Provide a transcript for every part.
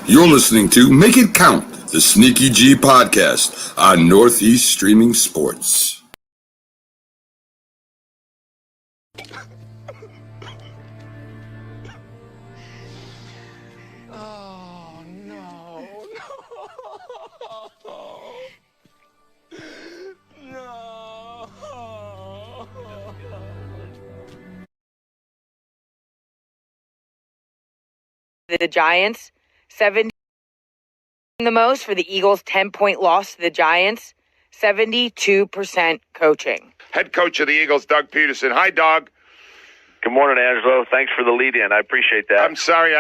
You're listening to Make It Count, the Sneakyg podcast on Northeast Streaming Sports. Oh, no. No. The Giants, 7 the most for the Eagles' 10-point loss to the Giants, 72% coaching. Head coach of the Eagles, Doug Peterson. Hi, Doug. Good morning, Angelo. Thanks for the lead-in. I appreciate that. I'm sorry.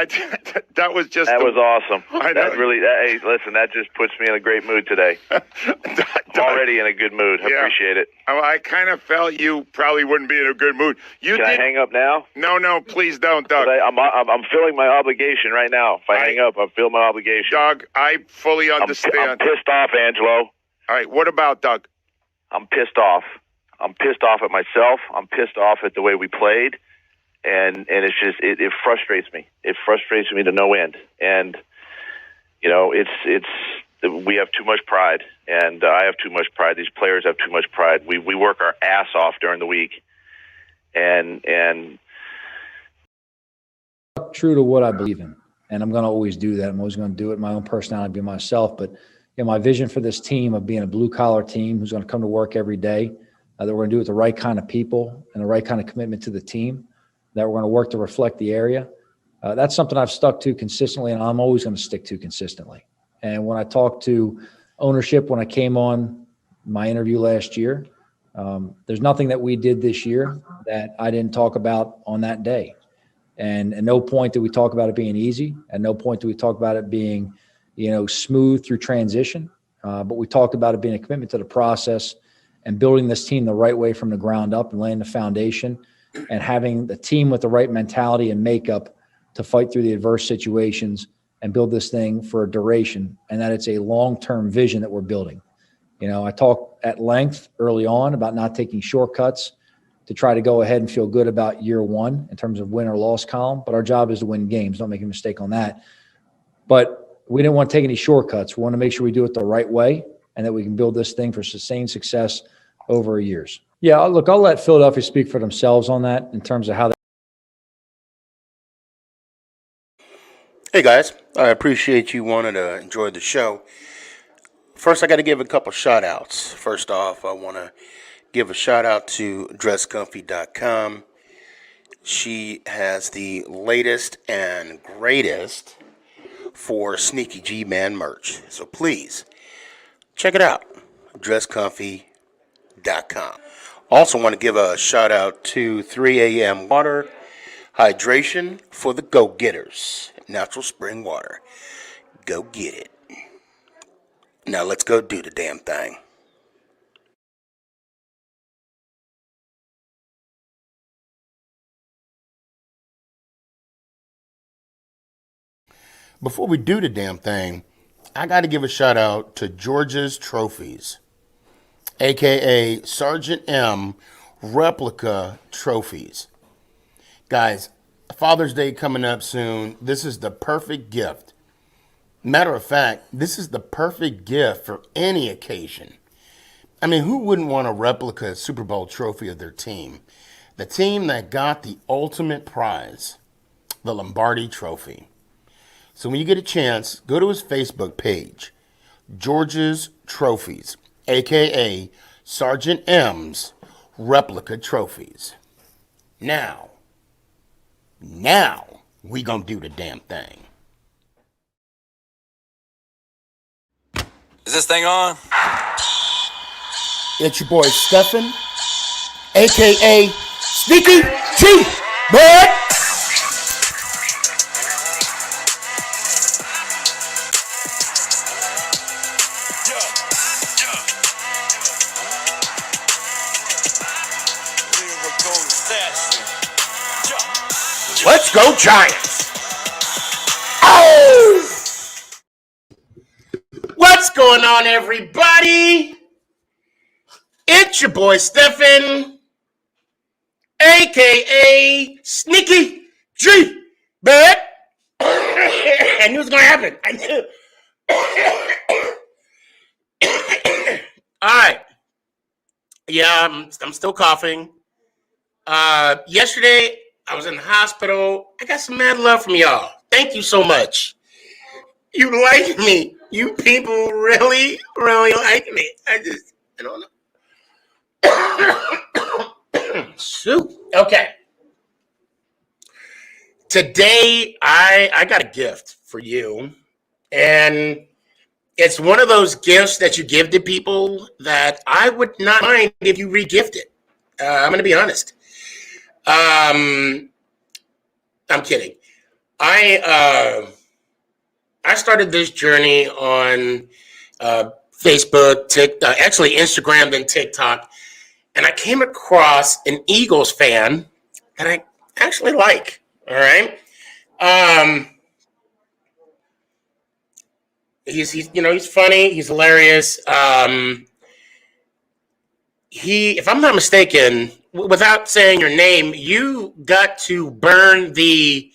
That was just... That was awesome. I know. Hey, listen, that just puts me in a great mood today. Already in a good mood. I appreciate it. I kind of felt you probably wouldn't be in a good mood. Can I hang up now? No, please don't, Doug. I'm feeling my obligation right now. If I hang up, I'm feeling my obligation. Doug, I fully understand. I'm pissed off, Angelo. All right, what about Doug? I'm pissed off. I'm pissed off at myself. I'm pissed off at the way we played. And it's just it frustrates me. It frustrates me to no end. And you know, we have too much pride, and I have too much pride. These players have too much pride. We work our ass off during the week, and true to what I believe in, and I'm going to always do that. I'm always going to do it. My own personality, be myself. But my vision for this team of being a blue collar team who's going to come to work every day, that we're going to do it with the right kind of people and the right kind of commitment to the team, that we're going to work to reflect the area. That's something I've stuck to consistently, and I'm always going to stick to consistently. And when I talked to ownership, when I came on my interview last year, there's nothing that we did this year that I didn't talk about on that day. And at no point did we talk about it being easy. At no point did we talk about it being, smooth through transition. But we talked about it being a commitment to the process and building this team the right way from the ground up and laying the foundation and having the team with the right mentality and makeup to fight through the adverse situations and build this thing for a duration, and that it's a long-term vision that we're building. I talked at length early on about not taking shortcuts to try to go ahead and feel good about year one in terms of win or loss column, but our job is to win games. Don't make a mistake on that. But we didn't want to take any shortcuts. We want to make sure we do it the right way and that we can build this thing for sustained success over years. Yeah, look, I'll let Philadelphia speak for themselves on that in terms of how they. Hey guys, I appreciate you wanting to enjoy the show. First, I got to give a couple shout outs. First off, I want to give a shout out to dresscomfy.com. She has the latest and greatest for Sneakyg Man merch. So please check it out. dresscomfy.com. Also want to give a shout out to 3 a.m. water hydration for the go-getters. Natural spring water. Go get it. Now let's go do the damn thing. Before we do the damn thing, I got to give a shout out to George's Trophies, aka Sergeant M replica trophies. Guys, Father's Day coming up soon. This is the perfect gift. Matter of fact, this is the perfect gift for any occasion. I mean, who wouldn't want a replica Super Bowl trophy of their team? The team that got the ultimate prize, the Lombardi Trophy. So when you get a chance, go to his Facebook page, George's Trophies, aka Sergeant M's replica trophies. Now we gonna do the damn thing. Is this thing on? It's your boy Stefan, aka Sneakyg, bud. Let's go Giants! Oh! What's going on, everybody? It's your boy Stefan, aka Sneakyg, man. I knew it was going to happen. I knew. All right. Yeah, I'm still coughing. Yesterday, I was in the hospital. I got some mad love from y'all. Thank you so much. You like me. You people really, really like me. I don't know. Shoot. Okay. Today, I got a gift for you. And it's one of those gifts that you give to people that I would not mind if you re-gift it. I'm going to be honest. I'm kidding. I started this journey on Facebook, TikTok, actually Instagram, then TikTok, and I came across an Eagles fan that I actually like. All right, he's funny, he's hilarious. If I'm not mistaken, without saying your name, you got to burn the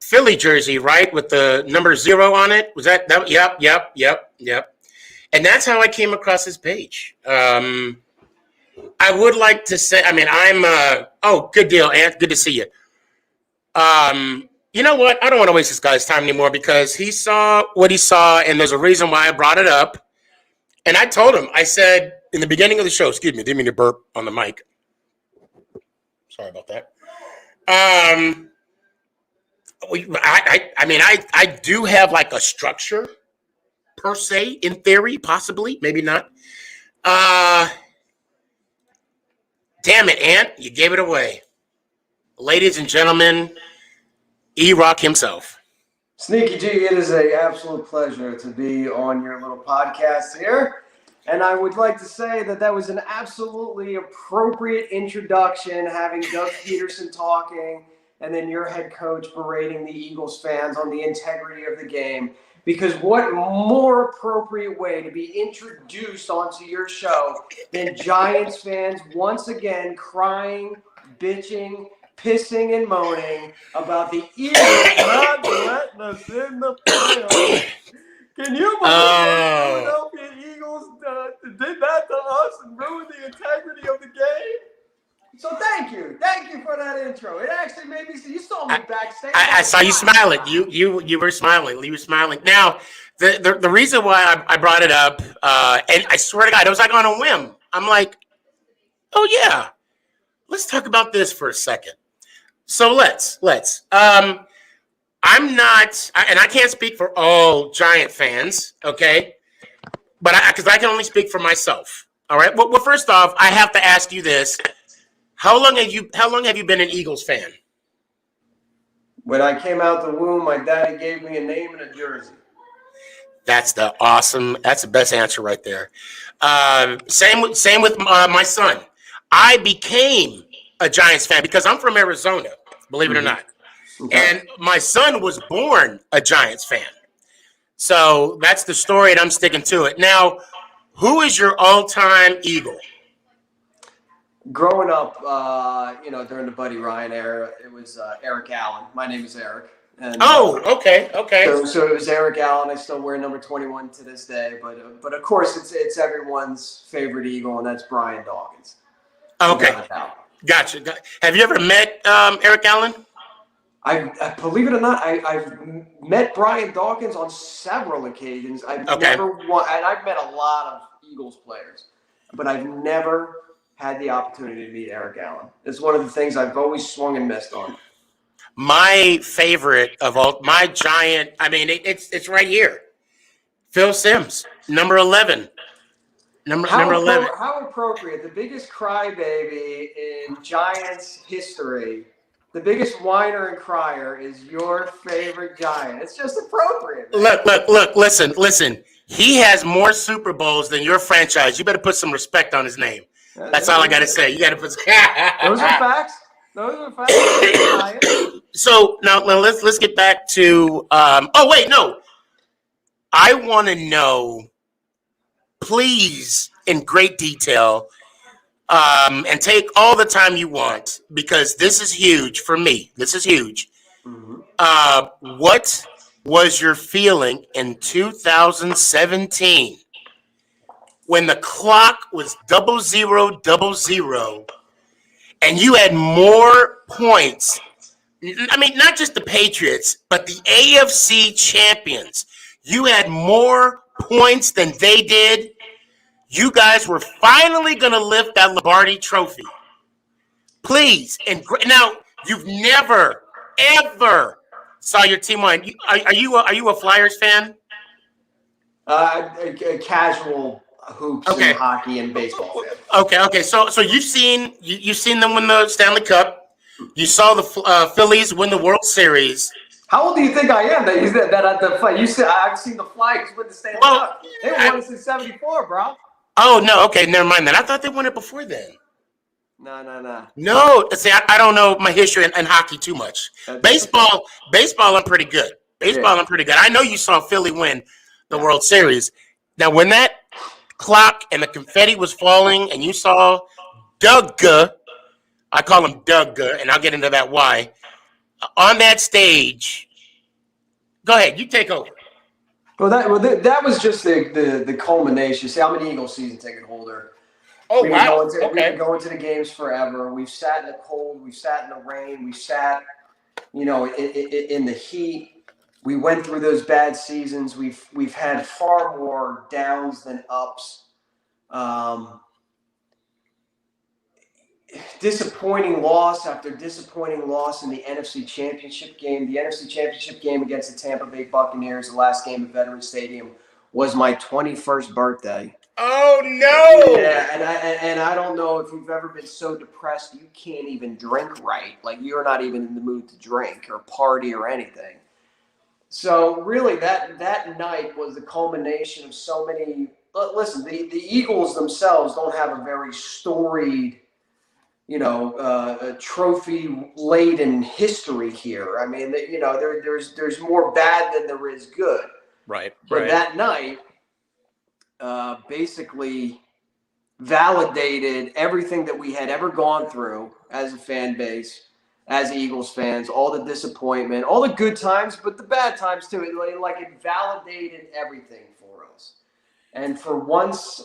Philly jersey, right? With the number 0 on it. Was that? Yep. And that's how I came across his page. I would like to say, good deal, Ant. Good to see you. You know what? I don't want to waste this guy's time anymore because he saw what he saw, and there's a reason why I brought it up. And I told him, I said in the beginning of the show, excuse me, didn't mean to burp on the mic. Sorry about that. I do have like a structure per se, in theory, possibly, maybe not. Damn it, Ant, you gave it away. Ladies and gentlemen, E-Rock himself. Sneaky G, it is an absolute pleasure to be on your little podcast here. And I would like to say that was an absolutely appropriate introduction, having Doug Peterson talking and then your head coach berating the Eagles fans on the integrity of the game. Because what more appropriate way to be introduced onto your show than Giants fans once again crying, bitching, pissing, and moaning about the Eagles not letting us in the playoffs. Can you believe the Philadelphia Eagles did that to us and ruined the integrity of the game? So thank you for that intro. It actually made me see. You saw me backstage. I saw you smiling. You were smiling. You were smiling. Now, the reason why I brought it up, and I swear to God, it was like on a whim. I'm like, oh yeah, let's talk about this for a second. So let's. I'm not, and I can't speak for all Giant fans, okay? But because I can only speak for myself. All right. Well, first off, I have to ask you this: How long have you been an Eagles fan? When I came out the womb, my daddy gave me a name and a jersey. That's the best answer right there. Same with my son. I became a Giants fan because I'm from Arizona, believe it or not. Okay. And my son was born a Giants fan. So that's the story, and I'm sticking to it. Now, who is your all-time Eagle? Growing up, during the Buddy Ryan era, it was Eric Allen. My name is Eric. And, okay. So it was Eric Allen. I still wear number 21 to this day, but of course it's everyone's favorite Eagle, and that's Brian Dawkins. Okay, gotcha. Have you ever met Eric Allen? I believe it or not, I've met Brian Dawkins on several occasions. I've met a lot of Eagles players, but I've never had the opportunity to meet Eric Allen. It's one of the things I've always swung and missed on. My favorite of all, my Giant, it's right here. Phil Simms, number 11. Number 11. How appropriate. The biggest crybaby in Giants history, the biggest whiner and crier is your favorite Giant. It's just appropriate. Man. Look, listen. He has more Super Bowls than your franchise. You better put some respect on his name. That's all I got to say. You got to put. Those are facts. So now let's get back to. I want to know, please, in great detail, and take all the time you want, because this is huge for me. This is huge. What was your feeling in 2017 when the clock was 0000 and you had more points? I mean, not just the Patriots, but the AFC champions. You had more points than they did. You guys were finally going to lift that Lombardi trophy. Please. And now, you've never, ever saw your team win. Are you a Flyers fan? A casual hoops and hockey and baseball fan. Okay. So you've seen them win the Stanley Cup. You saw the Phillies win the World Series. How old do you think I am? That at the fight? You said I've seen the Flyers win the Stanley Cup. They won it since '74, bro. Oh no, okay, never mind that. I thought they won it before then. No. No, see, I don't know my history in hockey too much. Baseball, I'm pretty good. I'm pretty good. I know you saw Philly win the World Series. Now, when that clock and the confetti was falling, and you saw Doug. I call him Doug, and I'll get into that why. On that stage, go ahead, you take over. Well, that was just the culmination. See, I'm an Eagles season ticket holder. Oh, wow. We've been going to the games forever. We've sat in the cold. We've sat in the rain. We sat, in the heat. We went through those bad seasons. We've had far more downs than ups. Disappointing loss after disappointing loss in the NFC Championship game. The NFC Championship game against the Tampa Bay Buccaneers, the last game at Veterans Stadium, was my 21st birthday. Oh, no! Yeah, and I don't know if you've ever been so depressed you can't even drink right. Like, you're not even in the mood to drink or party or anything. So, really, that night was the culmination of so many – listen, the Eagles themselves don't have a very storied – a trophy-laden history here. I mean, there's more bad than there is good. Right. But that night basically validated everything that we had ever gone through as a fan base, as Eagles fans, all the disappointment, all the good times, but the bad times too. It validated everything for us. And for once,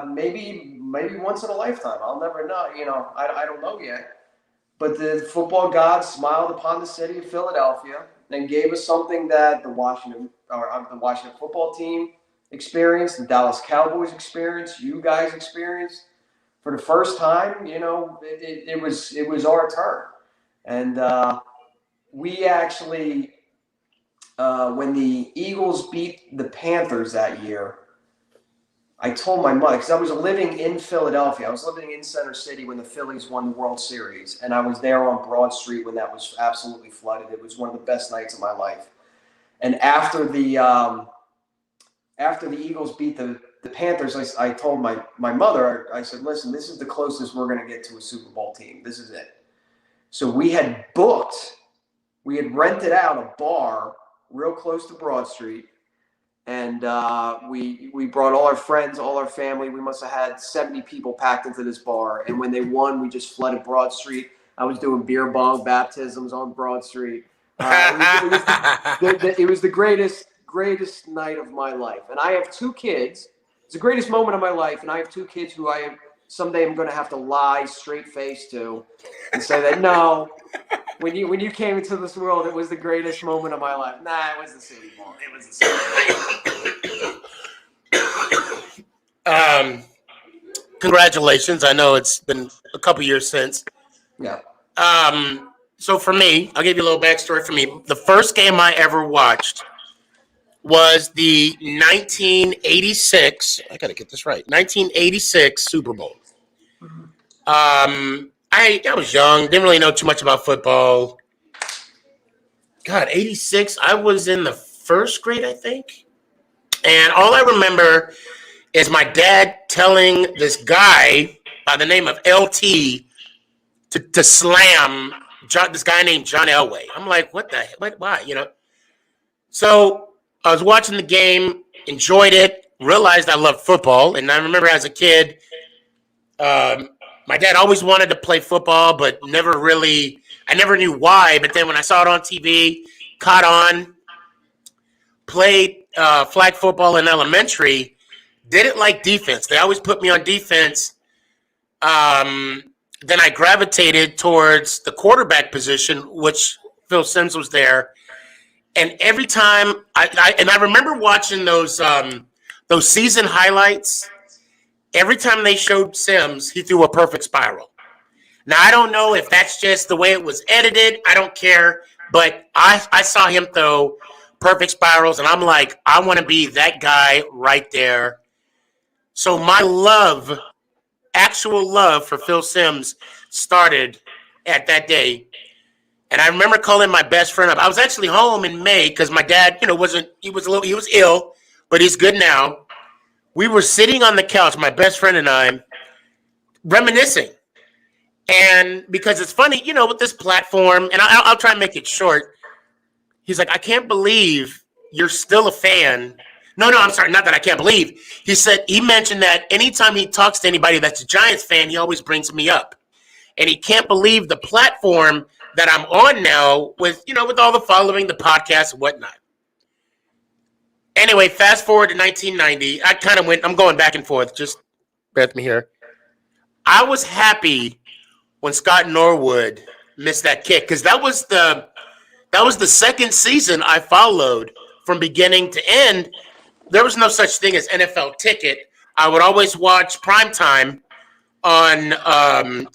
maybe once in a lifetime, I'll never know. I don't know yet. But the football gods smiled upon the city of Philadelphia and gave us something that the Washington football team experienced, the Dallas Cowboys experienced, you guys experienced. For the first time, it was our turn. And we actually, when the Eagles beat the Panthers that year, I told my mother, because I was living in Philadelphia. I was living in Center City when the Phillies won the World Series, and I was there on Broad Street when that was absolutely flooded. It was one of the best nights of my life. And after the Eagles beat the Panthers, I told my mother, I said, listen, this is the closest we're going to get to a Super Bowl team. This is it. So we had rented out a bar real close to Broad Street. And we brought all our friends, all our family. We must have had 70 people packed into this bar. And when they won, we just flooded Broad Street. I was doing beer bong baptisms on Broad Street. It was the greatest night of my life. And I have two kids. It's the greatest moment of my life. And I have two kids who someday I'm going to have to lie straight face to and say that, no, when you came into this world, it was the greatest moment of my life. Nah, it was the City Bowl. It was the City Bowl. Congratulations. I know it's been a couple years since. Yeah. So for me, I'll give you a little backstory for me. The first game I ever watched was the 1986, I got to get this right, 1986 Super Bowl. I was young, didn't really know too much about football. God, 86, I was in the first grade, I think. And all I remember is my dad telling this guy by the name of LT to slam this guy named John Elway. I'm like, what the heck? Why? So I was watching the game, enjoyed it, realized I loved football. And I remember as a kid, my My dad always wanted to play football, but I never knew why. But then when I saw it on TV, caught on, played flag football in elementary, didn't like defense. They always put me on defense. Then I gravitated towards the quarterback position, which Phil Simms was there. And every time I remember watching those season highlights. Every time they showed Simms, he threw a perfect spiral. Now, I don't know if that's just the way it was edited. I don't care. But I saw him throw perfect spirals, and I'm like, I want to be that guy right there. So my actual love for Phil Simms started at that day. And I remember calling my best friend up. I was actually home in May because my dad, he was ill, but he's good now. We were sitting on the couch, my best friend and I, reminiscing. And because it's funny, with this platform, and I'll try and make it short. He's like, I can't believe you're still a fan. No, I'm sorry, not that I can't believe. He mentioned that anytime he talks to anybody that's a Giants fan, he always brings me up. And he can't believe the platform that I'm on now with all the following, the podcast and whatnot. Anyway, fast forward to 1990. I'm going back and forth. Just bear with me here. I was happy when Scott Norwood missed that kick because that was the second season I followed from beginning to end. There was no such thing as NFL Ticket. I would always watch primetime on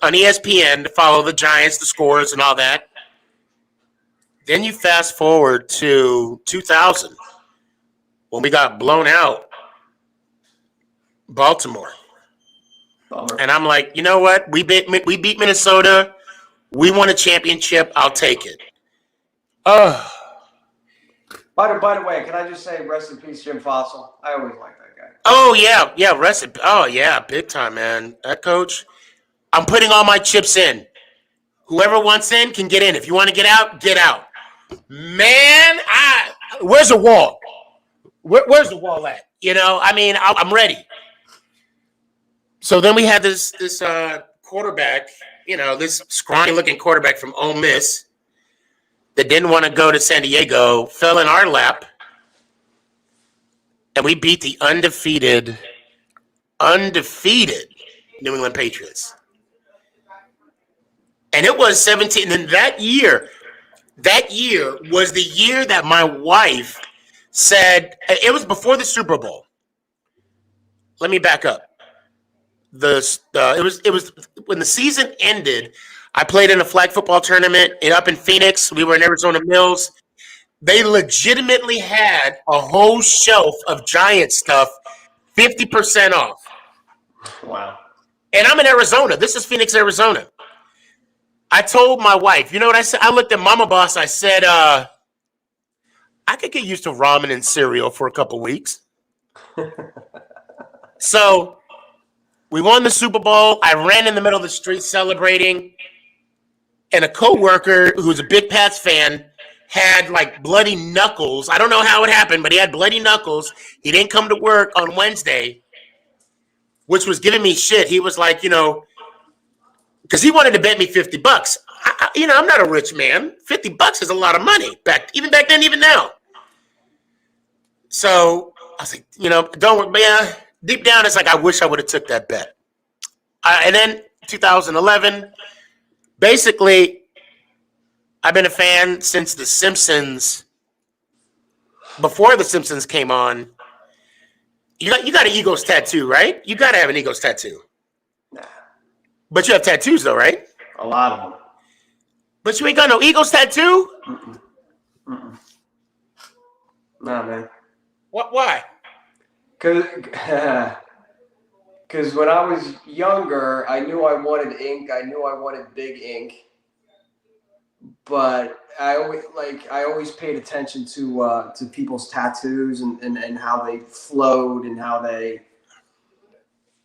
ESPN to follow the Giants, the scores, and all that. Then you fast forward to 2000 when we got blown out, Baltimore. Bummer. And I'm like, you know what? We beat Minnesota. We won a championship. I'll take it. By the way, can I just say rest in peace, Jim Fossil? I always liked that guy. Oh, yeah, rest in. Oh, yeah, big time, man. That coach, I'm putting all my chips in. Whoever wants in can get in. If you want to get out, get out. Man, where's the wall? Where's the wall at? I'm ready. So then we had this quarterback, this scrawny-looking quarterback from Ole Miss that didn't want to go to San Diego, fell in our lap, and we beat the undefeated New England Patriots. And it was 17. And that year was the year that my wife said, it was before the Super Bowl. Let me back up. It was when the season ended. I played in a flag football tournament up in Phoenix. We were in Arizona Mills. They legitimately had a whole shelf of Giant stuff, 50% off. Wow. And I'm in Arizona. This is Phoenix, Arizona. I told my wife, you know what I said? I looked at Mama Boss. I said, I could get used to ramen and cereal for a couple weeks. So we won the Super Bowl. I ran in the middle of the street celebrating. And a coworker who's a big Pats fan had like bloody knuckles. I don't know how it happened, but he had bloody knuckles. He didn't come to work on Wednesday, which was giving me shit. He was like, because he wanted to bet me $50. I'm not a rich man. $50 is a lot of money even back then, even now. So I was like, don't worry, man. Deep down, it's like I wish I would have took that bet. And then 2011, basically, I've been a fan since The Simpsons. Before The Simpsons came on, you got an Eagles tattoo, right? You got to have an Eagles tattoo. Nah. But you have tattoos, though, right? A lot of them. But you ain't got no Eagles tattoo? Mm-mm. Nah, man. What? Why? Because when I was younger, I knew I wanted ink. I knew I wanted big ink. But I always paid attention to people's tattoos and how they flowed and how they,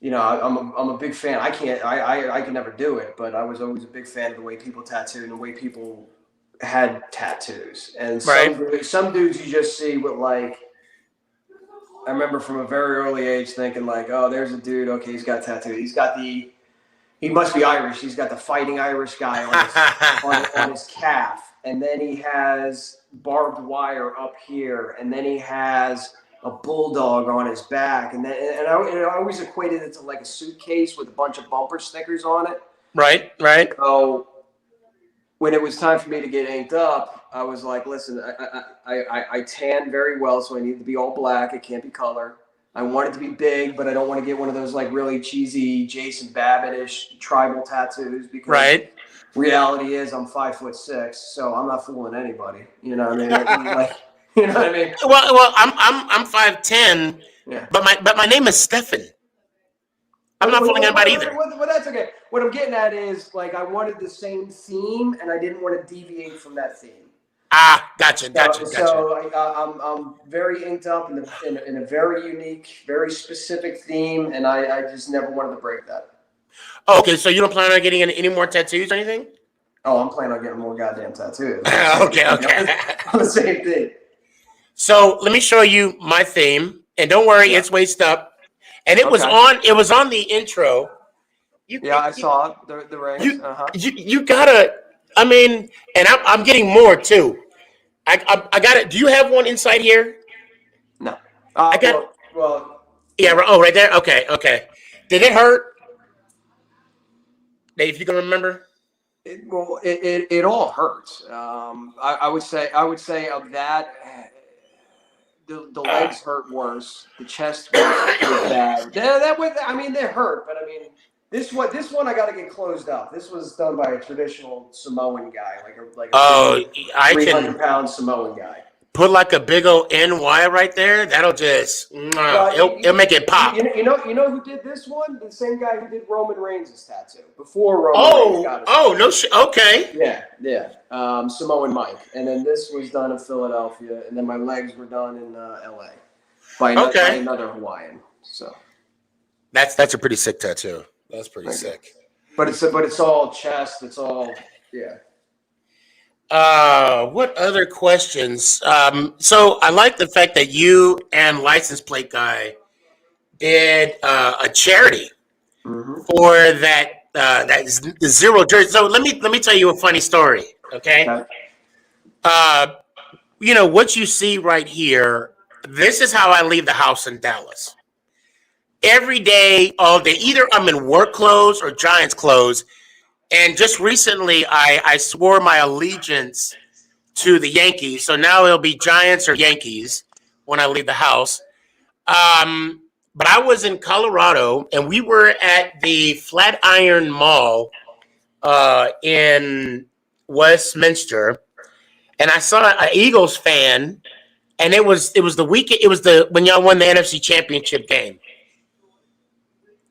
I'm a big fan. I can never do it, but I was always a big fan of the way people tattooed and the way people had tattoos. And some dudes you just see with I remember from a very early age thinking like, oh, there's a dude. Okay, he's got a tattoo. He's got the He must be Irish. He's got the Fighting Irish guy on his calf, and then he has barbed wire up here, and then he has a bulldog on his back, and I always equated it to like a suitcase with a bunch of bumper stickers on it. Right. So when it was time for me to get inked up, I was like, listen, I tan very well, so I need to be all black. It can't be color. I want it to be big, but I don't want to get one of those like really cheesy Jason Babbitt-ish tribal tattoos because reality is I'm 5'6", so I'm not fooling anybody. You know what I mean? Like, you know what I mean? Well, I'm 5'10", Yeah. but my name is Stefan. I'm not fooling anybody either. Well, that's okay. What I'm getting at is like I wanted the same theme, and I didn't want to deviate from that theme. Gotcha. So I'm very inked up in a very unique, very specific theme, and I just never wanted to break that. Oh, okay, so you don't plan on getting any more tattoos or anything? Oh, I'm planning on getting more goddamn tattoos. Okay. On the same thing. So let me show you my theme, and don't worry, it's waist up. And it was on the intro. I saw it, the rings. You gotta. I mean, and I'm getting more too. I got it. Do you have one inside here? No. I got. Well. Yeah. Oh, right there. Okay. Did it hurt? Dave, you can remember? It all hurts. I would say of that, the legs hurt worse. The chest was bad. They hurt, but I mean. This one I got to get closed up. This was done by a traditional Samoan guy, like a 300-pound Samoan guy. Put like a big old NY right there. That'll just it'll make it pop. You know who did this one? The same guy who did Roman Reigns' tattoo before Roman Reigns got it. Oh no shit. Okay. Yeah. Samoan Mike, and then this was done in Philadelphia, and then my legs were done in L.A. by another Hawaiian. So that's a pretty sick tattoo. That's pretty sick. But it's all chest. It's all What other questions? So I like the fact that you and License Plate Guy did a charity for that the zero jersey. So let me tell you a funny story. Okay. What you see right here. This is how I leave the house in Dallas. Every day, all day, either I'm in work clothes or Giants clothes. And just recently, I swore my allegiance to the Yankees. So now it'll be Giants or Yankees when I leave the house. But I was in Colorado, and we were at the Flatiron Mall in Westminster. And I saw an Eagles fan, and it was the weekend. It was when y'all won the NFC Championship game.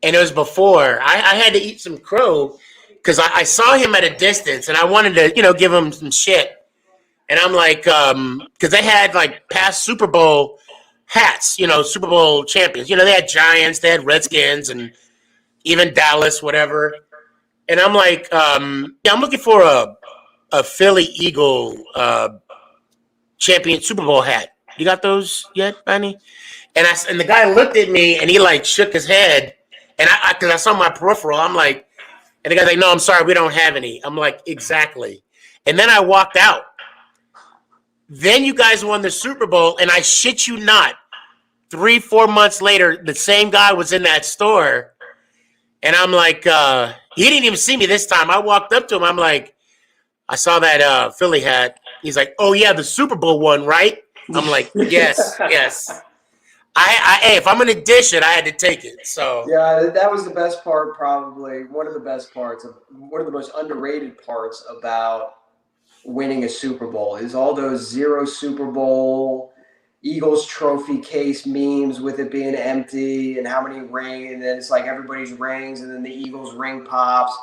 And it was before I had to eat some crow because I saw him at a distance and I wanted to, give him some shit. And I'm like, because they had like past Super Bowl hats, Super Bowl champions. They had Giants, they had Redskins, and even Dallas, whatever. And I'm like, I'm looking for a Philly Eagle champion Super Bowl hat. You got those yet, Benny? And the guy looked at me and he like shook his head. And because I saw my peripheral, I'm like, and the guy's like, no, I'm sorry, we don't have any. I'm like, exactly. And then I walked out. Then you guys won the Super Bowl, and I shit you not, 3-4 months later, the same guy was in that store. And I'm like, he didn't even see me this time. I walked up to him. I'm like, I saw that Philly hat. He's like, oh, yeah, the Super Bowl one, right? I'm like, yes. If I'm going to dish it, I had to take it. So yeah, that was the best part, probably one of the best parts, one of the most underrated parts about winning a Super Bowl is all those 0 Super Bowl Eagles trophy case memes with it being empty and how many rings, and then it's like everybody's rings, and then the Eagles ring pops.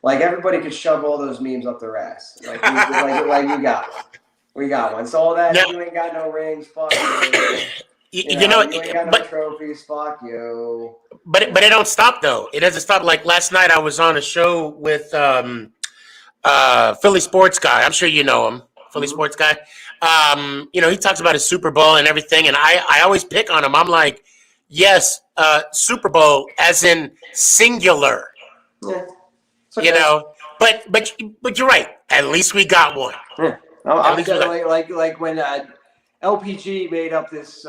Like everybody could shove all those memes up their ass. Like we got one. We got one. So all that you ain't got no rings, fuck you. You ain't got no trophies, fuck you. But it don't stop though. It doesn't stop. Like last night, I was on a show with Philly Sports Guy. I'm sure you know him, Philly Sports Guy. He talks about his Super Bowl and everything, and I always pick on him. I'm like, yes, Super Bowl as in singular. Yeah. You know, but you're right. At least we got one. Yeah. I'm saying like when LPG made up this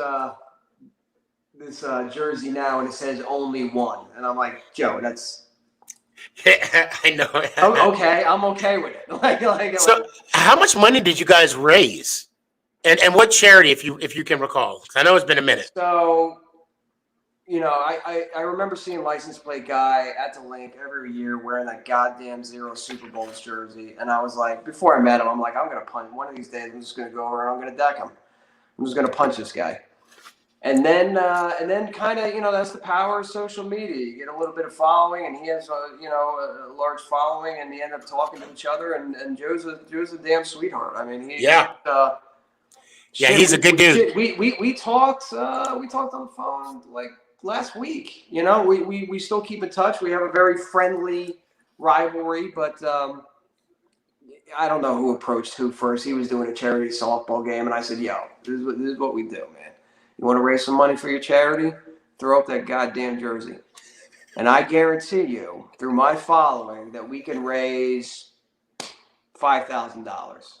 jersey now, and it says only one, and I'm like, Joe, that's. I know. Okay, I'm okay with it. So, how much money did you guys raise, and what charity, if you can recall? I know it's been a minute. So, I remember seeing license plate guy at the link every year wearing that goddamn Zero Super Bowls jersey, and I was like, before I met him, I'm like, I'm gonna punch one of these days. I'm just gonna go over and I'm gonna deck him. I'm just gonna punch this guy. And then kind of, that's the power of social media. You get a little bit of following, and he has, a large following, and they end up talking to each other. And Joe's a damn sweetheart. I mean, he's a good dude. We talked on the phone like last week. We still keep in touch. We have a very friendly rivalry, but I don't know who approached who first. He was doing a charity softball game, and I said, "Yo, this is what we do, man. You want to raise some money for your charity? Throw up that goddamn jersey." And I guarantee you, through my following, that we can raise $5,000.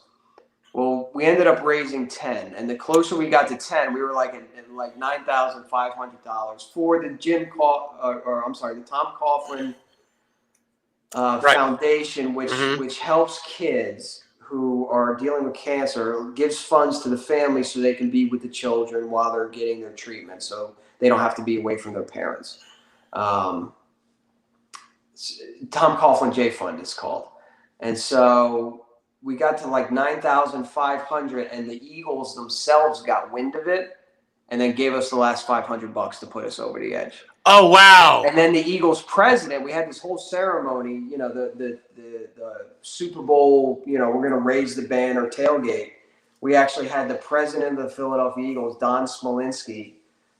Well, we ended up raising 10, and the closer we got to 10, we were like at like $9,500 for the the Tom Coughlin Foundation, which helps kids who are dealing with cancer, gives funds to the family so they can be with the children while they're getting their treatment, so they don't have to be away from their parents. Tom Coughlin J Fund is called. And so we got to like 9,500, and the Eagles themselves got wind of it and then gave us the last $500 to put us over the edge. Oh, wow. And then the Eagles president, we had this whole ceremony, the Super Bowl, we're going to raise the banner tailgate. We actually had the president of the Philadelphia Eagles, Don Smolinski,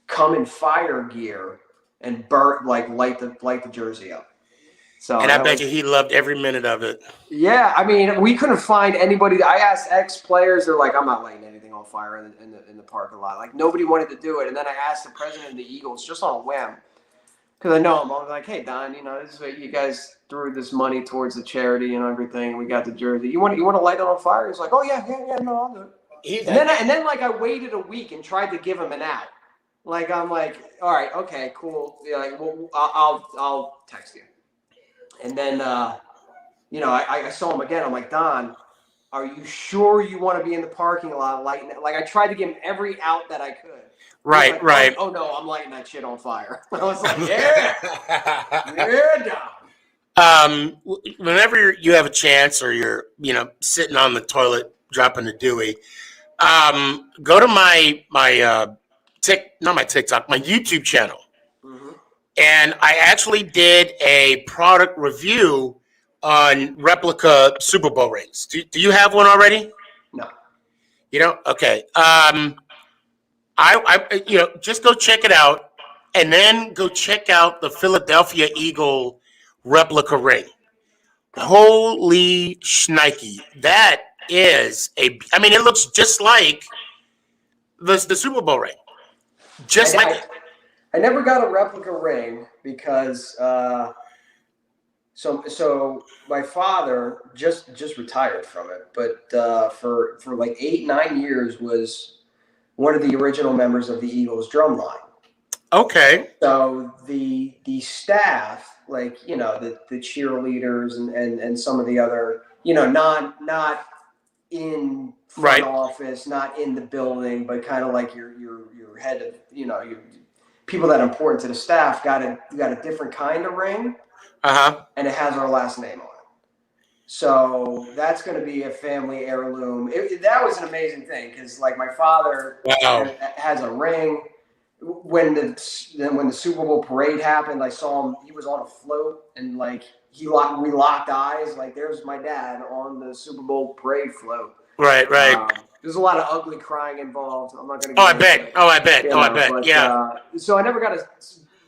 come in fire gear and light the jersey up. So, and I bet you he loved every minute of it. Yeah, I mean, we couldn't find anybody. I asked ex-players, they're like, I'm not lighting anything on fire in the parking lot. Like, nobody wanted to do it. And then I asked the president of the Eagles, just on a whim, because I know him. I was like, hey, Don, this is what you guys threw this money towards the charity and everything. We got the jersey. You want to light it on fire? He's like, oh, yeah, no, I'll do it. And then I waited a week and tried to give him an out. Like, I'm like, all right, okay, cool. Yeah, like, well, I'll text you. And then, I saw him again. I'm like, Don, are you sure you want to be in the parking lot lighting it? Like, I tried to give him every out that I could. Right, right. Oh, no, I'm lighting that shit on fire. I was like, yeah, Don. Whenever you have a chance, or you're, sitting on the toilet dropping the Dewey, go to my TikTok, my YouTube channel. And I actually did a product review on replica Super Bowl rings. Do you have one already? No. You don't? Okay. I just go check it out, and then go check out the Philadelphia Eagle replica ring. Holy shnikey. That is it looks just like the Super Bowl ring. Just like it. I never got a replica ring because so my father just retired from it, but for like 8-9 years was one of the original members of the Eagles drum line. Okay. So the staff, like, the cheerleaders and some of the other, not in front office, not in the building, but kind of like your head of, your people that are important to the staff got a different kind of ring. And it has our last name on it. So that's going to be a family heirloom. That was an amazing thing, because like my father has a ring. When the Super Bowl parade happened, I saw him. He was on a float, and like we locked eyes. Like, there's my dad on the Super Bowl parade float. Right. There's a lot of ugly crying involved. I'm not going to. I bet. Yeah. So I never got a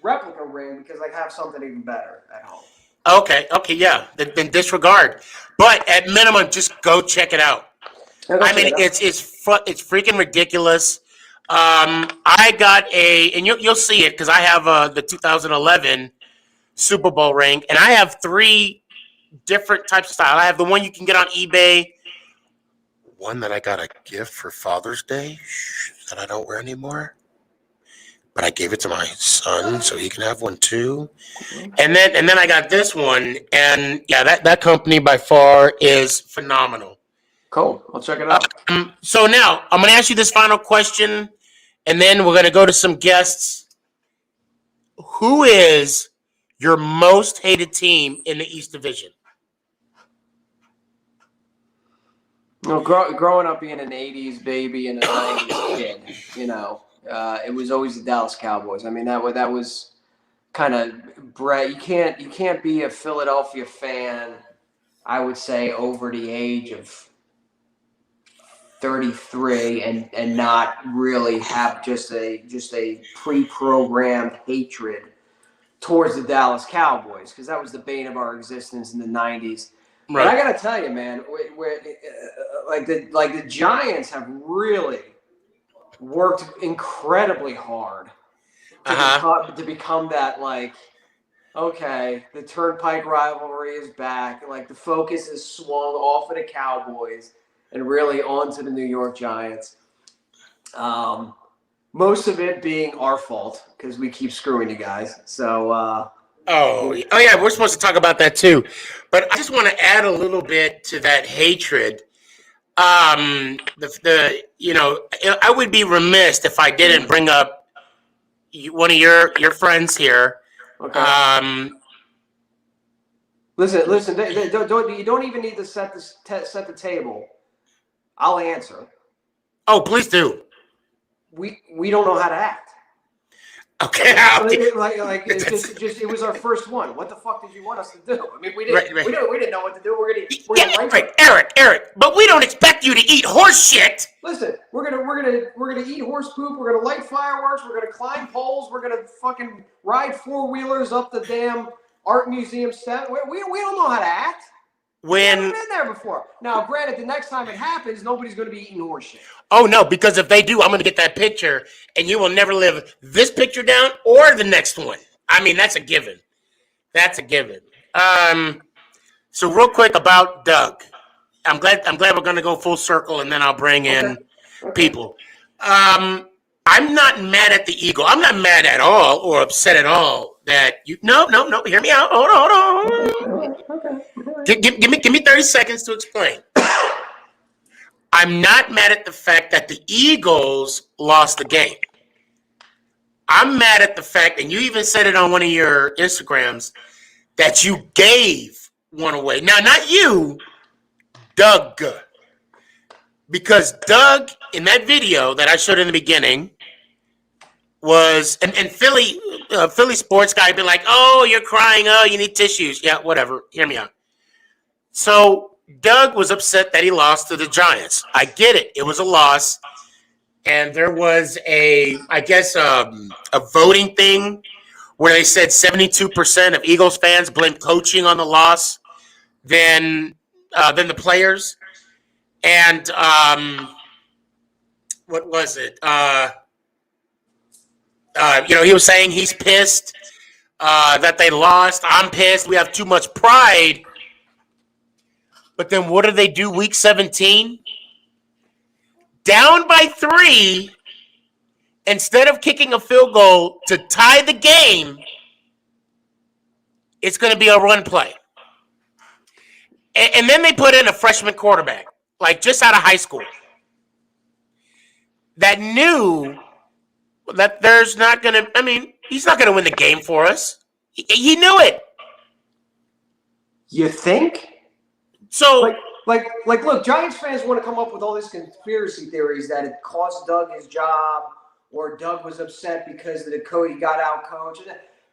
replica ring because I have something even better at home. Okay, yeah. Then disregard. But at minimum, just go check it out. It's freaking ridiculous. I got and you'll see it, because I have the 2011 Super Bowl ring, and I have 3 different types of style. I have the one you can get on eBay. One that I got a gift for Father's Day that I don't wear anymore. But I gave it to my son so he can have one too. And then I got this one. And yeah, that company by far is phenomenal. Cool. I'll check it out. So now I'm going to ask you this final question, and then we're going to go to some guests. Who is your most hated team in the East Division? Well, growing up being an '80s baby and a '90s kid, it was always the Dallas Cowboys. I mean, that was kind of bred. You can't be a Philadelphia fan, I would say, over the age of 33 and not really have just a pre-programmed hatred towards the Dallas Cowboys, because that was the bane of our existence in the '90s. Right. But I gotta tell you, man, the Giants have really worked incredibly hard to become that, like, okay, the Turnpike rivalry is back. Like, the focus is swung off of the Cowboys and really onto the New York Giants. Most of it being our fault because we keep screwing you guys. So. Oh yeah, we're supposed to talk about that too, but I just want to add a little bit to that hatred. I would be remiss if I didn't bring up one of your friends here. Okay. Listen. You don't even need to set the table. I'll answer. Oh, please do. We don't know how to act. Okay. It was our first one. What the fuck did you want us to do? I mean, we didn't know what to do. Eric. But we don't expect you to eat horse shit. Listen, we're gonna eat horse poop. We're gonna light fireworks. We're gonna climb poles. We're gonna fucking ride 4-wheelers up the damn art museum step. We don't know how to act. We've never been there before. Now, granted, the next time it happens, nobody's going to be eating horse shit. Oh, no, because if they do, I'm going to get that picture, and you will never live this picture down or the next one. I mean, that's a given. So real quick about Doug. I'm glad we're going to go full circle, and then I'll bring in people. I'm not mad at the Eagle. I'm not mad at all or upset at all that you. No. Hear me out. Hold on. Okay. Give me 30 seconds to explain. I'm not mad at the fact that the Eagles lost the game. I'm mad at the fact, and you even said it on one of your Instagrams, that you gave one away. Now, not you, Doug. Because Doug, in that video that I showed in the beginning, was, and Philly sports guy be like, oh, you're crying, oh, you need tissues. Yeah, whatever. Hear me out. So Doug was upset that he lost to the Giants. I get it. It was a loss. And there was a voting thing where they said 72% of Eagles fans blame coaching on the loss than the players. And what was it? He was saying he's pissed that they lost. I'm pissed. We have too much pride. But then what do they do week 17? Down by 3, instead of kicking a field goal to tie the game, it's going to be a run play. And then they put in a freshman quarterback, like just out of high school, that knew that he's not going to win the game for us. He knew it. You think? So, look, Giants fans want to come up with all these conspiracy theories that it cost Doug his job, or Doug was upset because he got out coached.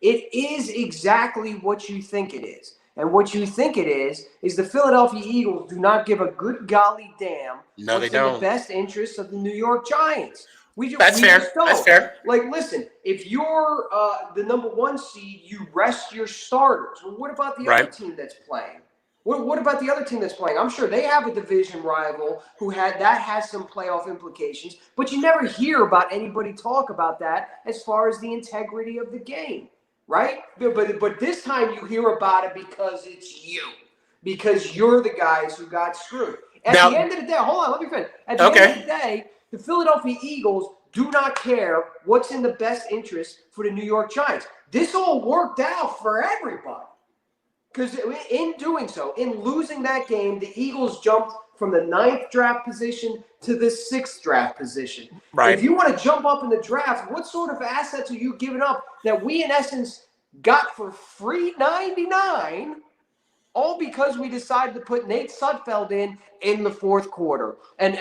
It is exactly what you think it is. And what you think it is the Philadelphia Eagles do not give a good golly damn what's in the best interests of the New York Giants. That's fair. That's fair. Like, listen, if you're the number 1 seed, you rest your starters. Well, what about the other team that's playing? What about the other team that's playing? I'm sure they have a division rival that has some playoff implications, but you never hear about anybody talk about that as far as the integrity of the game, right? But this time you hear about it because it's you. because you're the guys who got screwed. At Now- the end of the day, hold on, let me finish. At the end of the day, the Philadelphia Eagles do not care what's in the best interest for the New York Giants. This all worked out for everybody. Because in doing so, in losing that game, the Eagles jumped from the 9th draft position to the 6th draft position. Right. If you want to jump up in the draft, what sort of assets are you giving up that we, in essence, got for free $99, all because we decided to put Nate Sudfeld in the 4th quarter and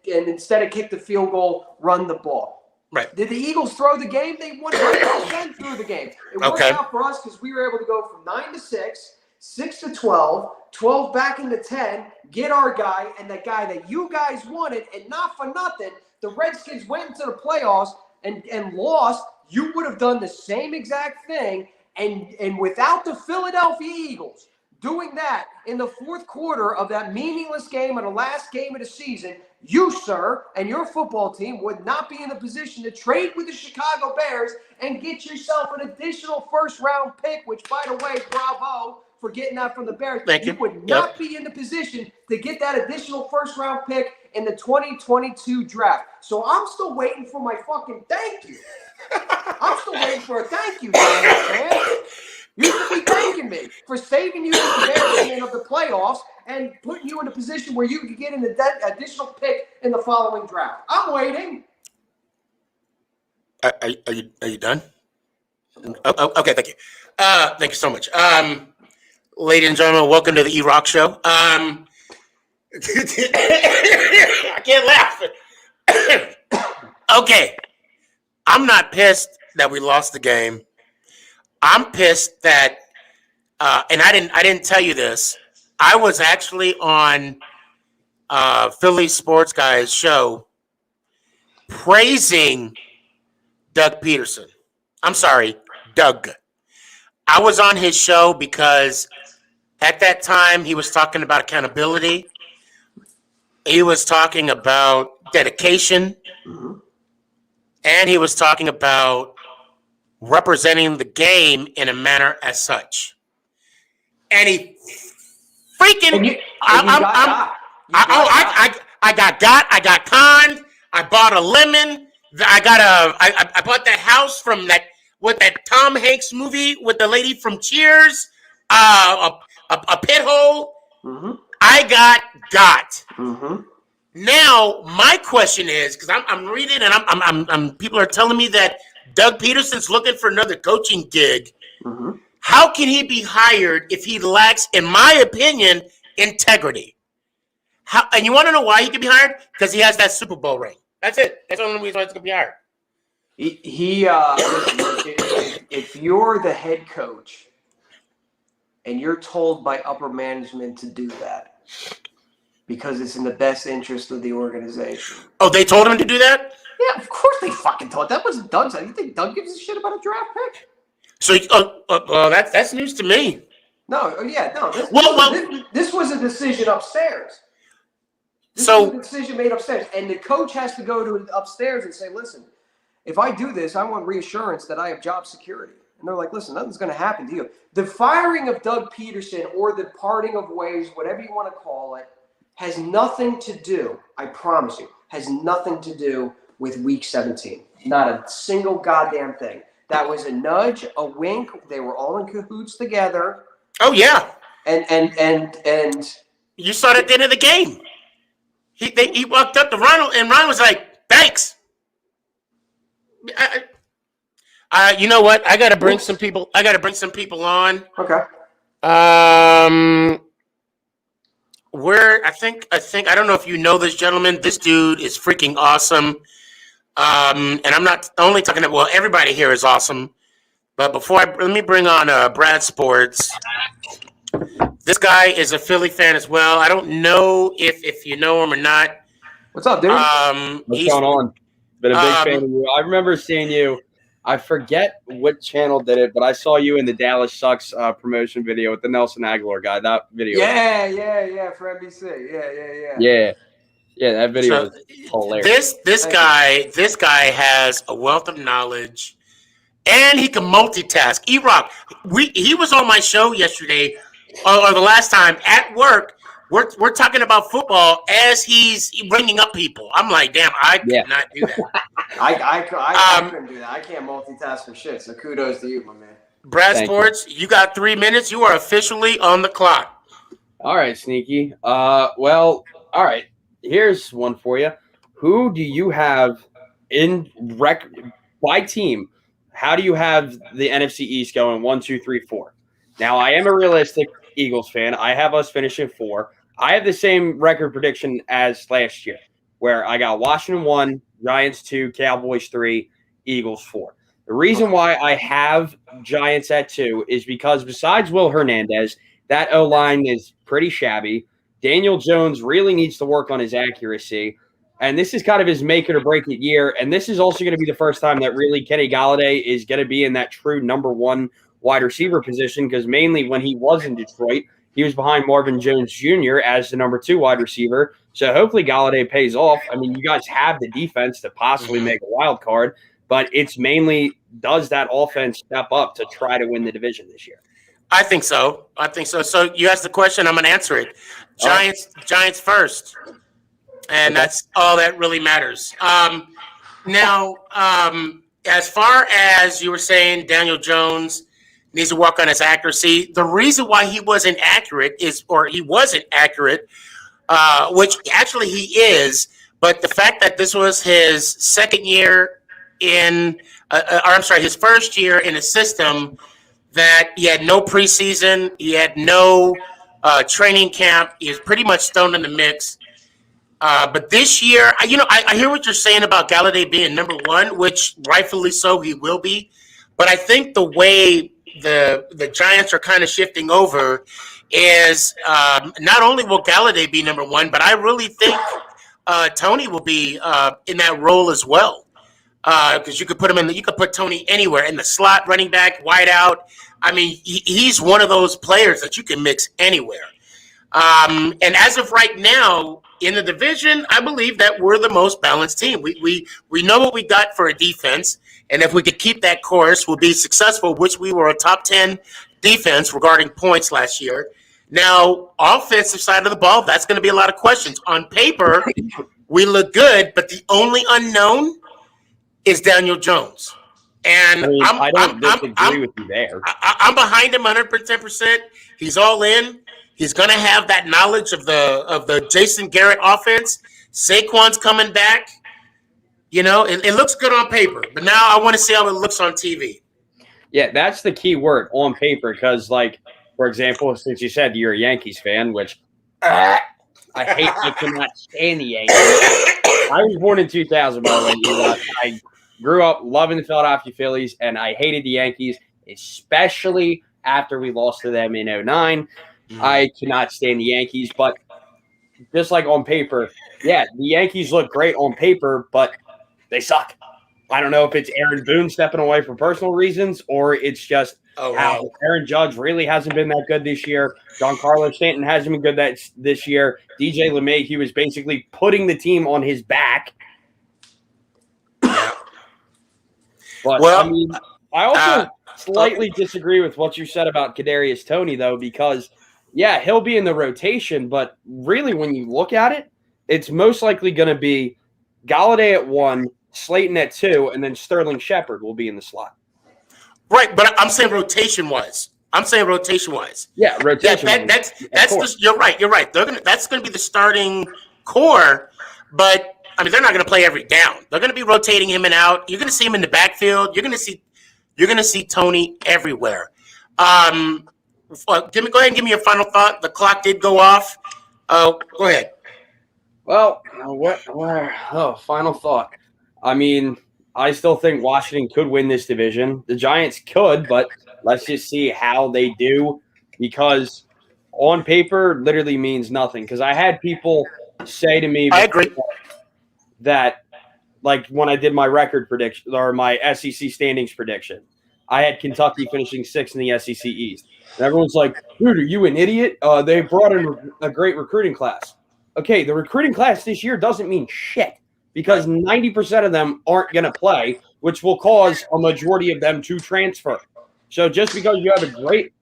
instead of kick the field goal, run the ball. Right. Did the Eagles throw the game? They 100% threw the game. It worked Okay. out for us because we were able to go from 9 to 6, 6 to 12, 12 back into 10, get our guy, and that guy that you guys wanted, and not for nothing, the Redskins went into the playoffs and lost. You would have done the same exact thing, and without the Philadelphia Eagles doing that in the 4th quarter of that meaningless game and the last game of the season, you, sir, and your football team would not be in the position to trade with the Chicago Bears and get yourself an additional 1st-round pick, which, by the way, bravo for getting that from the Bears. Thank you. Would not be in the position to get that additional 1st-round pick in the 2022 draft. So I'm still waiting for my fucking thank you. I'm still waiting for a thank you, Giants fan. You should be thanking me for saving you the embarrassment of the playoffs and putting you in a position where you could get an additional pick in the following draft. I'm waiting. Are you done? Oh, okay, thank you. Thank you so much. Ladies and gentlemen, welcome to the E-Rock Show. I can't laugh. Okay, I'm not pissed that we lost the game. I'm pissed that, and I didn't tell you this. I was actually on Philly Sports Guy's show praising Doug Peterson. I'm sorry, Doug. I was on his show because at that time he was talking about accountability. He was talking about dedication. And he was talking about representing the game in a manner as such. And he freaking I got conned. I bought a lemon. I bought that house from that Tom Hanks movie with the lady from Cheers. A pit hole. Mm-hmm. I got. Mm-hmm. Now my question is, because I'm reading and I'm people are telling me that Doug Peterson's looking for another coaching gig. Mm-hmm. How can he be hired if he lacks, in my opinion, integrity? And you want to know why he can be hired? Because he has that Super Bowl ring. That's it. That's the only reason why he's going to be hired. If you're the head coach and you're told by upper management to do that because it's in the best interest of the organization. Oh, they told him to do that? Yeah, of course they fucking told. That wasn't Doug's. You think Doug gives a shit about a draft pick? So, that's news to me. No, yeah, no. This was a decision upstairs. This was a decision made upstairs, and the coach has to go to upstairs and say, "Listen, if I do this, I want reassurance that I have job security." And they're like, "Listen, nothing's going to happen to you." The firing of Doug Peterson or the parting of ways, whatever you want to call it, has nothing to do. I promise you, has nothing to do with Week 17. Not a single goddamn thing. That was a nudge, a wink. They were all in cahoots together. Oh yeah. And you saw it at the end of the game. He walked up to Ronald, and Ronald was like, "Thanks." You know what? I gotta bring some people. On. Okay. I think I don't know if you know this gentleman. This dude is freaking awesome. And I'm not only talking about, well, everybody here is awesome. But let me bring on Brad Sports. This guy is a Philly fan as well. I don't know if you know him or not. What's up, dude? What's going on? Been a big fan of you. I remember seeing you. I forget what channel did it, but I saw you in the Dallas Sucks promotion video with the Nelson Aguilar guy. That video. Yeah, for NBC. Yeah, that video was hilarious. This guy has a wealth of knowledge, and he can multitask. E-Rock, he was on my show yesterday or the last time at work, we're talking about football as he's bringing up people. I'm like, damn, I could not do that. I couldn't do that. I can't multitask for shit. So kudos to you, my man. Brad Sports, you got 3 minutes. You are officially on the clock. All right, Sneaky. Well, all right. Here's one for you. Who do you have in by team? How do you have the NFC East going? 1, 2, 3, 4. Now, I am a realistic Eagles fan. I have us finishing 4. I have the same record prediction as last year, where I got Washington 1, Giants 2, Cowboys 3, Eagles 4. The reason why I have Giants at 2 is because besides Will Hernandez, that O-line is pretty shabby. Daniel Jones really needs to work on his accuracy. And this is kind of his make it or break it year. And this is also going to be the first time that really Kenny Golladay is going to be in that true number 1 wide receiver position, because mainly when he was in Detroit, he was behind Marvin Jones Jr. as the number 2 wide receiver. So hopefully Golladay pays off. I mean, you guys have the defense to possibly make a wild card, but it's mainly does that offense step up to try to win the division this year? I think so. So you asked the question, I'm going to answer it. Giants first. And that's all that really matters. Now, as far as you were saying, Daniel Jones needs to work on his accuracy. The reason why he wasn't accurate which actually he is, but the fact that this was his second year his first year in a system that he had no preseason, he had no training camp, he was pretty much thrown in the mix. But this year, I hear what you're saying about Golladay being number 1, which rightfully so he will be. But I think the way the Giants are kind of shifting over is not only will Golladay be number 1, but I really think Tony will be in that role as well. Because you could put Tony anywhere in the slot, running back, wide out. I mean, he's one of those players that you can mix anywhere. And as of right now in the division, I believe that we're the most balanced team. We know what we got for a defense, and if we could keep that course, we'll be successful. Which we were a top 10 defense regarding points last year. Now, offensive side of the ball, that's going to be a lot of questions. On paper, we look good, but the only unknown is Daniel Jones. And I don't disagree with you there. I'm behind him 110%. He's all in. He's going to have that knowledge of the Jason Garrett offense. Saquon's coming back. It looks good on paper, but now I want to see how it looks on TV. Yeah, that's the key word, on paper, because, like, for example, since you said you're a Yankees fan, which I cannot stand the Yankees. I was born in 2000, by the way. I grew up loving the Philadelphia Phillies, and I hated the Yankees, especially after we lost to them in 2009. I cannot stand the Yankees, but just like on paper, yeah, the Yankees look great on paper, but they suck. I don't know if it's Aaron Boone stepping away for personal reasons, or it's just how Aaron Judge really hasn't been that good this year. Giancarlo Stanton hasn't been good this year. DJ LeMay, he was basically putting the team on his back. But, I mean, I also slightly disagree with what you said about Kadarius Toney, though, because, yeah, he'll be in the rotation, but really when you look at it, it's most likely going to be Golladay at 1, Slayton at 2, and then Sterling Shepard will be in the slot. Right, but I'm saying rotation-wise. Yeah, rotation. You're right. That's going to be the starting core, but I mean, they're not going to play every down. They're going to be rotating him and out. You're going to see him in the backfield. You're going to see Tony everywhere. Go ahead and give me your final thought. The clock did go off. Go ahead. Well, final thought. I mean, I still think Washington could win this division. The Giants could, but let's just see how they do, because on paper literally means nothing. Because I had people say to me, I agree, that, like, when I did my record prediction or my SEC standings prediction, I had Kentucky finishing 6th in the SEC East. And everyone's like, dude, are you an idiot? They brought in a great recruiting class. Okay, the recruiting class this year doesn't mean shit, because 90% of them aren't going to play, which will cause a majority of them to transfer. So just because you have a great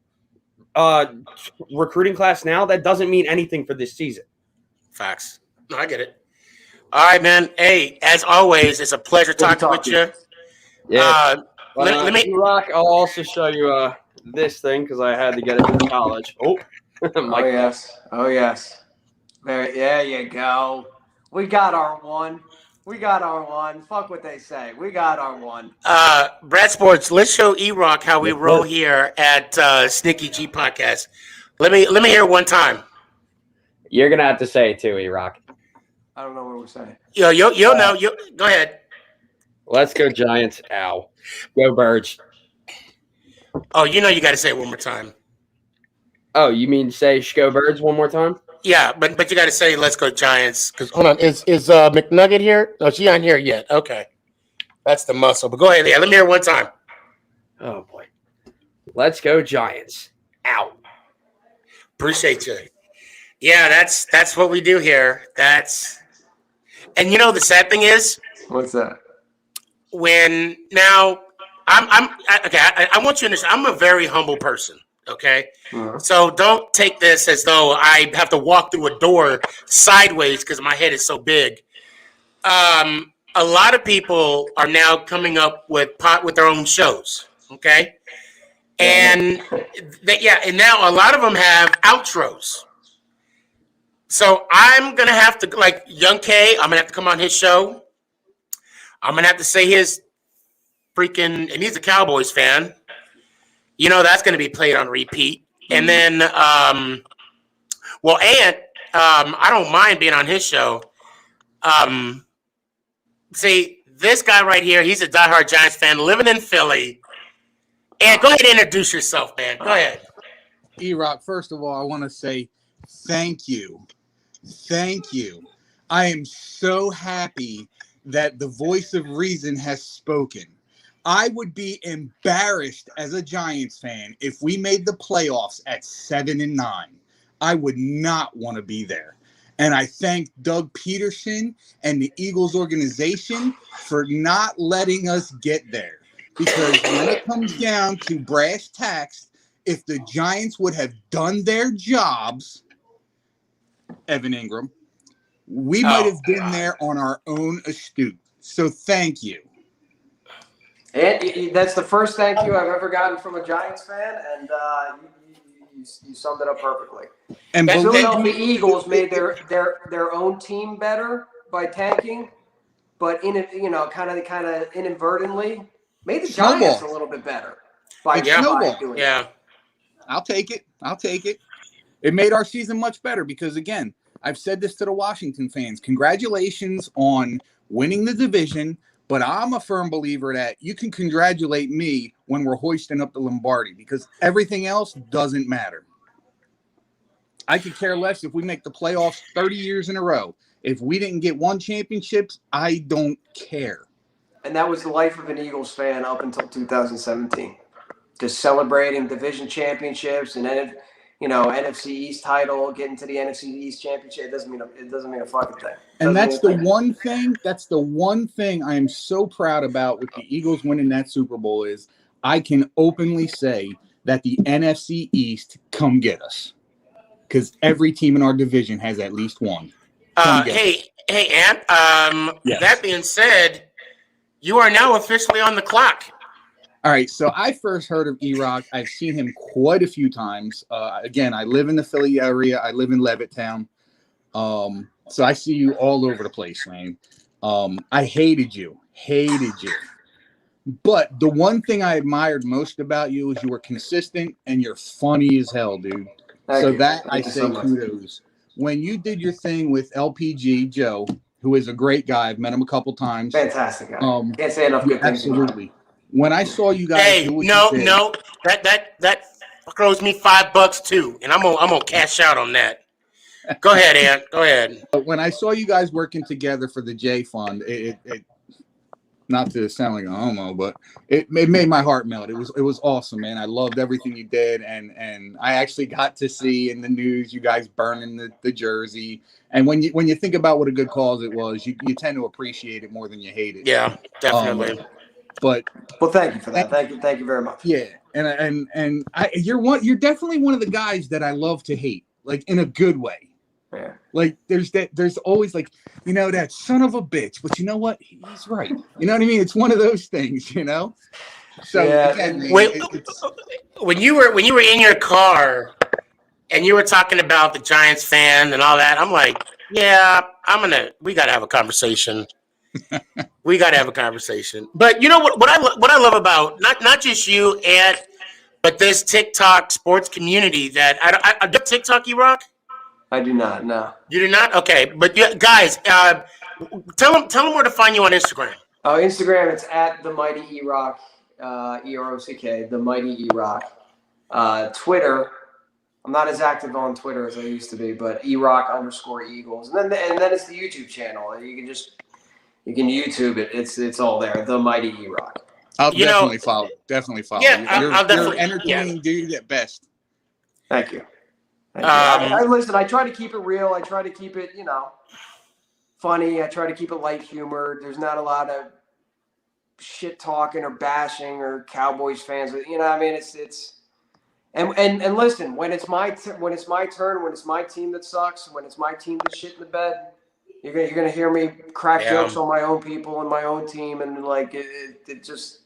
recruiting class now, that doesn't mean anything for this season. Facts. No, I get it. All right, man. Hey, as always, it's a pleasure talking with you. Yeah. Let me. Rock. I'll also show you this thing because I had to get it from college. Oh, Oh yes. Oh yes. There you go. We got our one. We got our one. Fuck what they say. We got our one. Brad Sports, let's show E-Rock how we roll here at Sneakyg Podcast. Let me hear it one time. You're gonna have to say it too, E-Rock. I don't know what we're saying. You'll know. Go ahead. Let's go Giants. Ow. Go Birds. Oh, you got to say it one more time. Oh, you mean say Go Birds one more time? Yeah, but you got to say let's go Giants. Cause Hold on, is McNugget here? No, she not here yet. Okay, that's the muscle. But go ahead. yeah, let me hear it one time. Oh boy. Let's go Giants. Ow. Appreciate you. Yeah, that's what we do here. And the sad thing is, What's that? when now I want you to understand, I'm a very humble person. Okay. Uh-huh. So don't take this as though I have to walk through a door sideways because my head is so big. A lot of people are now coming up with their own shows. Okay. And and now a lot of them have outros. So I'm going to have to, like Young K, I'm going to have to come on his show. I'm going to have to say his freaking, and he's a Cowboys fan. That's going to be played on repeat. And then, Ant, I don't mind being on his show. See, this guy right here, he's a diehard Giants fan living in Philly. And go ahead and introduce yourself, man. Go ahead. E-Rock, first of all, I want to say thank you. Thank you. I am so happy that the voice of reason has spoken. I would be embarrassed as a Giants fan if we made the playoffs at 7-9. I would not want to be there. And I thank Doug Peterson and the Eagles organization for not letting us get there. Because when it comes down to brass tacks, if the Giants would have done their jobs, Evan Ingram, we might have been there on our own astute. So thank you. And that's the first thank you I've ever gotten from a Giants fan, and you summed it up perfectly. And the believe Philadelphia me, Eagles made their own team better by tanking, but kind of inadvertently made the Giants a little bit better by doing it. I'll take it. It made our season much better because, again, I've said this to the Washington fans. Congratulations on winning the division, but I'm a firm believer that you can congratulate me when we're hoisting up the Lombardi because everything else doesn't matter. I could care less if we make the playoffs 30 years in a row. If we didn't get one championship, I don't care. And that was the life of an Eagles fan up until 2017. Just celebrating division championships and then, NFC East title, getting to the NFC East championship. It doesn't mean a fucking thing. And that's the one thing. That's the one thing I am so proud about with the Eagles winning that Super Bowl is I can openly say that the NFC East come get us because every team in our division has at least one. Hey, Ant. Yes. That being said, you are now officially on the clock. All right, so I first heard of E-Rock. I've seen him quite a few times. Again, I live in the Philly area. I live in Levittown. So I see you all over the place, man. I hated you. But the one thing I admired most about you is you were consistent and you're funny as hell, dude. Thank you. I say kudos. When you did your thing with LPG Joe, who is a great guy, I've met him a couple times. Fantastic guy. Can't say enough good things. Absolutely. When I saw you guys, hey, no, that throws me $5 too, and I'm gonna cash out on that. Go ahead, Ant. Go ahead. When I saw you guys working together for the J Fund, it not to sound like a homo, but it made my heart melt. It was awesome, man. I loved everything you did, and I actually got to see in the news you guys burning the jersey. And when you think about what a good cause it was, you tend to appreciate it more than you hate it. Yeah, definitely. But well, thank you for that. Thank you very much. Yeah, and you're definitely one of the guys that I love to hate, like in a good way. Yeah. Like there's always like, that son of a bitch, but you know what? He's right. You know what I mean? It's one of those things, So Yeah, again, man, When you were in your car and you were talking about the Giants fan and all that, I'm like, yeah, we got to have a conversation. We got to have a conversation. But you know what I love about not just you, Ed, but this TikTok sports community that I do TikTok, E-Rock? I do not. No. You do not? Okay, but guys, tell them where to find you on Instagram. Oh, Instagram, it's at the Mighty E-Rock, E-R-O-C-K, the Mighty E-Rock. Twitter, I'm not as active on Twitter as I used to be, but E-Rock_Eagles, and then it's the YouTube channel. You can YouTube it. It's all there. The Mighty E-Rock. I'll definitely follow. Yeah, I'll definitely. You're entertaining dude at best. Thank you. I listen. I try to keep it real. I try to keep it, funny. I try to keep it light humor. There's not a lot of shit talking or bashing or Cowboys fans. I mean, it's and listen. When it's my turn, when it's my team that sucks, when it's my team that's shit in the bed, you're gonna hear me crack jokes on my own people and my own team, and like it just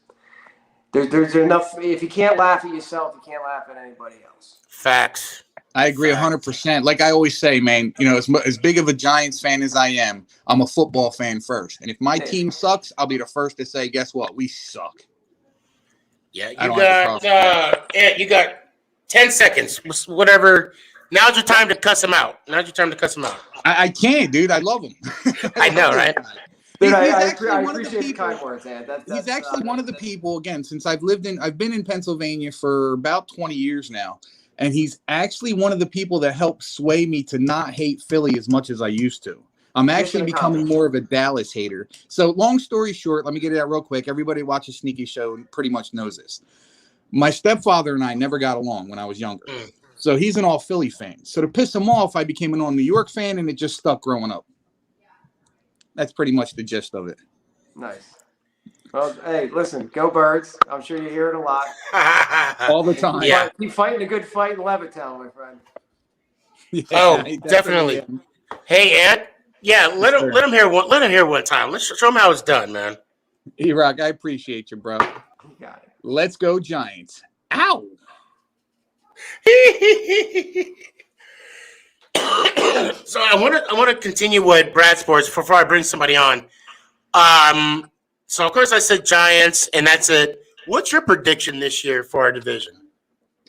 there's enough. If you can't laugh at yourself, you can't laugh at anybody else. Facts. I agree 100%. Like I always say, man, as big of a Giants fan as I am, I'm a football fan first. And if my team sucks, I'll be the first to say, guess what? We suck. Yeah, you got 10 seconds, whatever. Now's your time to cuss him out. I can't, dude. I love him. I know, right? Dude, I appreciate the kind words, Ed. He's actually one of the people, again, since I've been in Pennsylvania for about 20 years now. And he's actually one of the people that helped sway me to not hate Philly as much as I used to. I'm actually becoming more of a Dallas hater. So long story short, let me get it out real quick. Everybody watches Sneaky Show pretty much knows this. My stepfather and I never got along when I was younger. So he's an all Philly fan. So to piss him off, I became an all New York fan, and it just stuck growing up. That's pretty much the gist of it. Nice. Well, hey, listen, go Birds. I'm sure you hear it a lot. All the time. Yeah. Keep fighting a good fight in Levittown, my friend. Yeah, definitely. Hey, Ed. Yeah, let him hear one time. Let's show him how it's done, man. E-Rock, I appreciate you, bro. You got it. Let's go Giants. Ow. So I want to continue with Brad Sports before I bring somebody on. So of course I said Giants, and that's it. What's your prediction this year for our division?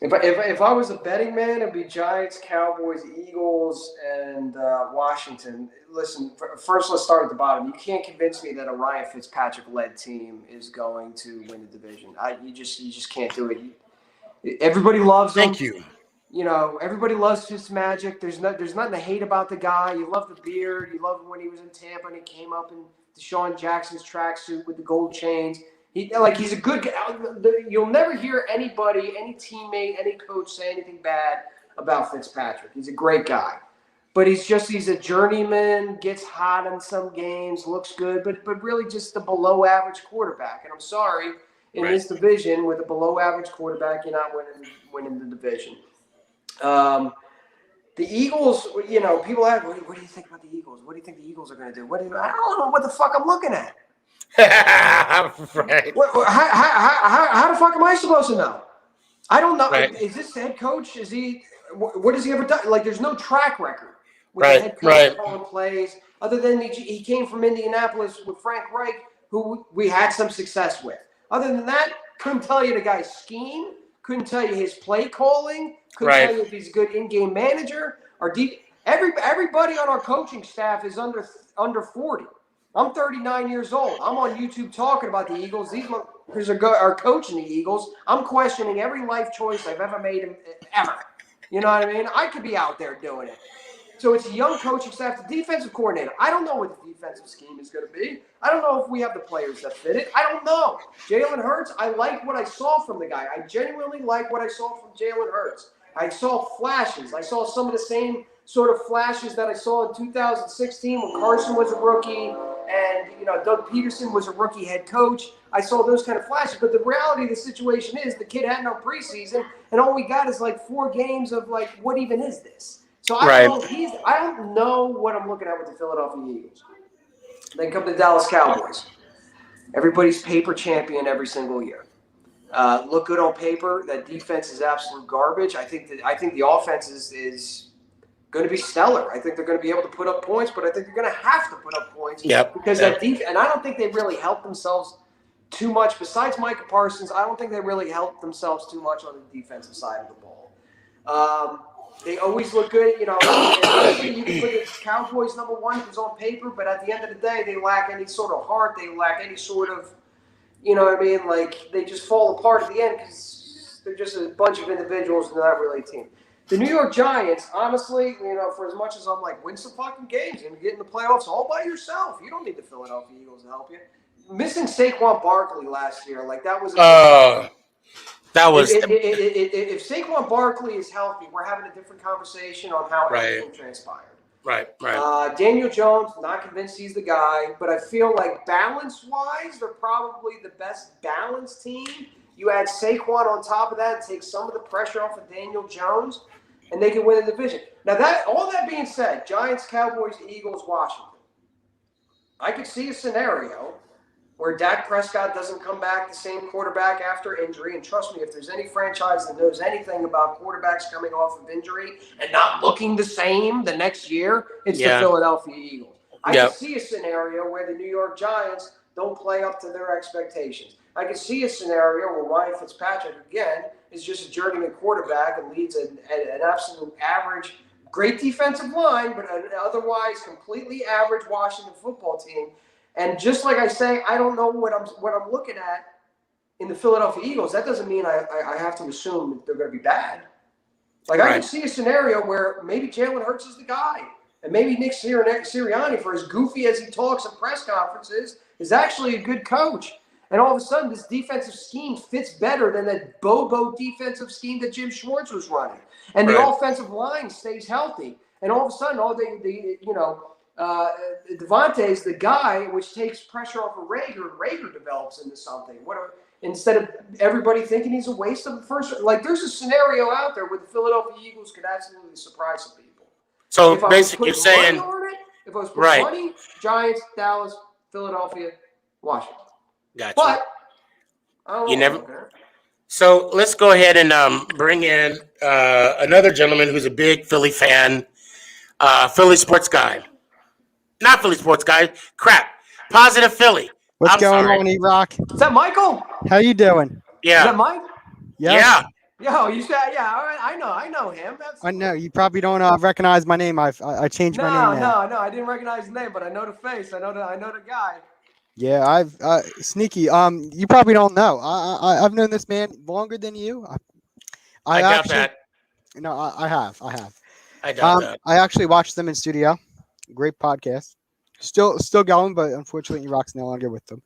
If I was a betting man, it'd be Giants, Cowboys, Eagles, and Washington. Listen, first let's start at the bottom. You can't convince me that a Ryan Fitzpatrick-led team is going to win the division. You just can't do it. Everybody loves him. Thank you. Everybody loves Fitzmagic. There's nothing to hate about the guy. You love the beard. You love him when he was in Tampa and he came up in Deshaun Jackson's tracksuit with the gold chains. He's a good guy. You'll never hear anybody, any teammate, any coach say anything bad about Fitzpatrick. He's a great guy. But he's a journeyman, gets hot in some games, looks good, but really just a below average quarterback. And I'm sorry, in this division with a below average quarterback, you're not winning the division. The Eagles, people ask, what do you think about the Eagles? What do you think the Eagles are going to do? I don't know what the fuck I'm looking at. Right. How the fuck am I supposed to know? I don't know. Right. Is this head coach? What has he ever done? Like, there's no track record with the head coach calling plays, other than he came from Indianapolis with Frank Reich, who we had some success with. Other than that, couldn't tell you the guy's scheme, couldn't tell you his play calling, couldn't tell you if he's a good in-game manager or deep. Everybody on our coaching staff is under 40. I'm 39 years old. I'm on YouTube talking about the Eagles. These motherfuckers are coaching the Eagles. I'm questioning every life choice I've ever made ever. You know what I mean? I could be out there doing it. So it's a young coaching staff, the defensive coordinator. I don't know what the defensive scheme is going to be. I don't know if we have the players that fit it. I don't know. Jalen Hurts, I like what I saw from the guy. I genuinely like what I saw from Jalen Hurts. I saw flashes. I saw some of the same sort of flashes that I saw in 2016 when Carson was a rookie And, Doug Peterson was a rookie head coach. I saw those kind of flashes. But the reality of the situation is the kid had no preseason, and all we got is like 4 games of like, what even is this? So I don't know what I'm looking at with the Philadelphia Eagles. Then come the Dallas Cowboys. Everybody's paper champion every single year. Look good on paper. That defense is absolute garbage. I think the offense is going to be stellar. I think they're going to be able to put up points, but I think they're going to have to put up points because that defense. And I don't think they really helped themselves too much. Besides Micah Parsons, I don't think they really helped themselves too much on the defensive side of the ball. They always look good, you can put the Cowboys number 1 because on paper, but at the end of the day, they lack any sort of heart. They lack any sort of, like they just fall apart at the end because they're just a bunch of individuals and they're not really a team. The New York Giants, honestly, for as much as I'm like, win some fucking games and get in the playoffs all by yourself. You don't need the Philadelphia Eagles to help you. Missing Saquon Barkley last year, like that was. If Saquon Barkley is healthy, we're having a different conversation on how everything transpired. Right. Daniel Jones, not convinced he's the guy, but I feel like balance-wise, they're probably the best balanced team. You add Saquon on top of that and take some of the pressure off of Daniel Jones, and they can win the division. Now, all that being said, Giants, Cowboys, Eagles, Washington. I could see a scenario where Dak Prescott doesn't come back the same quarterback after injury. And trust me, if there's any franchise that knows anything about quarterbacks coming off of injury and not looking the same the next year, it's the Philadelphia Eagles. I can see a scenario where the New York Giants don't play up to their expectations. I can see a scenario where Ryan Fitzpatrick, again, is just a journeyman quarterback and leads an absolute average, great defensive line, but an otherwise completely average Washington football team. And just like I say, I don't know what I'm looking at in the Philadelphia Eagles. That doesn't mean I have to assume that they're going to be bad. Like I can see a scenario where maybe Jalen Hurts is the guy, and maybe Nick Sirianni, for as goofy as he talks in press conferences, is actually a good coach. And all of a sudden, this defensive scheme fits better than that Bobo defensive scheme that Jim Schwartz was running, and the offensive line stays healthy. And all of a sudden, Devontae's the guy, which takes pressure off of Rager, and Rager develops into something. Instead of everybody thinking he's a waste of the first. Like, there's a scenario out there where the Philadelphia Eagles could absolutely surprise some people. So basically, you're saying, if I was putting money, Giants, Dallas, Philadelphia, Washington. Gotcha. But I don't know. So let's go ahead and bring in another gentleman who's a big Philly fan, Philly sports guy. Not Philly sports guy. Crap. Positive Philly. What's going on, E-Rock? Is that Michael? How you doing? Yeah. Is that Mike? Yeah. Yo, you said All right, I know him. I know you probably don't recognize my name. I changed my name now. No, I didn't recognize the name, but I know the face. I know the guy. Yeah, I've Sneaky. You probably don't know. I've known this man longer than you. I got that. No, I have. I got that. I actually watched them in studio. Great podcast. Still going, but unfortunately, E-Rock's no longer with them.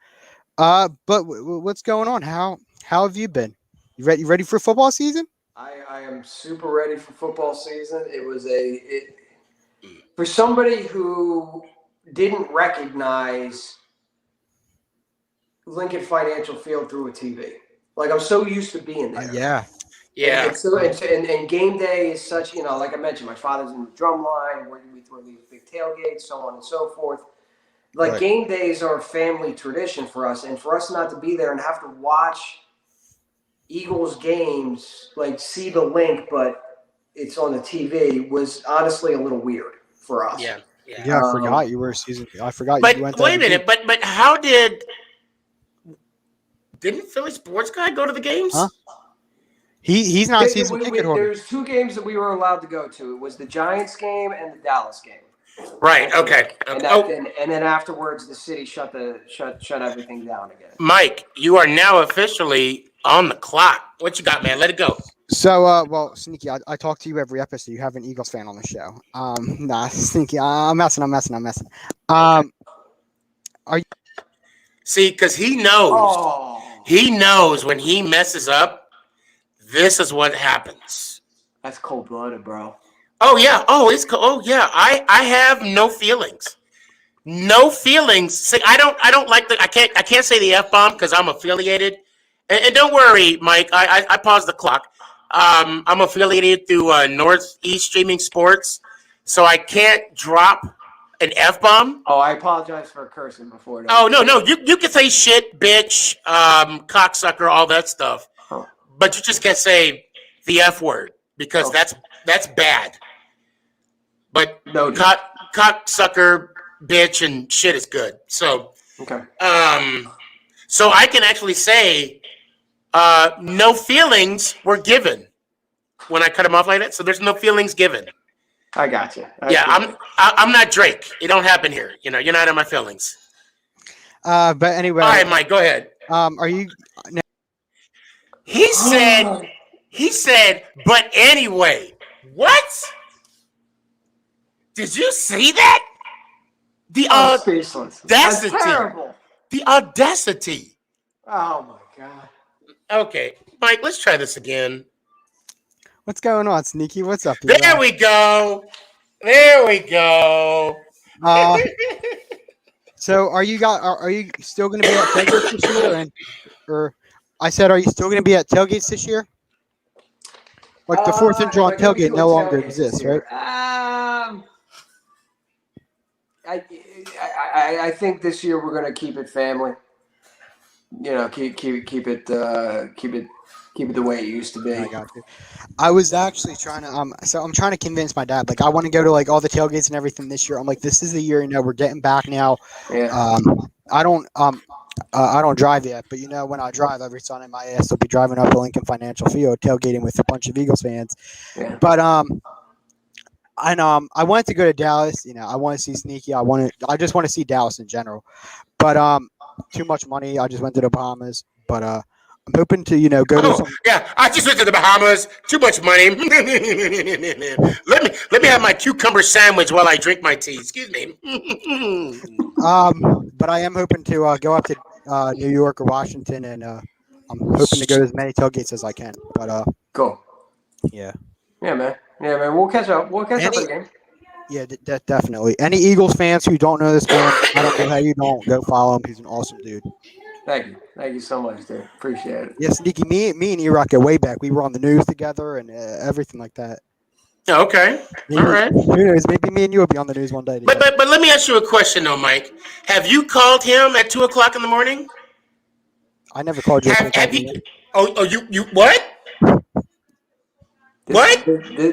But what's going on? How have you been? You ready for football season? I am super ready for football season. It was for somebody who didn't recognize Lincoln Financial Field through a TV. Like, I'm so used to being there. Yeah. And game day is such, like I mentioned, my father's in the drum line, where we throw these big tailgates, so on and so forth. Like, game days are a family tradition for us, and for us not to be there and have to watch Eagles games, like see the link, but it's on the TV, was honestly a little weird for us. Yeah. I forgot you were a season. I forgot but you went. Wait a minute. But how didn't Philly sports guy go to the games? Huh? He's not season ticket holder. There's 2 games that we were allowed to go to. It was the Giants game and the Dallas game. Right. Okay. And then afterwards, the city shut everything down again. Mike, you are now officially on the clock. What you got, man? Let it go. So, well, Sneaky, I talk to you every episode. You have an Eagles fan on the show. Nah, Sneaky, I'm messing. Are you? See, because he knows. Oh. He knows when he messes up, this is what happens. That's cold-blooded, bro. Oh yeah. Oh, it's cold. Oh yeah. I have no feelings. No feelings. See, I don't like I can't say the F-bomb because I'm affiliated. And don't worry, Mike. I paused the clock. I'm affiliated through Northeast Streaming Sports, so I can't drop an F-bomb. Oh, I apologize for cursing before. Oh, no. You can say shit, bitch, cocksucker, all that stuff. Huh. But you just can't say the F word because that's bad. But No. Cocksucker, bitch, and shit is good. So, Okay. so I can actually say no feelings were given when I cut him off like that. So there's no feelings given. I got you. I'm not Drake. It don't happen here. You know, you're not in my feelings. But anyway. All right, Mike, go ahead. Are you? He said, but anyway, what? Did you see that? The speechless. That's audacity. terrible. The audacity. Oh my god. Okay, Mike, let's try this again. What's going on, Sneaky? What's up? There we go. There we go. So are you still going to be at tailgates this year? Or I said, are you still going to be at tailgates this year? Like the 4th and John tailgate no longer exists, right? I think this year we're going to keep it family. You know, keep it the way it used to be. I got you. I was actually trying to so I'm trying to convince my dad, like, I want to go to like all the tailgates and everything this year. I'm like, this is the year, we're getting back now. Yeah. I don't drive yet, but when I drive every Sunday, my ass will be driving up to Lincoln Financial Field tailgating with a bunch of Eagles fans. Yeah. But I wanted to go to Dallas. I want to see Sneaky. I just want to see Dallas in general. But too much money. I just went to the Bahamas. But I'm hoping to go to some. Yeah, I just went to the Bahamas. Too much money. let me have my cucumber sandwich while I drink my tea. Excuse me. But I am hoping to go up to New York or Washington, and I'm hoping to go to as many tailgates as I can. But cool. Yeah. Yeah, man. We'll catch up. We'll catch up again. Yeah, definitely. Any Eagles fans who don't know this man, I don't know how you don't go follow him. He's an awesome dude. Thank you so much, dude. Appreciate it. Yeah, Sneaky. Me and E-Rock go way back. We were on the news together and everything like that. Okay. All right. Who knows? Maybe me and you will be on the news one day. But let me ask you a question, though, Mike. Have you called him at 2:00 in the morning? I never called you. Have you? Oh, you what? What?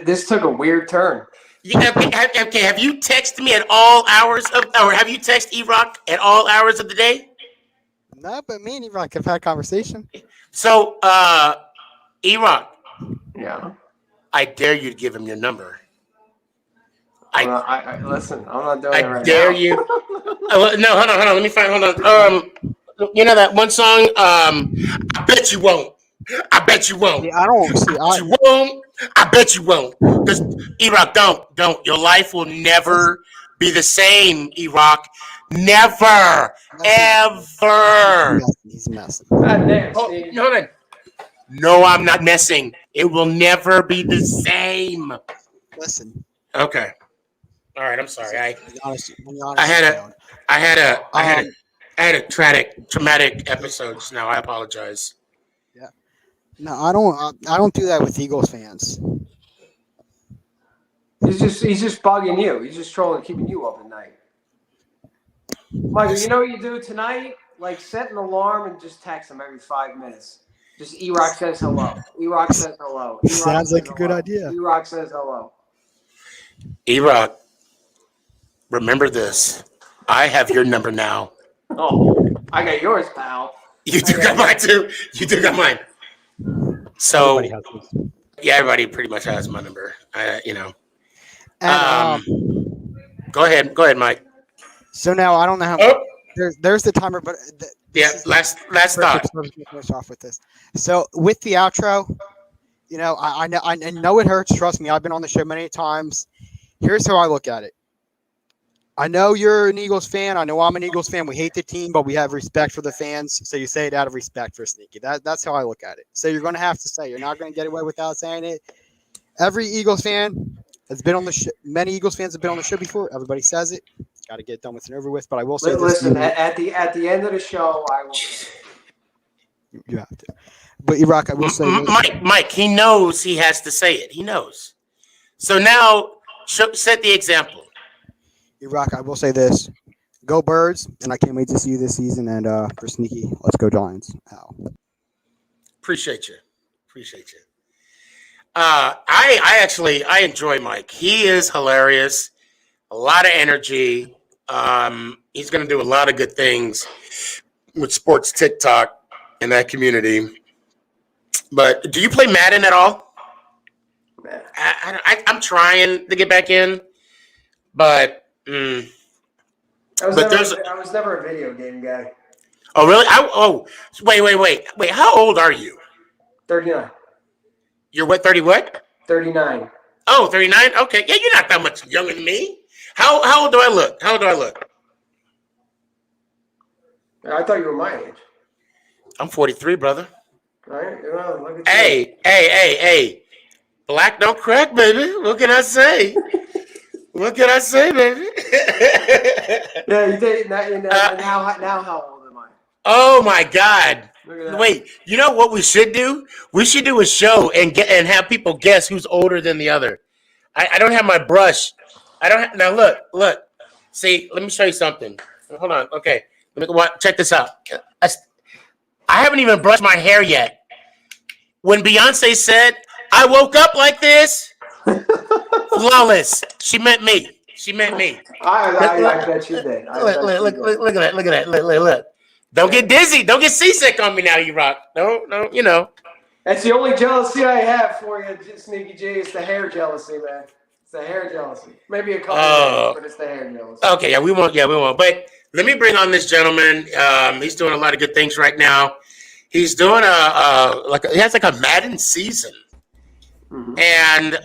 This took a weird turn. Yeah, okay. Have you texted me at all hours or have you texted E-Rock at all hours of the day? No, but me and E-Rock have had a conversation. So, E-Rock. Yeah. I dare you to give him your number. I listen. I'm not doing it right now. I dare you. No, hold on. Let me find. Hold on. You know that one song? I bet you won't. I bet you won't. Yeah, I don't see. You won't. I bet you won't. Because E-Rock, don't. Your life will never be the same, E-Rock. Never, ever. He's messing. Hold on. No, I'm not messing. It will never be the same. Listen. Okay. All right. I'm sorry. I had a traumatic episode just now. I apologize. Yeah. No, I don't do that with Eagles fans. He's just bugging you. He's just trolling, keeping you up at night. Michael, you know what you do tonight? Like, set an alarm and just text him every 5 minutes. Just E-Rock says hello. E-Rock says hello. Sounds like a good idea. E-Rock says hello. E-Rock, remember this. I have your number now. Oh, I got yours, pal. You do got mine too. You do got mine. So, yeah, everybody pretty much has my number. And, go ahead, Mike. So now I don't know how. There's the timer, but last thought. Finish off with this. So with the outro, I know it hurts. Trust me, I've been on the show many times. Here's how I look at it. I know you're an Eagles fan. I know I'm an Eagles fan. We hate the team, but we have respect for the fans. So you say it out of respect for Sneaky. That's how I look at it. So you're going to have to say. You're not going to get away without saying it. Every Eagles fan has been on the show. Many Eagles fans have been on the show before. Everybody says it. got to get done with and over with. But I will say Listen, this. at the end of the show, I will. You have to. But Iraq, I will say this. Mike, he knows he has to say it. He knows. So now, set the example. Iraq, I will say this. Go Birds, and I can't wait to see you this season. And for Sneaky, let's go Giants. Ow. Appreciate you. I enjoy Mike. He is hilarious. A lot of energy. He's going to do a lot of good things with sports TikTok in that community. But do you play Madden at all? I'm trying to get back in, but I was never a video game guy. Oh, really? Wait. How old are you? 39. You're what? 30 what? 39. Oh, 39. Okay, yeah, you're not that much younger than me. How old do I look? I thought you were my age. I'm 43, brother. All right. Well, look at Hey. Black don't crack, baby. What can I say? Baby? Yeah, you did. Now how old am I? Oh my God! Look at that. Wait, you know what we should do? We should do a show and have people guess who's older than the other. I don't have my brush. Now look. See, let me show you something. Hold on. Okay, check this out. I haven't even brushed my hair yet. When Beyonce said, "I woke up like this," flawless. She meant me. I bet you did. Look at that. Look. Don't get dizzy. Don't get seasick on me now, you rock. No, you know. That's the only jealousy I have for you, Sneaky G. It's the hair jealousy, man. It's the hair jealousy. Maybe a couple of things, but it's the hair jealousy. Okay, we won't. But let me bring on this gentleman. He's doing a lot of good things right now. He's doing he has a Madden season. Mm-hmm. And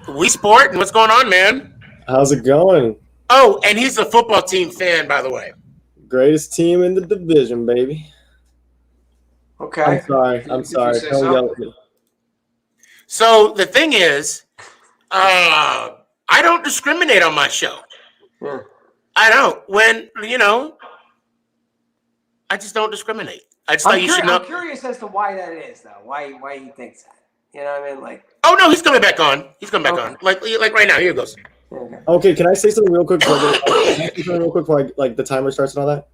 Wii Sport, and what's going on, man? How's it going? Oh, and he's a football team fan, by the way. Greatest team in the division, baby. Okay. I'm sorry. Don't yell at me. So the thing is, I don't discriminate on my show. Yeah. I don't. I just don't discriminate. I just thought you should know. I'm curious as to why that is, though. Why he thinks that? You know what I mean? Like. Oh no, he's coming back on. Like right now. Here it goes. Okay, can I say something real quick before the timer starts and all that?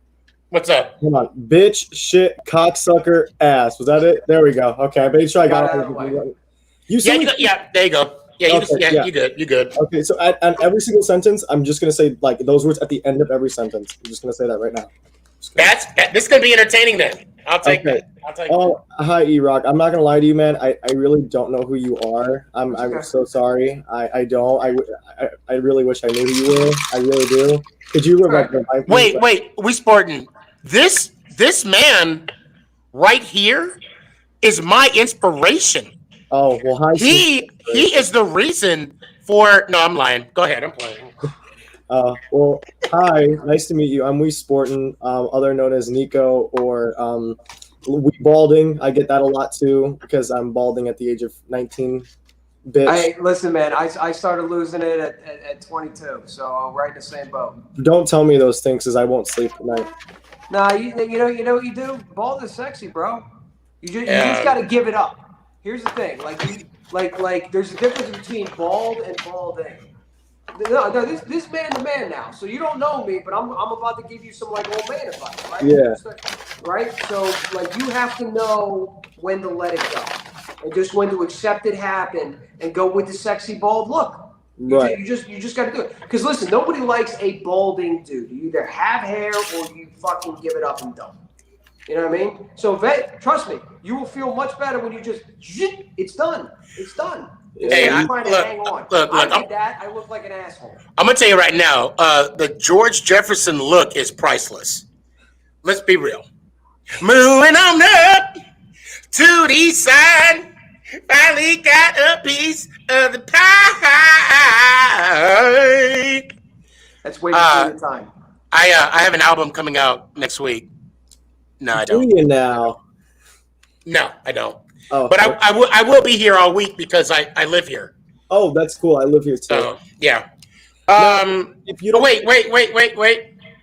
What's up? Come on, bitch, shit, cocksucker, ass. Was that it? There we go. Okay, I made sure I got it. There you go. Yeah, you good. Okay, so at every single sentence, I'm just gonna say like those words at the end of every sentence. I'm just gonna say that right now. This is gonna be entertaining then. I'll take that. Oh, hi, E-Rock. I'm not gonna lie to you, man. I really don't know who you are. I'm so sorry. I don't. I really wish I knew who you were. I really do. Could you remind me? Wait. We Spartan. This man right here is my inspiration. Oh well, hi. He is the reason for. No, I'm lying. Go ahead. I'm playing. Well, hi, nice to meet you. I'm Wee Sportin, other known as Nico or Wee Balding. I get that a lot too because I'm balding at the age of 19. Bitch. Listen, man, I started losing it at 22, so I'm right in the same boat. Don't tell me those things because I won't sleep tonight. Nah, you know what you do? Bald is sexy, bro. You just got to give it up. Here's the thing, like there's a difference between bald and balding. No, this man to man now. So you don't know me, but I'm about to give you some like old man advice, right? Yeah. Right. So like you have to know when to let it go, and just when to accept it happen, and go with the sexy bald look. Right. You just got to do it. Because listen, nobody likes a balding dude. You either have hair or you fucking give it up and don't. You know what I mean? So trust me, you will feel much better when you just it's done. It's done. Hey, I'm trying to hang on. I did that. I look like an asshole. I'm gonna tell you right now, the George Jefferson look is priceless. Let's be real. Moving on up to the east side, finally got a piece of the pie. That's way before your time. I have an album coming out next week. No, I don't. Do you now? No, I don't. Oh, but I will be here all week because I live here. Oh, that's cool. I live here too. So yeah, If you don't, Wait.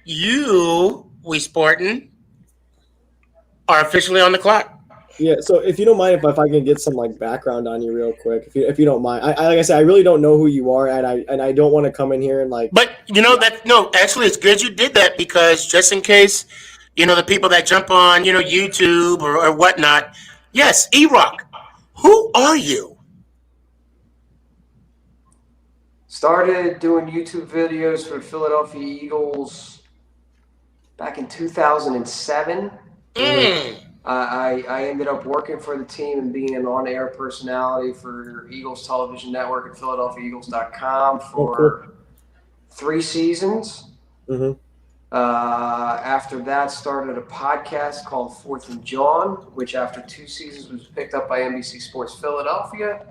You, We Sportin', are officially on the clock. yeah. So if you don't mind, if I can get some like background on you real quick, if you don't mind, I like I said, I really don't know who you are, and I don't want to come in here and like. But actually, it's good you did that because just in case, the people that jump on, YouTube or whatnot. Yes, E-Rock, who are you? Started doing YouTube videos for Philadelphia Eagles back in 2007. I ended up working for the team and being an on-air personality for Eagles Television Network at PhiladelphiaEagles.com for 3 seasons. Mm-hmm. After that, started a podcast called 4th and John, which after 2 seasons was picked up by NBC Sports Philadelphia.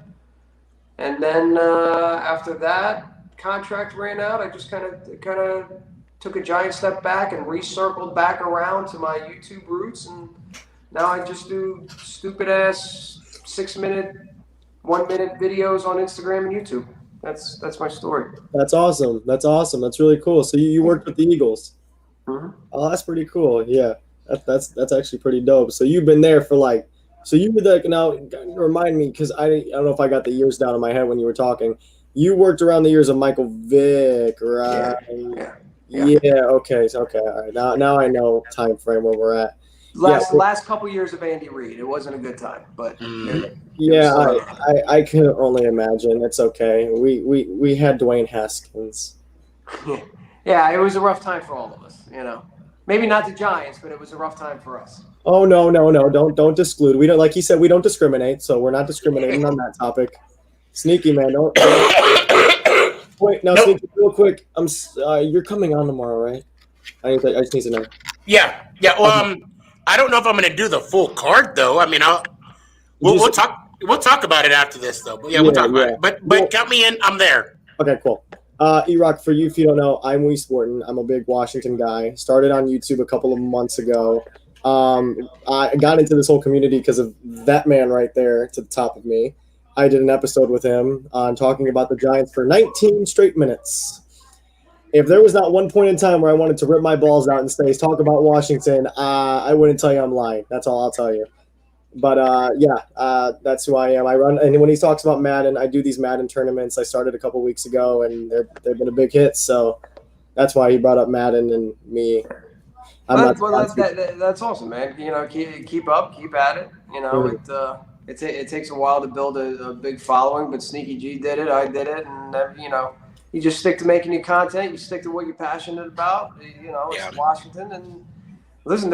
And then after that contract ran out, I just kind of took a giant step back and recircled back around to my YouTube roots, and now I just do stupid ass 6-minute, 1-minute videos on Instagram and YouTube. That's my story. That's awesome. That's really cool. So you worked with the Eagles. Mm-hmm. Oh, that's pretty cool. Yeah, that's actually pretty dope. So you've been there for like. So you were now remind me because I don't know if I got the years down in my head when you were talking. You worked around the years of Michael Vick, right? Yeah. Okay. All right. Now I know time frame where we're at. Last couple years of Andy Reid, it wasn't a good time, but I can only imagine. It's okay. We had Dwayne Haskins. Yeah, it was a rough time for all of us. Maybe not the Giants, but it was a rough time for us. Oh no! Don't exclude. We don't, like he said, we don't discriminate. So we're not discriminating on that topic. Sneaky man, don't. Wait, now Sneaky, real quick. You're coming on tomorrow, right? I just need to know. Yeah. Well, I don't know if I'm going to do the full card though. I mean, we'll talk about it after this though. But we'll talk about it. But count me in. I'm there. Okay, cool. E-Rock, for you, if you don't know, I'm We Sportin'. I'm a big Washington guy. Started on YouTube a couple of months ago. I got into this whole community because of that man right there to the top of me. I did an episode with him on talking about the Giants for 19 straight minutes. If there was not one point in time where I wanted to rip my balls out and say, talk about Washington, I wouldn't tell you I'm lying. That's all I'll tell you. But that's who I am. I run, and when he talks about Madden, I do these Madden tournaments. I started a couple weeks ago, and they've been a big hit. So that's why he brought up Madden and me. That's awesome, man. Keep up, keep at it. It takes a while to build a big following, but Sneaky G did it. I did it, and you just stick to making your content. You stick to what you're passionate about. It's Washington, and listen.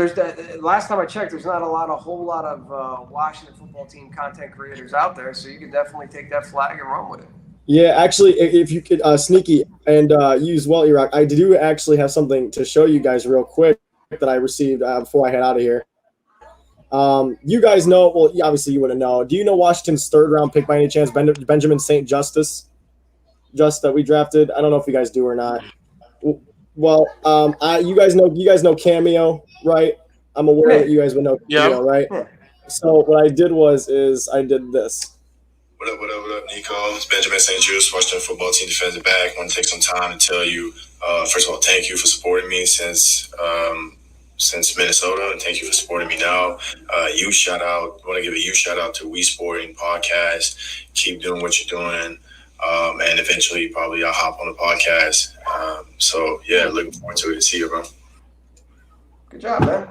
Last time I checked, there's not a whole lot of Washington football team content creators out there, so you can definitely take that flag and run with it. Yeah, actually, if you could, Sneaky, and use E-Rock, I do actually have something to show you guys real quick that I received before I head out of here. You guys know, well, obviously you wouldn't know. Do you know Washington's 3rd round pick by any chance, Benjamin St. Justice? Just that we drafted. I don't know if you guys do or not. Well, you guys know Cameo, right? I'm aware that you guys would know Cameo, right? So what I did I did this. What up, Nico? It's Benjamin St. Juice, Washington football team defensive back. I want to take some time to tell you, first of all, thank you for supporting me since Minnesota, and thank you for supporting me now. I want to give a huge shout out to We Sporting Podcast. Keep doing what you're doing, and eventually probably I'll hop on the podcast. Looking forward to it. See you, bro. Good job, man.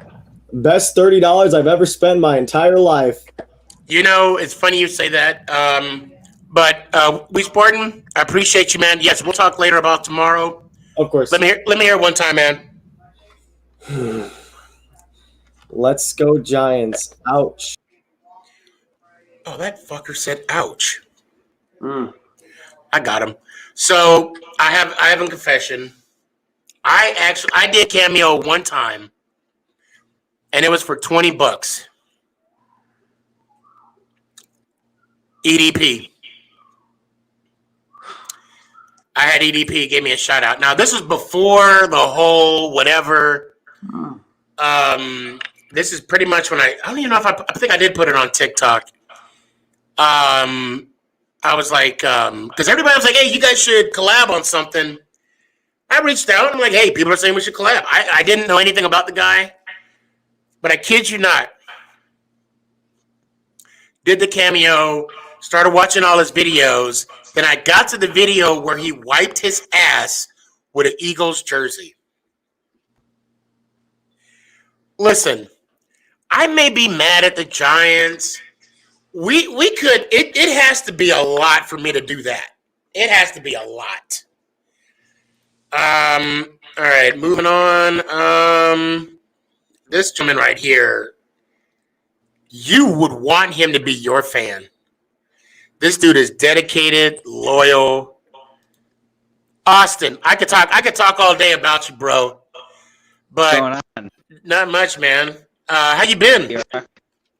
Best $30 I've ever spent my entire life. It's funny you say that. But We Sportin', I appreciate you, man. Yes, we'll talk later about tomorrow. Of course. Let me hear it one time, man. Let's go Giants. Ouch. Oh, that fucker said ouch. I got him. So I have a confession. I did Cameo one time, and it was for $20. EDP. I had EDP gave me a shout out. Now this was before the whole whatever. This is pretty much when I don't even know if I think I did put it on TikTok. I was like, because everybody was like, hey, you guys should collab on something. I reached out. I'm like, hey, people are saying we should collab. I didn't know anything about the guy, but I kid you not. Did the cameo, started watching all his videos. Then I got to the video where he wiped his ass with an Eagles jersey. Listen, I may be mad at the Giants. We could, it has to be a lot for me to do that. It has to be a lot. All right, moving on. This gentleman right here, you would want him to be your fan. This dude is dedicated, loyal. Austin, I could talk all day about you, bro. But What's going on? Not much, man. How you been?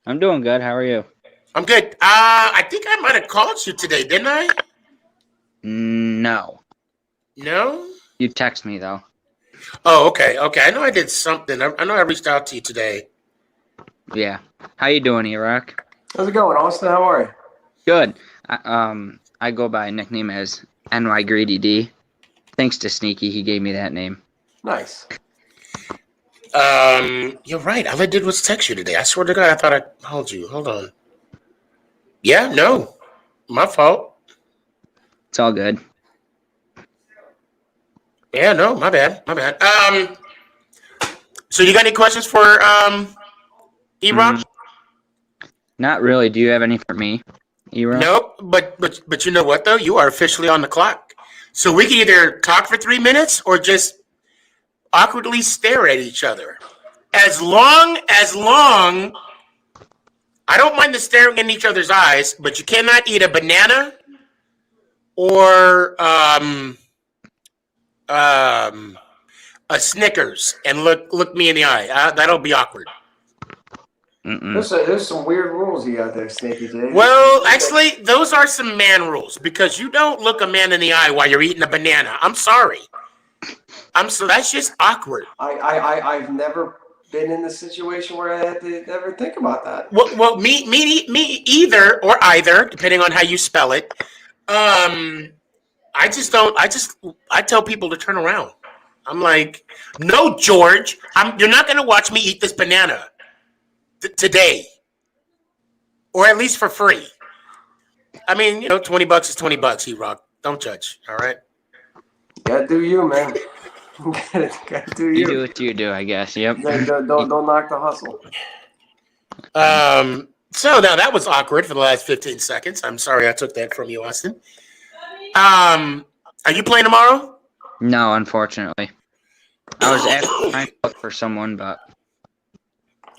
I'm doing good. How are you? I'm good. I think I might have called you today, didn't I? No. No? You text me though. Oh, okay. I know I did something. I know I reached out to you today. Yeah. How you doing, Iraq? How's it going, Austin? How are you? Good. I go by nickname as NY Greedy D. Thanks to Sneaky, he gave me that name. Nice. You're right. All I did was text you today. I swear to God, I thought I called you. Hold on. Yeah, no. My fault. It's all good. Yeah, no, my bad. So you got any questions for E-Rock? Not really. Do you have any for me, E-Rock? Nope, but you know what though? You are officially on the clock. So we can either talk for 3 minutes or just awkwardly stare at each other. As long, I don't mind the staring in each other's eyes, but you cannot eat a banana or a Snickers and look me in the eye. That'll be awkward. There's some weird rules you got there, Sneaky J. Well, actually, those are some man rules because you don't look a man in the eye while you're eating a banana. I'm sorry. That's just awkward. I've never been in the situation where I had to ever think about that. Well, me either or either, depending on how you spell it. I tell people to turn around. I'm like, no, George, you're not going to watch me eat this banana today, or at least for free. I mean, $20 is $20. E-Rock, don't judge. All right. Gotta do you, man. Gotta do you. You do what you do, I guess. Yep. Don't knock the hustle. So now that was awkward for the last 15 seconds. I'm sorry I took that from you, Austin. Are you playing tomorrow? No, unfortunately. I was actually trying to look for someone, but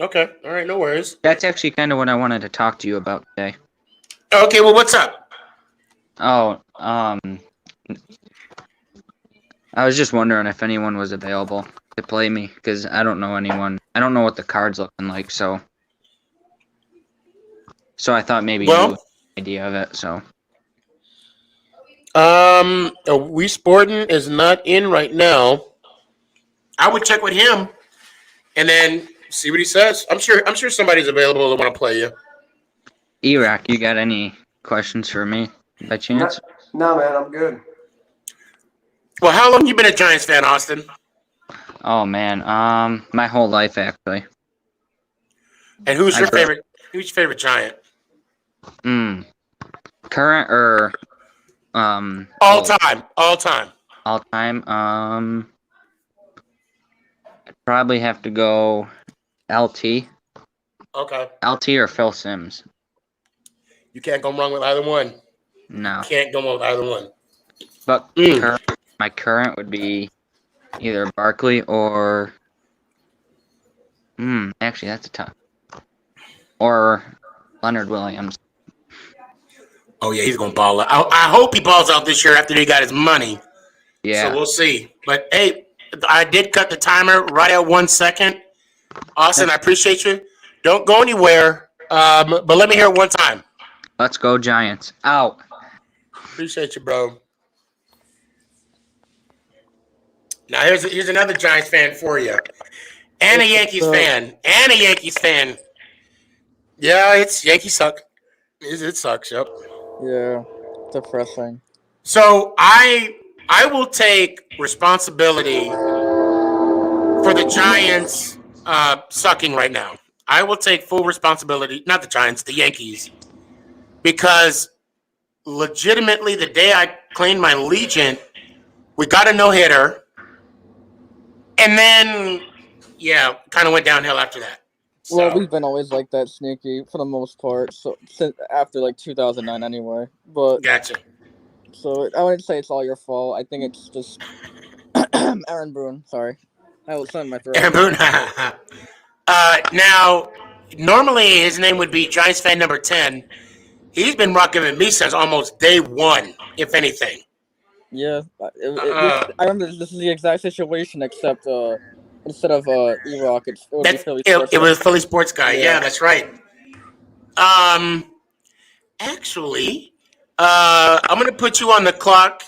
Okay. All right. No worries. that's actually kind of what I wanted to talk to you about today. Okay. Well, what's up? Oh, I was just wondering if anyone was available to play me, because I don't know anyone. I don't know what the card's looking like, so I thought maybe you had an idea of it, so. We Sporting is not in right now. I would check with him and then see what he says. I'm sure somebody's available to want to play you. Iraq, you got any questions for me by chance? No, man, I'm good. Well, how long you been a Giants fan, Austin? Oh man, my whole life actually. And who's your favorite? Who's your favorite Giant? Current or all time. All time. I'd probably have to go LT. Okay. LT or Phil Simms. You can't go wrong with either one. No. Can't go wrong with either one. But my current would be either Barkley or actually that's a tough. Or Leonard Williams. Oh yeah, he's gonna ball out. I hope he balls out this year after he got his money. Yeah. So we'll see. But hey, I did cut the timer right at 1 second. Austin, I appreciate you. Don't go anywhere. But let me hear it one time. Let's go Giants. Out. Appreciate you, bro. Now here's another Giants fan for you, and a Yankees fan, Yeah, Yankees suck. It sucks. Yep. Yeah, depressing. So I I will take responsibility for the Giants sucking right now. I will take full responsibility, not the Giants, the Yankees, because legitimately the day I claimed my Legion, we got a no-hitter, and then, yeah, kind of went downhill after that. Well, we've been always like that, Sneaky, for the most part. So since after like 2009, anyway. But gotcha. So I wouldn't say it's all your fault. I think it's just Aaron Boone. Sorry, I was something in my throat. Aaron Boone. Now, normally his name would be Giants fan number 10. He's been rocking with me since almost day one, if anything. Yeah, I remember this is the exact situation, except instead of E-Rock, it was Philly Sports Guy. Yeah, that's right. Actually, I'm going to put you on the clock,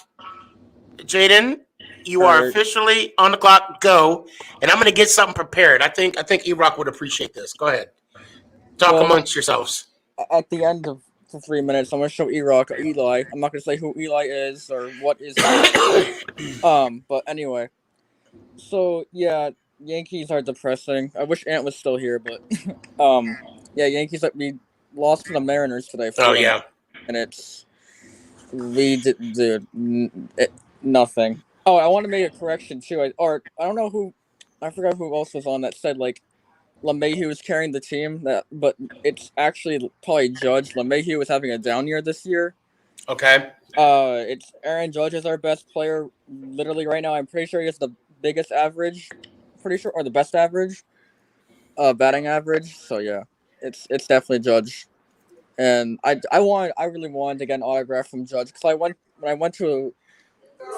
Jaden. You are officially on the clock. Go, and I'm going to get something prepared. I think E-Rock would appreciate this. Go ahead. Talk amongst yourselves. At the end of the 3 minutes, I'm going to show E-Rock Eli. I'm not going to say who Eli is or what is. But anyway, so yeah, Yankees are depressing. I wish Ant was still here, but yeah, Yankees we lost to the Mariners today. And it's nothing. Oh, I want to make a correction too. I don't know who, I forgot who else was on that said like LeMahieu was carrying the team. But it's actually probably Judge. LeMahieu was having a down year this year. Okay. It's Aaron Judge is our best player literally right now. I'm pretty sure he has the biggest average, or the best average, batting average. So yeah, it's definitely Judge. And I really wanted to get an autograph from Judge because when I went to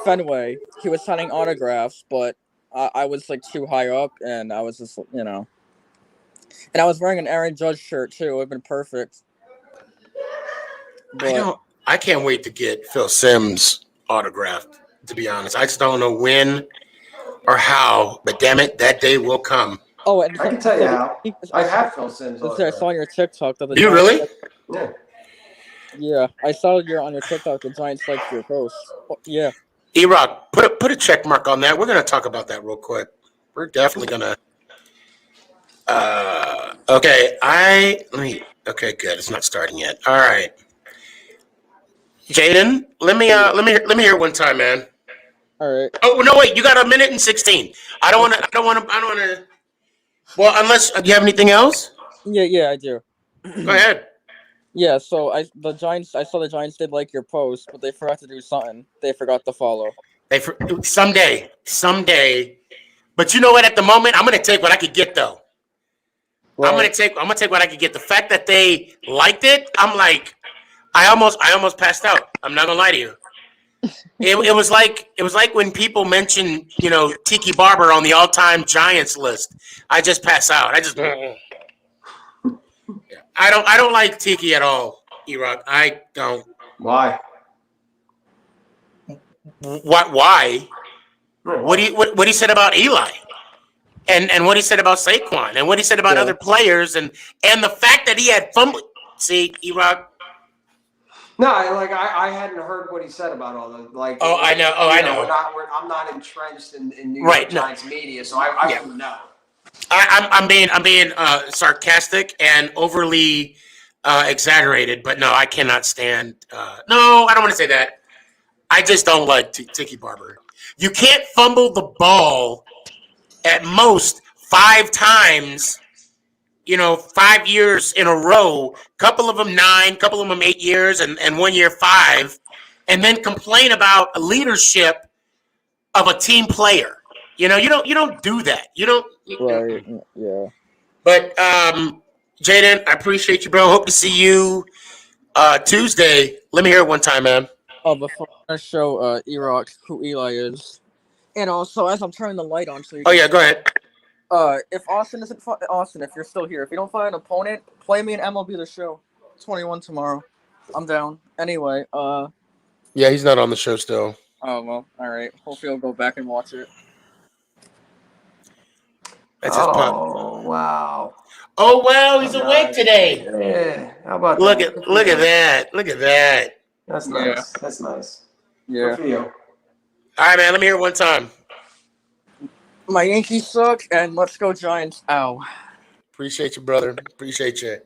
Fenway, he was signing autographs, but I was like too high up, and I was just and I was wearing an Aaron Judge shirt too. It would have been perfect. But I can't wait to get Phil Simms autographed. To be honest, I just don't know when or how, but damn it, that day will come. Oh, and I can tell you how. I have Phil Simms. I saw on your TikTok that the you Giants, really? Yeah. Yeah, I saw on your TikTok the Giants liked your post. Oh, yeah. E-Rock, put a check mark on that. We're gonna talk about that real quick. We're definitely gonna. Okay, okay, good. It's not starting yet. All right, Jaden, let me hear it one time, man. All right. Oh no, wait, you got a minute and 16. I don't want to. Well, unless do you have anything else? Yeah, I do. Go ahead. Yeah, so I saw the Giants did like your post, but they forgot to do something. They forgot to follow. Someday. But you know what? At the moment, I'm gonna take what I could get though. Right. I'm gonna take what I could get. The fact that they liked it, I'm like, I almost passed out. I'm not gonna lie to you. It was like when people mention Tiki Barber on the all-time Giants list. I just pass out. I don't like Tiki at all, E-Rock. I don't. Why? Why? What he said about Eli, and what he said about Saquon, and what he said about other players, and the fact that he had fumbled. See, E-Rock. No, I hadn't heard what he said about all the like. Oh, I know. I know. I'm not entrenched in New York Giants media, so I wouldn't know. I'm being sarcastic and overly exaggerated, but no, I cannot stand. No, I don't want to say that. I just don't like Tiki Barber. You can't fumble the ball at most 5 times. 5 years in a row. Couple of them 9, couple of them 8 years, and 1 year 5, and then complain about leadership of a team player. You don't do that. You don't. Right. Yeah. But Jaden, I appreciate you, bro. Hope to see you Tuesday. Let me hear it one time, man. Oh, before I show E-Rock who Eli is, and also as I'm turning the light on, so you. Oh yeah, go ahead. If Austin isn't Austin, if you're still here, if you don't find an opponent, play me in MLB The Show 21 tomorrow. I'm down. Anyway. Yeah, he's not on the show still. Oh well, all right. Hopefully, I'll go back and watch it. That's his pop. Wow. Oh wow, he's awake today. Yeah. How about look that? Look at that. Look at that. That's nice. Yeah. That's nice. Yeah. Good for you. All right, man. Let me hear it one time. My Yankees suck, and let's go Giants. Ow. Appreciate you, brother. Appreciate you.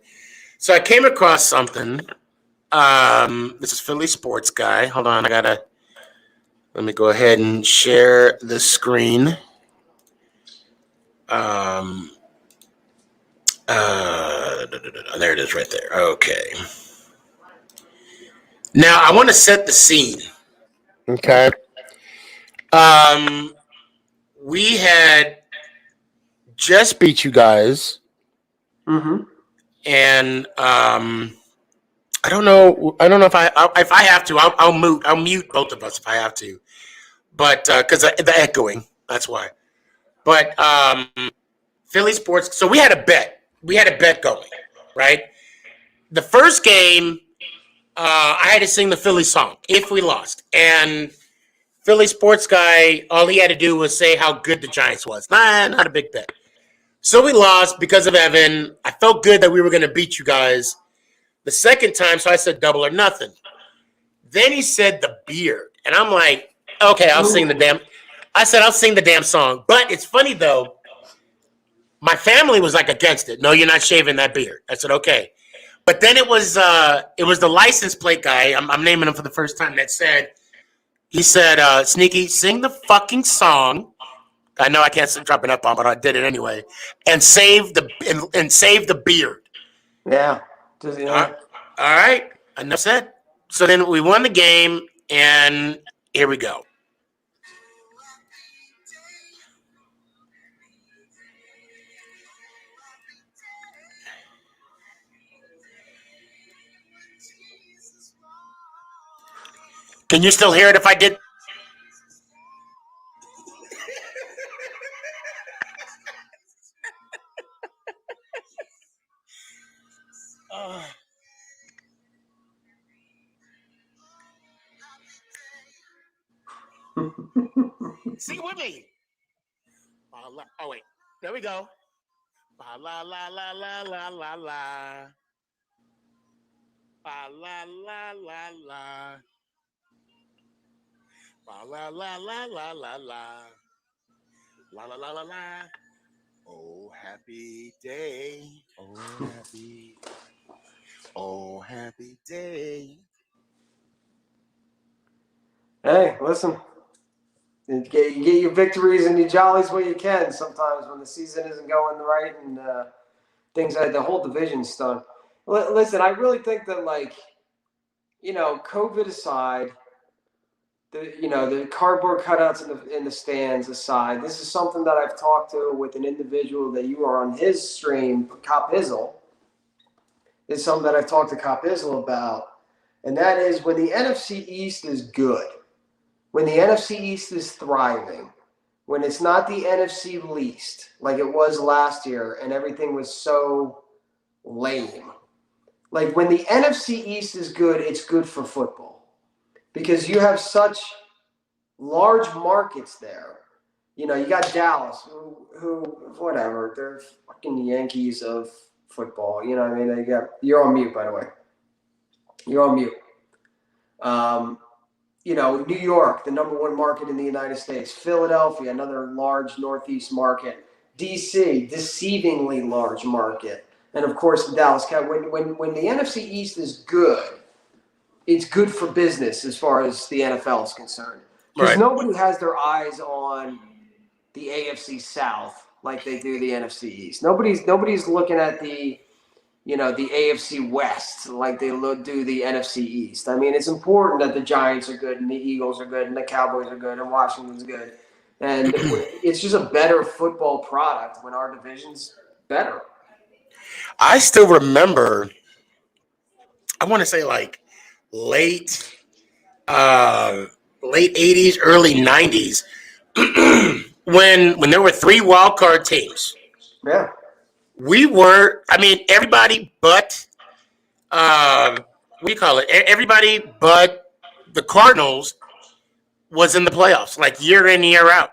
So I came across something. This is Philly Sports Guy. Hold on, let me go ahead and share the screen. There it is right there. Okay. Now I want to set the scene. Okay. We had just beat you guys. Mm-hmm. And I don't know if I have to, I'll mute both of us if I have to. But because the echoing, that's why. But Philly Sports. So we had a bet. We had a bet going, right? The first game, I had to sing the Philly song if we lost, and Philly Sports Guy, all he had to do was say how good the Giants was. Not a big bet. So we lost because of Evan. I felt good that we were going to beat you guys the second time, so I said double or nothing. Then he said the beard, and I'm like, okay, I'll sing the damn song. But it's funny though. My family was like against it. No, you're not shaving that beard. I said okay. But then it was the license plate guy. I'm naming him for the first time. He said, Sneaky, sing the fucking song. I know I can't drop an F-bomb, but I did it anyway. And save the beard. Yeah. All right. Enough said. So then we won the game, and here we go. Can you still hear it if I did? Sing with me. Oh, wait. There we go. La la la la la la la la. La la la la la. La la la la la la la. La la la la la. Oh, happy day. Oh, happy day. Hey, listen. You get your victories and your jollies where you can. Sometimes when the season isn't going right and things like the whole division's done. Listen, I really think that COVID aside, the cardboard cutouts in the stands aside, this is something that I've talked to with an individual that you are on his stream, Cop Izzle. Is something that I've talked to Cop Izzle about, and that is when the NFC East is good, when the NFC East is thriving, when it's not the NFC least like it was last year and everything was so lame. Like when the NFC East is good, it's good for football because you have such large markets there. You got Dallas, who whatever, they're fucking Yankees of football. You know what I mean? You're on mute, by the way. You're on mute. New York, the number one market in the United States. Philadelphia, another large Northeast market. DC, deceivingly large market. And of course, the Dallas Cowboys. When the NFC East is good, it's good for business as far as the NFL is concerned. Because nobody has their eyes on the AFC South like they do the NFC East. Nobody's looking at the AFC West like they do the NFC East. I mean, it's important that the Giants are good and the Eagles are good and the Cowboys are good and Washington's good. And it's just a better football product when our division's better. I still remember, I want to say like late 80s, early 90s, when there were 3 wild card teams. Yeah. Everybody but, everybody but the Cardinals was in the playoffs, like year in, year out.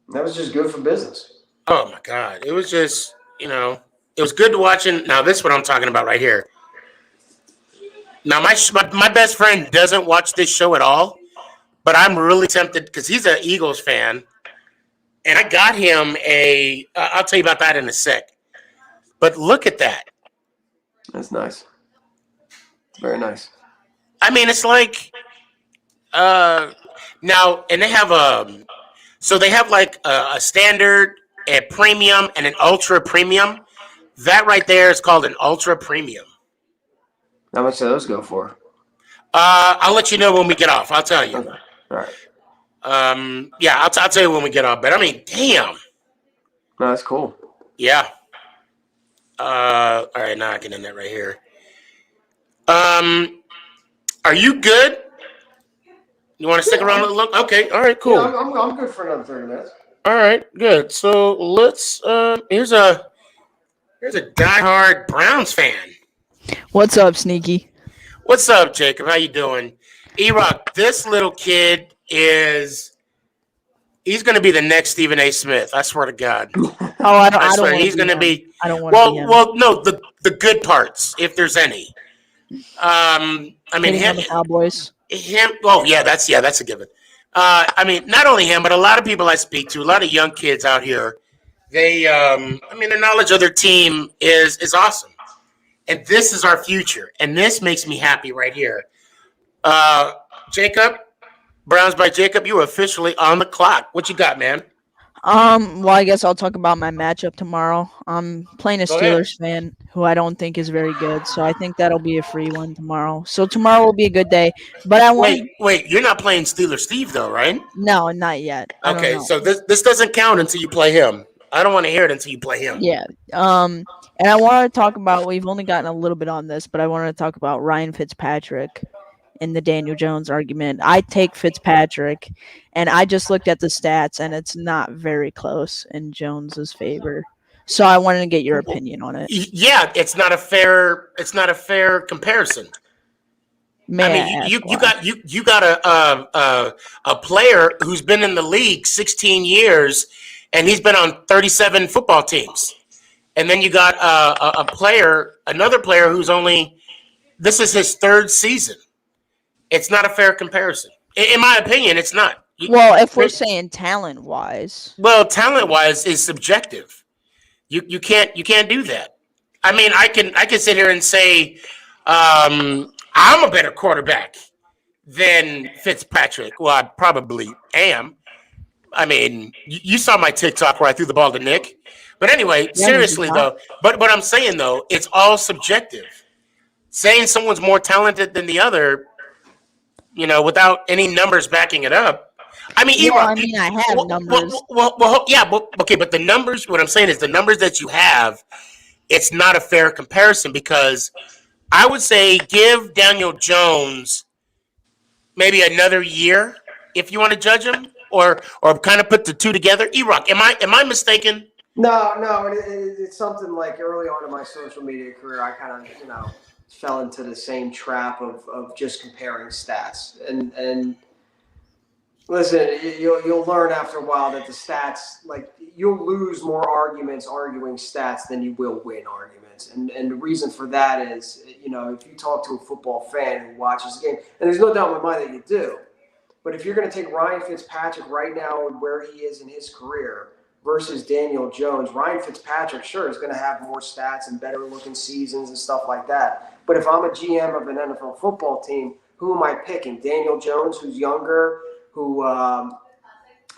That was just good for business. Oh, my God. It was just, it was good to watch. Now, this is what I'm talking about right here. Now, my best friend doesn't watch this show at all, but I'm really tempted because he's an Eagles fan, and I got him I'll tell you about that in a sec. But look at that. That's nice. Very nice. I mean, it's like now, and they have they have like a standard, a premium, and an ultra premium. That right there is called an ultra premium. How much do those go for? I'll let you know when we get off. I'll tell you. Okay. All right. Yeah, I'll tell you when we get off. But I mean, damn. No, that's cool. Yeah. All right, now I can end that right here. Are you good? You want to stick around a little? Okay, all right, cool. Yeah, I'm good for another 30 minutes. All right, good. So let's. Here's a diehard Browns fan. What's up, Sneaky? What's up, Jacob? How you doing? E-Rock, this little kid he's going to be the next Stephen A. Smith. I swear to God. Oh, I don't swear want he's going to be. I don't want to be him. Well, no, the good parts, if there's any. I mean, Hitting on the Cowboys. Him. Oh, yeah, that's a given. I mean, not only him, but a lot of people I speak to, a lot of young kids out here. They, their knowledge of their team is awesome, and this is our future, and this makes me happy right here. Jacob, Browns by Jacob, you are officially on the clock. What you got, man? Well, I guess I'll talk about my matchup tomorrow. I'm playing a Go ahead. Steelers fan who I don't think is very good, so I think that'll be a free one tomorrow. So tomorrow will be a good day. But I want Wait, you're not playing Steeler Steve though, right? No, not yet. I don't Okay, know. so this doesn't count until you play him. I don't want to hear it until you play him. Yeah. And I want to talk about, we've only gotten a little bit on this, but I wanted to talk about Ryan Fitzpatrick in the Daniel Jones argument. I take Fitzpatrick, and I just looked at the stats, and it's not very close in Jones's favor. So I wanted to get your opinion on it. Yeah, it's not a fair comparison. You got a player who's been in the league 16 years, and he's been on 37 football teams, and then you got another player who's this is his third season. It's not a fair comparison, in my opinion. It's not. Well, if we're saying talent-wise, talent-wise is subjective. You can't do that. I mean, I can sit here and say I'm a better quarterback than Fitzpatrick. Well, I probably am. I mean, you saw my TikTok where I threw the ball to Nick. But anyway, seriously though, but what I'm saying though, it's all subjective. Saying someone's more talented than the other, without any numbers backing it up. I mean, I have numbers. But the numbers, what I'm saying is the numbers that you have, it's not a fair comparison because I would say give Daniel Jones maybe another year if you want to judge him or kind of put the two together. E-Rock, am I mistaken? No, it's something like early on in my social media career, I kind of, fell into the same trap of just comparing stats. And listen, you'll learn after a while that the stats, like, you'll lose more arguments arguing stats than you will win arguments. And the reason for that is, if you talk to a football fan who watches the game, and there's no doubt in my mind that you do, but if you're going to take Ryan Fitzpatrick right now and where he is in his career versus Daniel Jones, Ryan Fitzpatrick, sure, is going to have more stats and better looking seasons and stuff like that. But if I'm a GM of an NFL football team, who am I picking? Daniel Jones, who's younger, who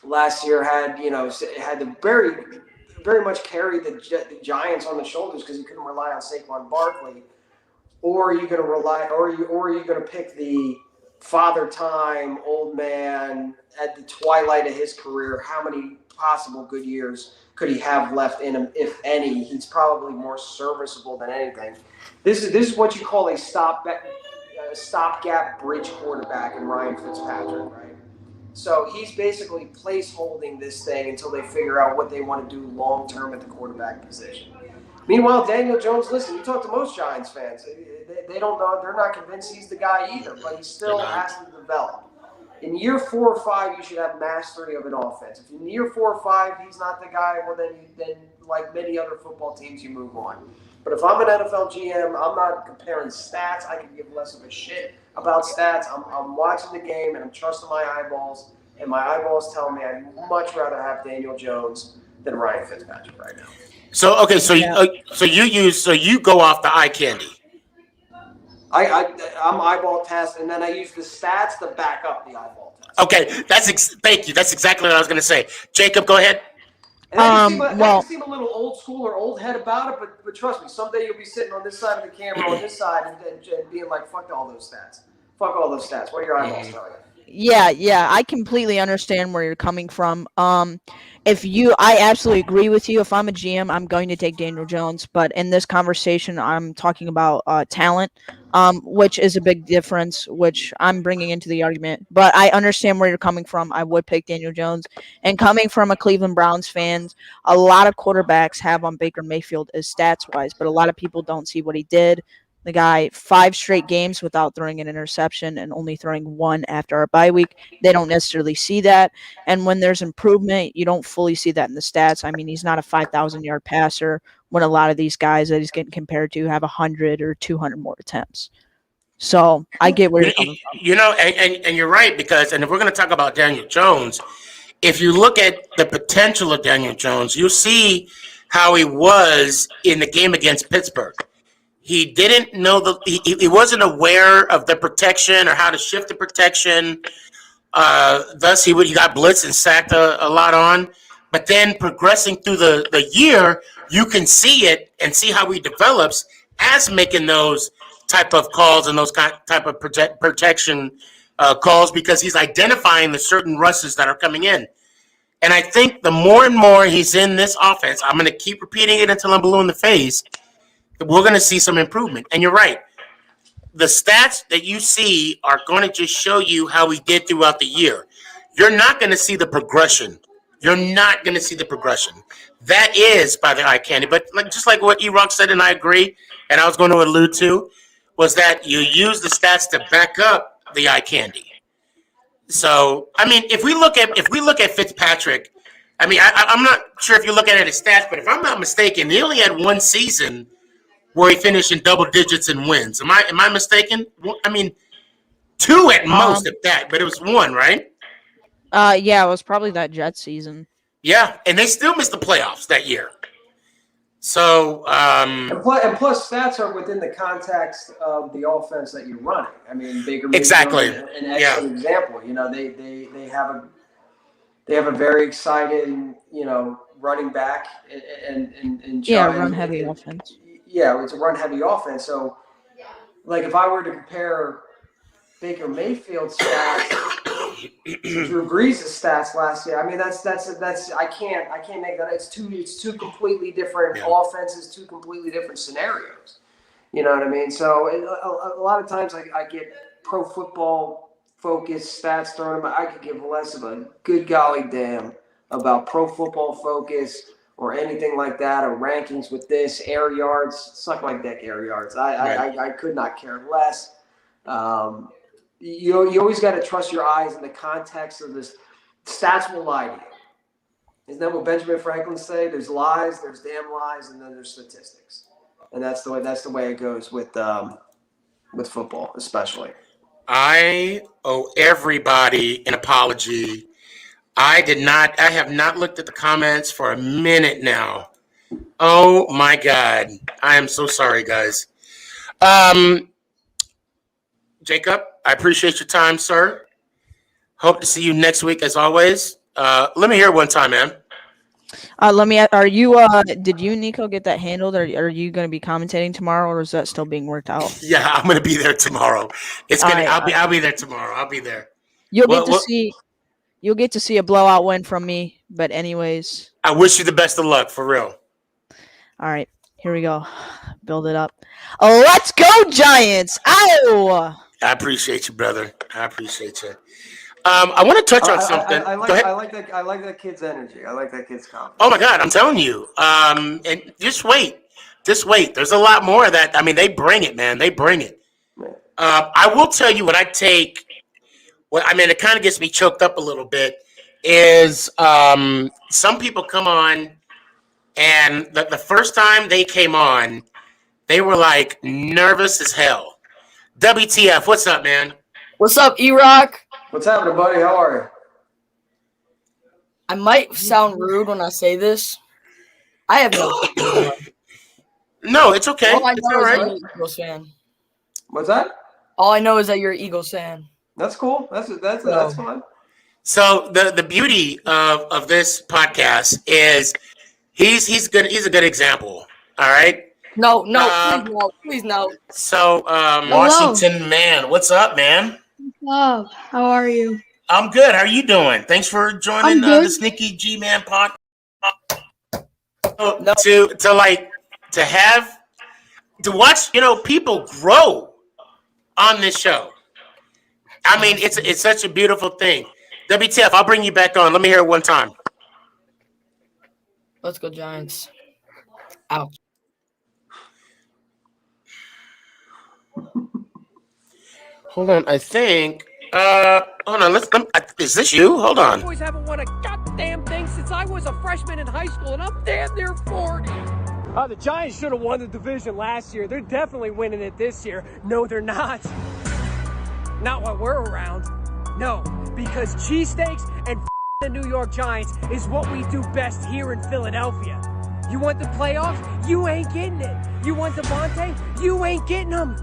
last year had to very, very much carry the Giants on the shoulders because he couldn't rely on Saquon Barkley, or are you going to are you going to pick the father time, old man at the twilight of his career? How many possible good years could he have left in him, if any? He's probably more serviceable than anything. This is what you call a stopgap bridge quarterback in Ryan Fitzpatrick, right? So he's basically placeholding this thing until they figure out what they want to do long term at the quarterback position. Meanwhile, Daniel Jones, listen, you talk to most Giants fans, they don't know, they're not convinced he's the guy either, but he still has to develop. In year 4 or 5, you should have mastery of an offense. If in year 4 or 5 he's not the guy, well then like many other football teams, you move on. But if I'm an NFL GM, I'm not comparing stats. I can give less of a shit about stats. I'm watching the game and I'm trusting my eyeballs, and my eyeballs tell me I'd much rather have Daniel Jones than Ryan Fitzpatrick right now. So okay, so you go off the eye candy. I'm eyeball test, and then I use the stats to back up the eyeball test. Okay, thank you. That's exactly what I was going to say. Jacob, go ahead. And I can seem a little old school or old head about it, but trust me, someday you'll be sitting on this side of the camera on this side and being like, fuck all those stats. Fuck all those stats. What are your eyeballs telling you? Yeah, I completely understand where you're coming from. I absolutely agree with you. If I'm a GM, I'm going to take Daniel Jones, but in this conversation, I'm talking about talent, which is a big difference, which I'm bringing into the argument. But I understand where you're coming from. I would pick Daniel Jones, and coming from a Cleveland Browns fan, a lot of quarterbacks have on Baker Mayfield as stats wise, but a lot of people don't see what he did. The guy, 5 straight games without throwing an interception and only throwing 1 after our bye week. They don't necessarily see that. And when there's improvement, you don't fully see that in the stats. I mean, he's not a 5,000-yard passer when a lot of these guys that he's getting compared to have 100 or 200 more attempts. So I get where you're coming from. You know, and you're right, because, and if we're going to talk about Daniel Jones, if you look at the potential of Daniel Jones, you'll see how he was in the game against Pittsburgh. He didn't know he wasn't aware of the protection or how to shift the protection. Thus, he got blitzed and sacked a lot on. But then progressing through the year, you can see it and see how he develops as making those type of calls and those type of protection calls, because he's identifying the certain rushes that are coming in. And I think the more and more he's in this offense, I'm going to keep repeating it until I'm blue in the face, we're going to see some improvement. And you're right. The stats that you see are going to just show you how he did throughout the year. You're not going to see the progression. You're not going to see the progression. That is by the eye candy. But just like what E-Rock said, and I agree, and I was going to allude to, was that you use the stats to back up the eye candy. So, I mean, if we look at Fitzpatrick, I mean, I'm not sure if you look at his stats, but if I'm not mistaken, he only had one season where he finished in double digits in wins. Am I mistaken? I mean, 2 at most at that, but it was 1, right? Yeah, it was probably that Jets season. Yeah, and they still missed the playoffs that year. So, and plus, stats are within the context of the offense that you're running. I mean, Baker Mayfield exactly an excellent example. You know, they have a very exciting, you know, running back and run heavy offense. Yeah, it's a run-heavy offense. So, like, if I were to compare Baker Mayfield's stats to Drew Brees' stats last year, I mean, that's I can't make that. It's two completely different offenses, 2 completely different scenarios. You know what I mean? So, a lot of times I get pro football focused stats thrown in my. I could give less of a good golly damn about pro football focus or anything like that, or rankings with this, air yards, suck my dick, air yards. I could not care less. You always got to trust your eyes in the context of this. Stats will lie to you. Isn't that what Benjamin Franklin say? There's lies, there's damn lies, and then there's statistics. And that's the way it goes with football, especially. I owe everybody an apology. I have not looked at the comments for a minute now. Oh my God. I am so sorry, guys. Jacob, I appreciate your time, sir. Hope to see you next week as always. Let me hear it one time, man. Are you did you, Nico, get that handled, or are you going to be commentating tomorrow, or is that still being worked out? Yeah, I'm going to be there tomorrow. I'll be there tomorrow. I'll be there. You'll get to see a blowout win from me, but anyways. I wish you the best of luck, for real. All right, here we go. Build it up. Let's go, Giants! Ow! I appreciate you, brother. I appreciate you. I want to touch on something. I like that kid's energy. I like that kid's confidence. Oh my God, I'm telling you. And just wait. There's a lot more of that. I mean, they bring it, man. They bring it. I will tell you what I take. Well, I mean, it kind of gets me choked up a little bit, is some people come on, and the first time they came on, they were like nervous as hell. WTF? What's up, man? What's up, E-Rock? What's happening, buddy? How are you? I might sound rude when I say this. I have no. No, it's okay. All I It's know all is right. that you're an Eagles fan. What's that? All I know is that you're an Eagles fan. That's cool. That's fine. So the beauty of this podcast is he's good. He's a good example. All right. No, please no. So Washington man, what's up, man? What's up? How are you? I'm good. How are you doing? Thanks for joining I'm good. the Sneaky G Man podcast. To watch people grow on this show. I mean, it's such a beautiful thing. WTF, I'll bring you back on. Let me hear it one time. Let's go Giants. Ouch. Hold on, I think. Hold on. Is this you? Hold on. Boys haven't won a goddamn thing since I was a freshman in high school, and I'm damn near 40. The Giants should have won the division last year. They're definitely winning it this year. No, they're not. Not while we're around. No, because cheesesteaks and the New York Giants is what we do best here in Philadelphia. You want the playoffs? You ain't getting it. You want Devontae? You ain't getting them.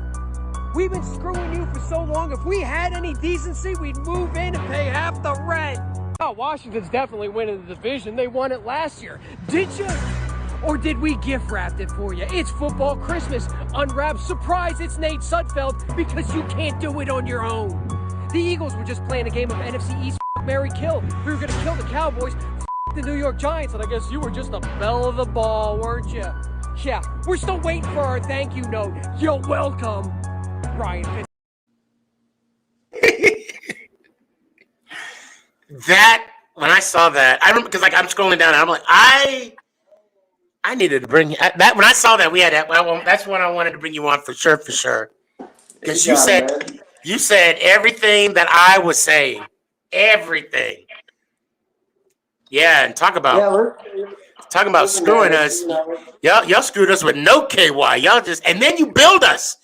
We've been screwing you for so long. If we had any decency, we'd move in and pay half the rent. Oh, Washington's definitely winning the division. They won it last year. Did you? Or did we gift wrap it for you? It's football Christmas. Unwrap surprise, it's Nate Sudfeld because you can't do it on your own. The Eagles were just playing a game of NFC East Mary Kill. We were going to kill the Cowboys, the New York Giants, and I guess you were just the belle of the ball, weren't you? Yeah, we're still waiting for our thank you note. You're welcome, Ryan. That when I saw that, I remember because I'm scrolling down and I'm like, I needed to bring that. When I saw that we had that, well, that's when I wanted to bring you on for sure, because you said everything that I was saying, everything. Yeah, and talking about screwing us. Y'all screwed us with no KY. Y'all just and then you build us.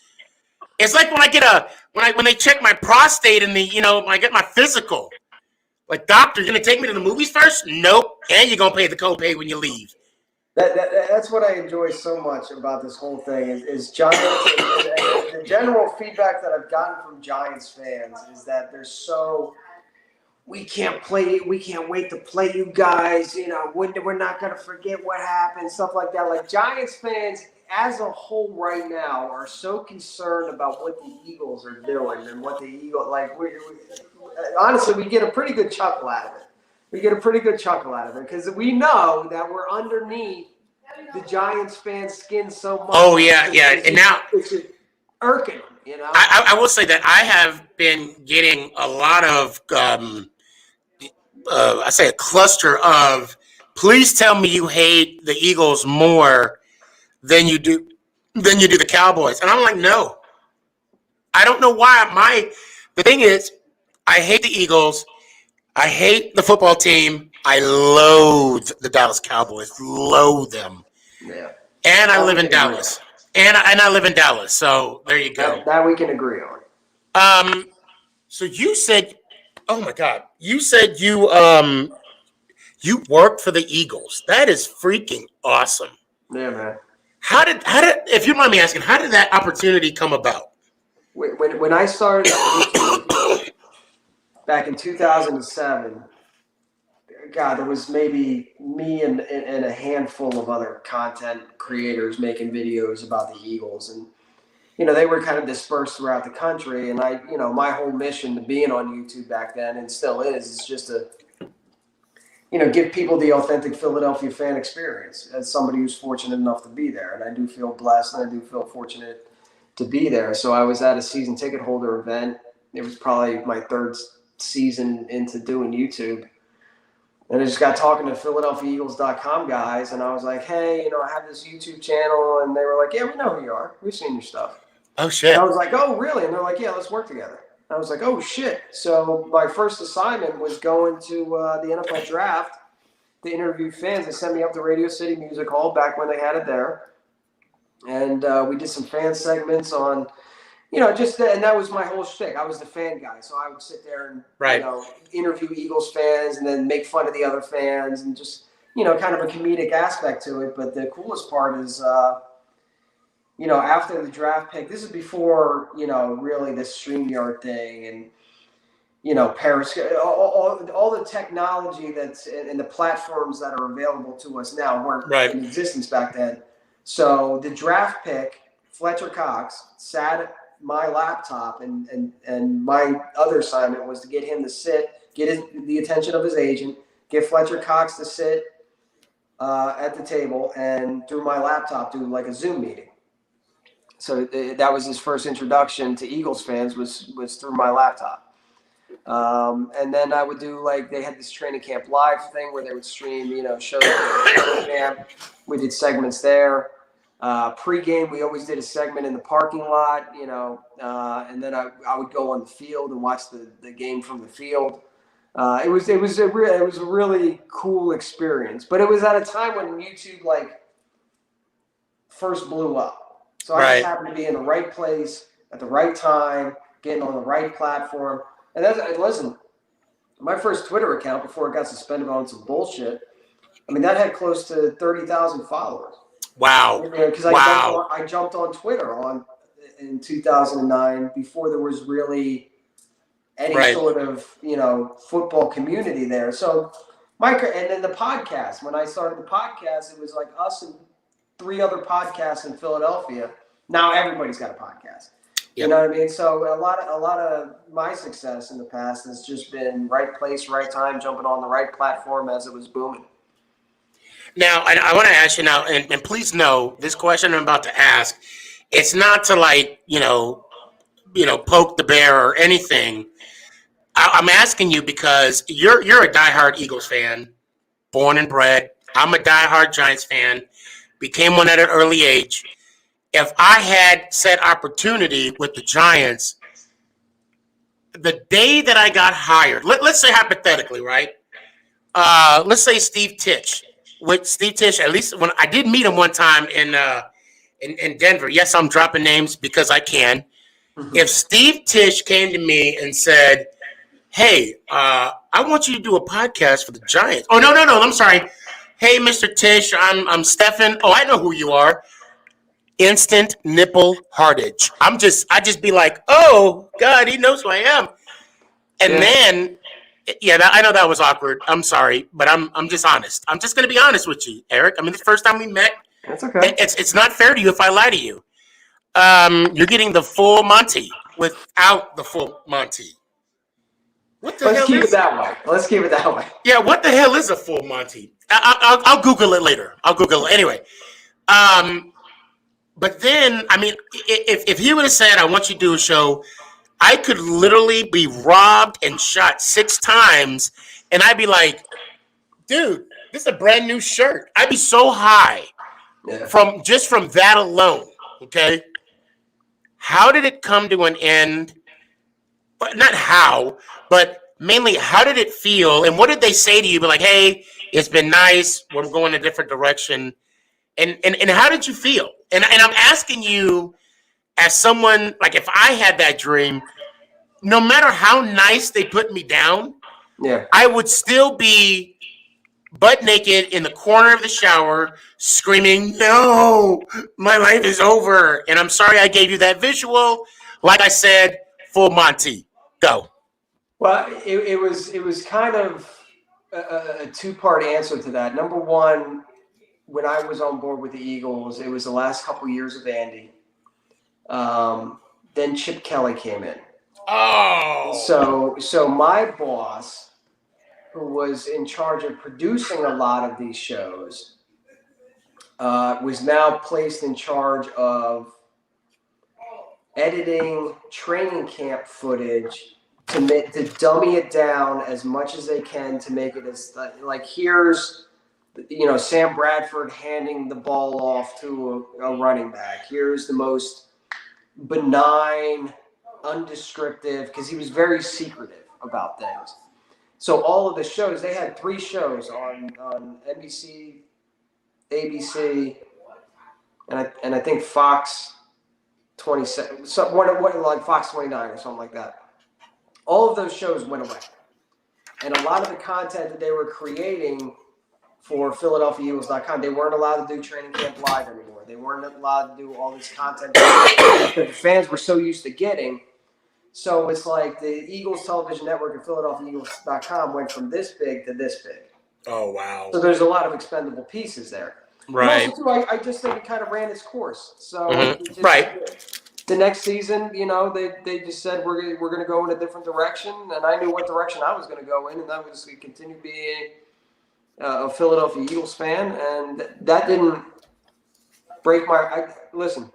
It's like when I get when they check my prostate and when I get my physical. Like, doctor, you're gonna take me to the movies first? Nope. And you're gonna pay the copay when you leave. That's what I enjoy so much about this whole thing is Giants. The general feedback that I've gotten from Giants fans is that they're so we can't wait to play you guys. We're not gonna forget what happened, stuff like that. Like Giants fans as a whole right now are so concerned about what the Eagles are doing and what the Eagles honestly, we get a pretty good chuckle out of it. Because we know that we're underneath the Giants fans' skin so much. Oh yeah. And now it's just irking them. I will say that I have been getting a lot of I say a cluster of please tell me you hate the Eagles more than you do the Cowboys. And I'm like, no. I don't know why. The thing is, I hate the Eagles. I hate the football team. I loathe the Dallas Cowboys. Loathe them. Yeah. And I live in Dallas. And I live in Dallas. So there you go. That we can agree on. So you said, oh my God, you said you worked for the Eagles. That is freaking awesome. Yeah, man. How did if you don't mind me asking, how did that opportunity come about? When I started back in 2007, God, there was maybe me and a handful of other content creators making videos about the Eagles. And, they were kind of dispersed throughout the country. And my whole mission to being on YouTube back then and still is just to, give people the authentic Philadelphia fan experience as somebody who's fortunate enough to be there. And I do feel blessed and I do feel fortunate to be there. So I was at a season ticket holder event. It was probably my third season into doing YouTube. And I just got talking to PhiladelphiaEagles.com guys, and I was like, hey, I have this YouTube channel. And they were like, yeah, we know who you are. We've seen your stuff. Oh, shit. And I was like, oh, really? And they're like, yeah, let's work together. I was like, oh, shit. So my first assignment was going to the NFL draft to interview fans. They sent me up to Radio City Music Hall back when they had it there. And we did some fan segments on and that was my whole shtick. I was the fan guy, so I would sit there and Right. interview Eagles fans and then make fun of the other fans and just kind of a comedic aspect to it. But the coolest part is, after the draft pick, this is before really the StreamYard thing and Periscope, all the technology that's and the platforms that are available to us now weren't in existence back then. So the draft pick, Fletcher Cox, sat at my laptop, and my other assignment was to get him to sit, the attention of his agent, get Fletcher Cox to sit at the table, and through my laptop do like a Zoom meeting. So that was his first introduction to Eagles fans was through my laptop. And then I would do they had this training camp live thing where they would stream, shows at training camp. We did segments there. Pre-game, we always did a segment in the parking lot, and then I would go on the field and watch the game from the field. It was a really cool experience, but it was at a time when YouTube first blew up. So I just happened to be in the right place at the right time, getting on the right platform. And listen, my first Twitter account before it got suspended on some bullshit, that had close to 30,000 followers. Wow. Because I jumped on Twitter in 2009 before there was really any sort of football community there. So and then the podcast. When I started the podcast, it was like us and 3 other podcasts in Philadelphia. Now everybody's got a podcast. You know what I mean? So a lot of my success in the past has just been right place, right time, jumping on the right platform as it was booming. Now, I want to ask you now, and please know this question I'm about to ask. It's not to poke the bear or anything. I'm asking you because you're a diehard Eagles fan, born and bred. I'm a diehard Giants fan, became one at an early age. If I had said opportunity with the Giants, the day that I got hired, let's say hypothetically, right? Let's say Steve Titch. With Steve Titch, at least when I did meet him one time in Denver. Yes, I'm dropping names because I can. Mm-hmm. If Steve Titch came to me and said, "Hey, I want you to do a podcast for the Giants." Oh, no, I'm sorry. Hey, Mr. Tisch, I'm Stefan. Oh, I know who you are. Instant nipple hardage. I just be like, oh God, he knows who I am. And then, I know that was awkward. I'm sorry, but I'm just honest. I'm just gonna be honest with you, Eric. The first time we met, that's okay. It's not fair to you if I lie to you. You're getting the full Monty without the full Monty. What the hell? Let's keep it that way. Yeah, what the hell is a full Monty? I'll Google it later. Anyway. But then, if he would have said, "I want you to do a show," I could literally be robbed and shot 6 times, and I'd be like, "Dude, this is a brand new shirt." I'd be so high from that alone. Okay, how did it come to an end? But not how, but mainly how did it feel, and what did they say to you? Be like, "Hey, it's been nice. We're going a different direction." And how did you feel? And I'm asking you as someone, if I had that dream, no matter how nice they put me down, I would still be butt naked in the corner of the shower screaming, "No, my life is over." And I'm sorry I gave you that visual. Like I said, full Monty. Go. Well, it was kind of a 2-part answer to that. Number one, when I was on board with the Eagles, it was the last couple years of Andy. Then Chip Kelly came in. Oh. So my boss, who was in charge of producing a lot of these shows, was now placed in charge of editing training camp footage to dummy it down as much as they can to make it as here's Sam Bradford handing the ball off to a running back. Here's the most benign, undescriptive, because he was very secretive about things. So all of the shows, they had 3 shows on NBC, ABC, and I think Fox 27, like Fox 29 or something like that. All of those shows went away. And a lot of the content that they were creating for PhiladelphiaEagles.com, they weren't allowed to do training camp live anymore. They weren't allowed to do all this content that the fans were so used to getting. So it's like the Eagles television network and PhiladelphiaEagles.com went from this big to this big. Oh, wow. So there's a lot of expendable pieces there. Right. And also, too, I just think it kind of ran its course. So it just, Right. The next season, they just said we're gonna go in a different direction, and I knew what direction I was gonna go in, and that was to continue being a Philadelphia Eagles fan, and that didn't break my. Listen,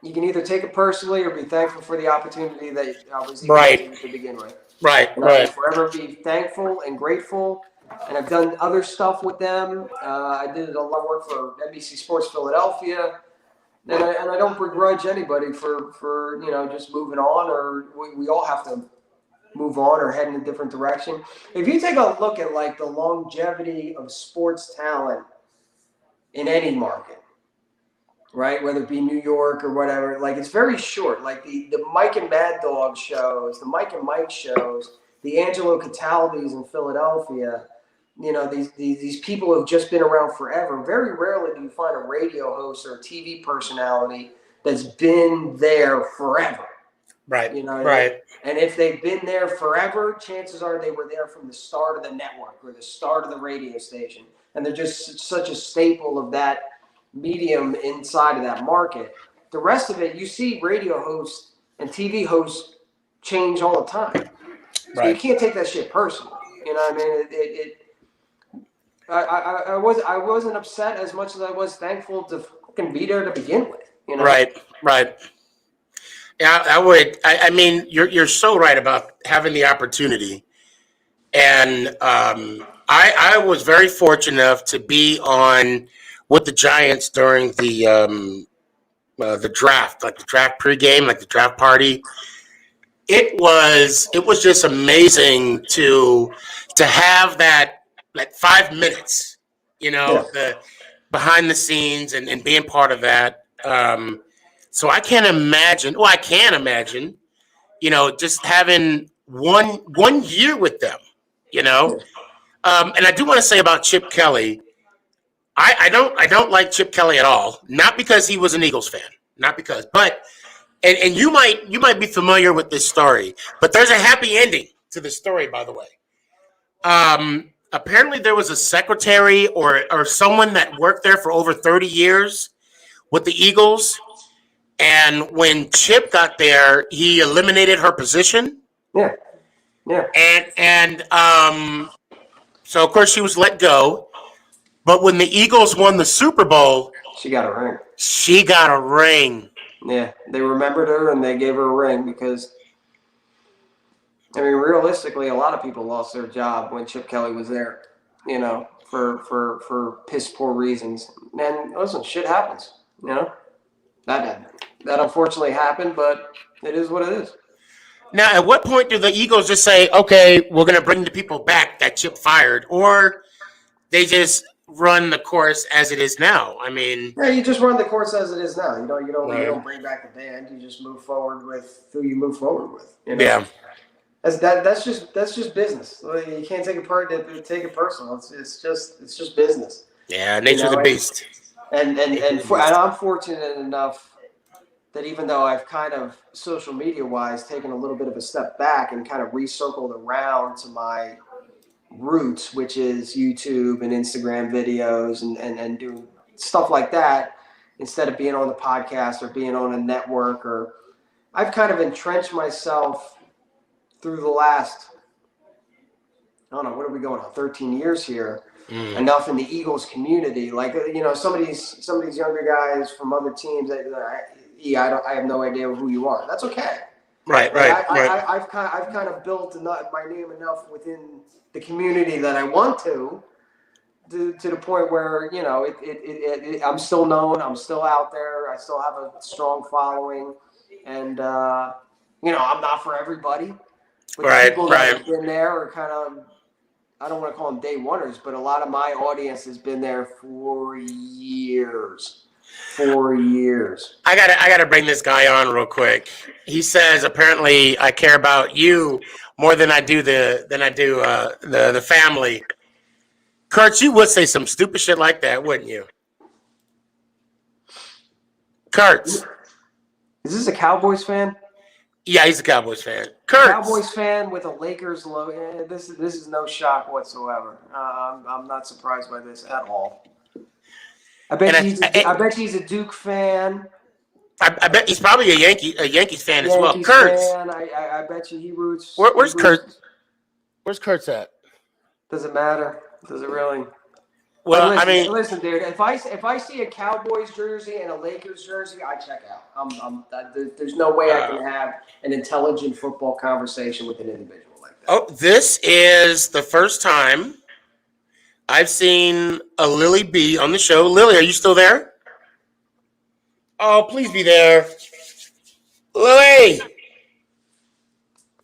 you can either take it personally or be thankful for the opportunity that I was able to begin with. Right. And I will forever be thankful and grateful. And I've done other stuff with them. I did a lot of work for NBC Sports Philadelphia. And I don't begrudge anybody for just moving on, or we all have to move on or head in a different direction. If you take a look at like the longevity of sports talent in any market, right, whether it be New York or whatever, like it's very short. Like the Mike and Mad Dog shows, the Mike and Mike shows, the Angelo Cataldi's in Philadelphia. These people have just been around forever. Very rarely do you find a radio host or a TV personality that's been there forever. Right. Right. And if they've been there forever, chances are they were there from the start of the network or the start of the radio station. And they're just such a staple of that medium inside of that market. The rest of it, you see radio hosts and TV hosts change all the time. So you can't take that shit personally. You know what I mean? I wasn't upset as much as I was thankful to fucking be there to begin with. Right. Yeah, I would. I mean, you're so right about having the opportunity, and I was very fortunate enough to be on with the Giants during the draft, like the draft pregame, like the draft party. It was just amazing to have that. Like 5 minutes, the behind the scenes and being part of that. So I can't imagine. Well, I can imagine, just having one year with them, And I do want to say about Chip Kelly, I don't like Chip Kelly at all. Not because he was an Eagles fan, not because, but and you might be familiar with this story, but there's a happy ending to the story, by the way. Apparently there was a secretary or someone that worked there for over 30 years with the Eagles. And when Chip got there, he eliminated her position. Yeah. And so, of course, she was let go. But when the Eagles won the Super Bowl, she got a ring. Yeah. They remembered her and they gave her a ring because, I mean, realistically, a lot of people lost their job when Chip Kelly was there, for piss poor reasons. And listen, shit happens, That unfortunately happened, but it is what it is. Now, at what point do the Eagles just say, okay, we're going to bring the people back that Chip fired, or they just run the course as it is now? I mean, yeah, you just run the course as it is now. You don't bring back the band. You just move forward with who you move forward with. Yeah. That's just business. You can't take it personal. It's just business. Yeah, nature of the beast. And I'm fortunate enough that even though I've kind of social media wise taken a little bit of a step back and kind of recircled around to my roots, which is YouTube and Instagram videos and doing stuff like that, instead of being on the podcast or being on a network, or I've kind of entrenched myself through the last, I don't know, what are we going on, 13 years here, enough in the Eagles community. Like, some of these younger guys from other teams, I have no idea who you are. That's okay. Right. I've kind of built my name enough within the community that I want to the point where, I'm still known, I'm still out there, I still have a strong following, and, I'm not for everybody. But the people that have been there are kind of, I don't want to call them day oneers, but a lot of my audience has been there for years. For years. I gotta bring this guy on real quick. He says apparently I care about you more than I do the family. Kurt, you would say some stupid shit like that, wouldn't you? Kurt. Is this a Cowboys fan? Yeah, he's a Cowboys fan. Kurt. Cowboys fan with a Lakers logo. This is no shock whatsoever. I'm not surprised by this at all. I bet he's a Duke fan. I bet he's probably a Yankees fan as well. Kurt. I bet you he roots. Where's Kurt? Where's Kurt's at? Does it matter? Does it really? Well, listen, listen, dude. If I see a Cowboys jersey and a Lakers jersey, I check out. There's no way I can have an intelligent football conversation with an individual like that. Oh, this is the first time I've seen a Lily B on the show. Lily, are you still there? Oh, please be there. Lily!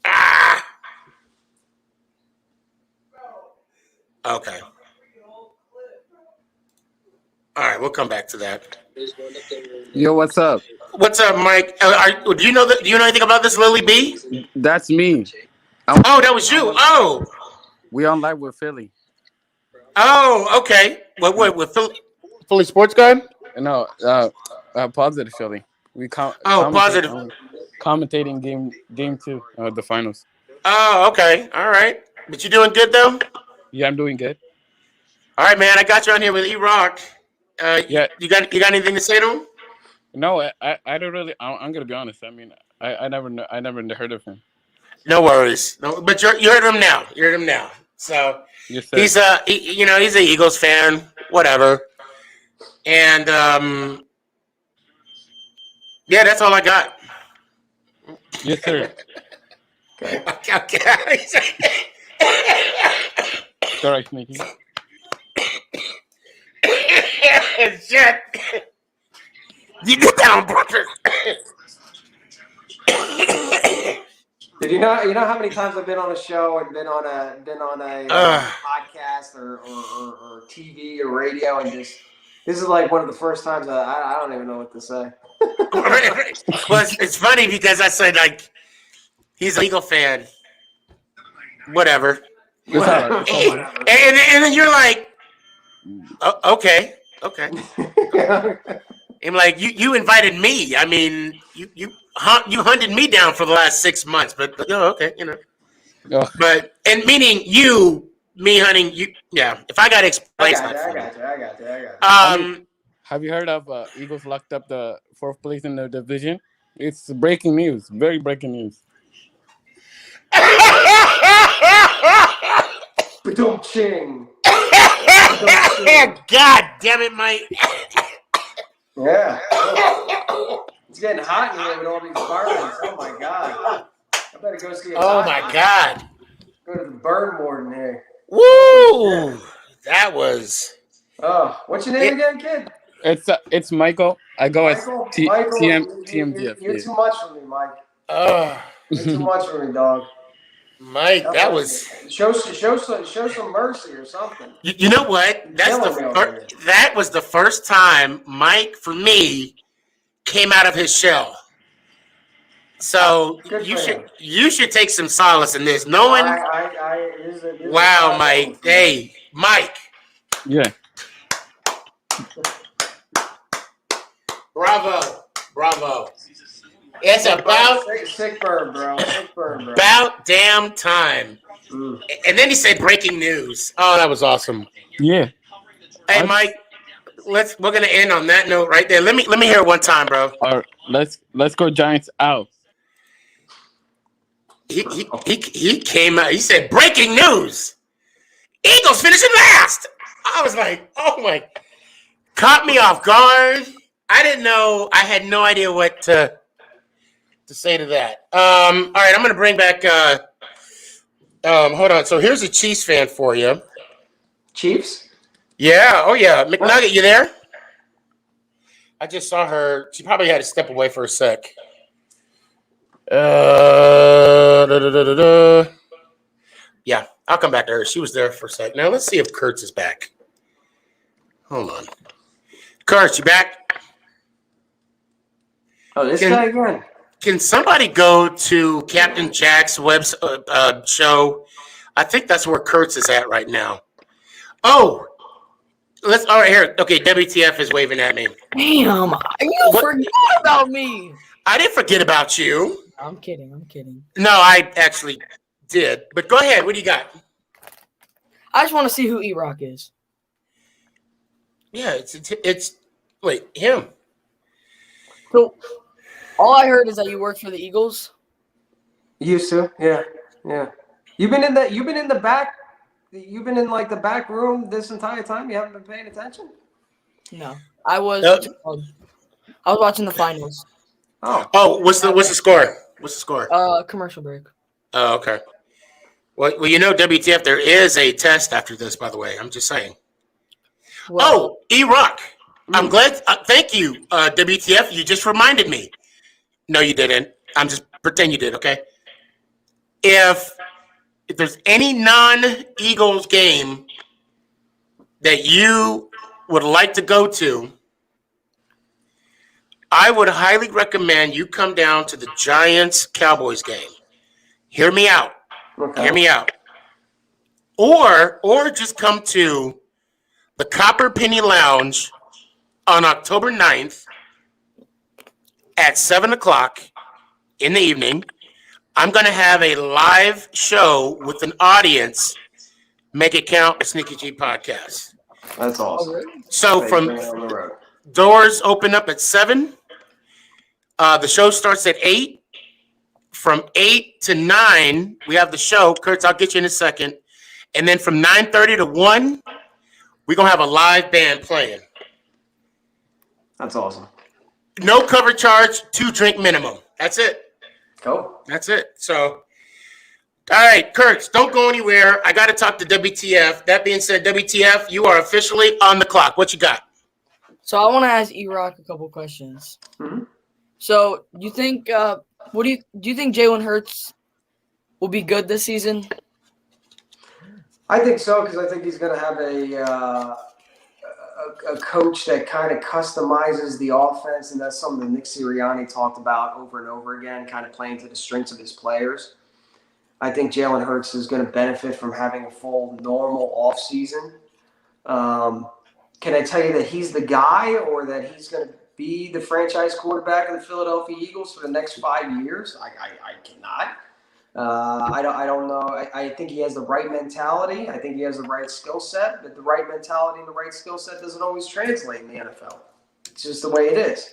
Ah! Okay. All right, we'll come back to that. Yo, what's up? What's up, Mike? Do you know anything about this Lily B? That's me. Oh, that was you. Oh. We on live with Philly. Oh, okay. What with Philly Sports Guy? No, positive Philly. Positive. Commentating game 2 of the finals. Oh, okay. All right. But you doing good though? Yeah, I'm doing good. All right, man. I got you on here with E-Rock. Yeah. You got anything to say to him? No, I don't really. I'm gonna be honest. I mean, I never heard of him. No worries. No, but you heard him now. You heard him now. So yes, sir. He's an Eagles fan. Whatever. And yeah, that's all I got. Yes, sir. Okay. Sorry, Sneaky. Shit. You get that on purpose. Did you know how many times I've been on a show and been on a podcast or TV or radio and just this is like one of the first times I don't even know what to say. Well, it's funny because I said like he's an Eagle fan. Whatever. And then you're like, oh, okay. I'm like, you invited me. I mean, you hunted me down for the last 6 months, but okay, Oh. But and meaning me hunting you. Yeah, if I got to explain, I got you. Have you heard of Eagles locked up the 4th place in the division? It's breaking news. Very breaking news. Ba-dum-ching. God damn it, Mike. Yeah. It's getting hot in here with all these burners. Oh my god. I better go see a Oh doctor. my God. Go to the burn warden here. Woo! That was. Oh, what's your name again, kid? It's Michael. I go as Michael, TMDF. You're too much for me, Mike. Oh, You're too much for me, dog. Mike, that was. Show some mercy or something. You know what? That was the first time Mike, for me, came out of his shell. So you should take some solace in this, knowing. Wow, Mike. Hey, Mike. Yeah. Bravo. It's about sick burn, bro. Sick burn, bro. About damn time. And then he said breaking news. Oh, that was awesome. Yeah. Hey, Mike. We're gonna end on that note right there. Let me hear it one time, bro. All right, let's go Giants out. He came out. He said breaking news. Eagles finishing last. I was like, oh my. Caught me off guard. I didn't know. I had no idea what to say to that. All right, I'm gonna bring back. Hold on. So here's a Chiefs fan for you. Chiefs? Yeah. Oh yeah. McNugget, you there? I just saw her. She probably had to step away for a sec. Yeah, I'll come back to her. She was there for a sec. Now let's see if Kurtz is back. Hold on. Kurtz, you back? Oh, this guy again. Can somebody go to Captain Jack's show? I think that's where Kurtz is at right now. Oh, all right, here. Okay, WTF is waving at me. Damn, you forgot about me. I didn't forget about you. I'm kidding. I'm kidding. No, I actually did. But go ahead. What do you got? I just want to see who E-Rock is. Yeah, it's wait, him. So, all I heard is that you work for the Eagles. Used to, yeah. You've been in the back. You've been in like the back room this entire time. You haven't been paying attention. No, I was. I was watching the finals. Oh, what's the score? What's the score? Commercial break. Oh, okay. Well, WTF, there is a test after this, by the way. I'm just saying. Well, E-Rock. I'm glad. Thank you, WTF. You just reminded me. No, you didn't. I'm just pretend you did, okay? If there's any non-Eagles game that you would like to go to, I would highly recommend you come down to the Giants-Cowboys game. Hear me out. Okay. Hear me out. Or just come to the Copper Penny Lounge on October 9th at 7 o'clock in the evening. I'm going to have a live show with an audience. Make it count, a Sneakyg podcast. That's awesome. So doors open up at 7. The show starts at 8. From 8 to 9, we have the show. Kurtz, I'll get you in a second. And then from 9:30 to 1, we're going to have a live band playing. That's awesome. No cover charge, 2 drink minimum. That's it. Cool. That's it. So, all right, Kurtz, don't go anywhere. I got to talk to WTF. That being said, WTF, you are officially on the clock. What you got? So I want to ask E-Rock a couple questions. Mm-hmm. So you think, do you think Jalen Hurts will be good this season? I think so, because I think he's going to have a coach that kind of customizes the offense, and that's something that Nick Sirianni talked about over and over again, kind of playing to the strengths of his players. I think Jalen Hurts is going to benefit from having a full normal offseason. Can I tell you that he's the guy, or that he's going to be the franchise quarterback of the Philadelphia Eagles for the next 5 years? I cannot. I don't know. I think he has the right mentality. I think he has the right skill set, but the right mentality and the right skill set doesn't always translate in the NFL. It's just the way it is.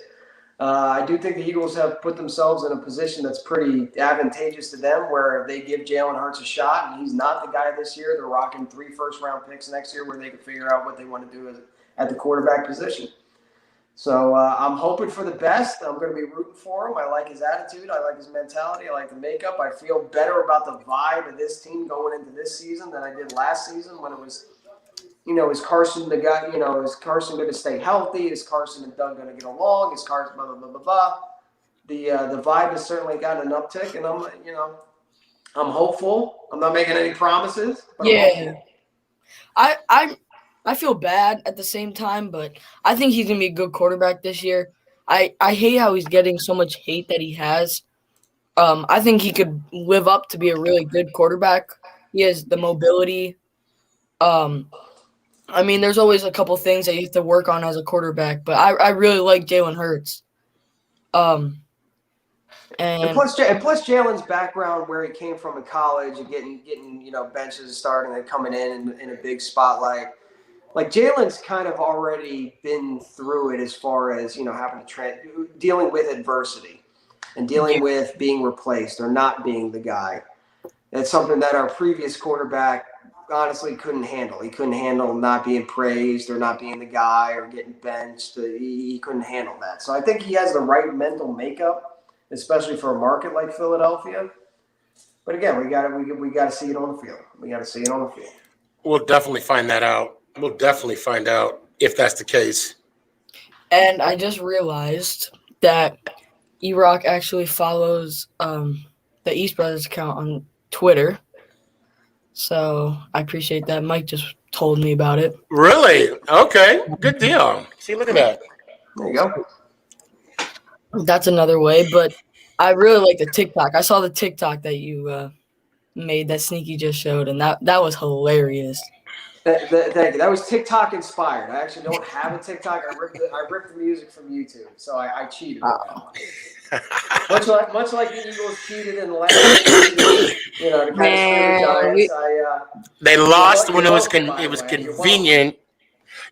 I do think the Eagles have put themselves in a position that's pretty advantageous to them, where if they give Jalen Hurts a shot and he's not the guy this year, they're rocking 3 first-round picks next year where they can figure out what they want to do at the quarterback position. So I'm hoping for the best. I'm going to be rooting for him. I like his attitude. I like his mentality. I like the makeup. I feel better about the vibe of this team going into this season than I did last season, when it was, is Carson the guy, is Carson going to stay healthy? Is Carson and Doug going to get along? Is Carson blah, blah, blah, blah, blah. The vibe has certainly gotten an uptick, and I'm hopeful. I'm not making any promises. But Yeah. I feel bad at the same time, but I think he's going to be a good quarterback this year. I hate how he's getting so much hate that he has. I think he could live up to be a really good quarterback. He has the mobility. There's always a couple things that you have to work on as a quarterback, but I really like Jalen Hurts. And plus Jalen's background, where he came from in college, and getting benches starting and coming in a big spotlight. Like, Jalen's kind of already been through it as far as, having to dealing with adversity and dealing with being replaced or not being the guy. That's something that our previous quarterback honestly couldn't handle. He couldn't handle not being praised or not being the guy or getting benched. He couldn't handle that. So I think he has the right mental makeup, especially for a market like Philadelphia. But again, we got to see it on the field. We got to see it on the field. We'll definitely find that out. We'll definitely find out if that's the case. And I just realized that E-Rock actually follows the East Brothers account on Twitter. So I appreciate that. Mike just told me about it. Really? Okay. Good deal. See, look at that. There you go. That's another way, but I really like the TikTok. I saw the TikTok that you made that Sneaky just showed, and that was hilarious. Thank you. That was TikTok inspired. I actually don't have a TikTok. I ripped the music from YouTube, so I cheated with that one. much like the Eagles cheated in the last season, to kind of screw the Giants. They lost when it was convenient.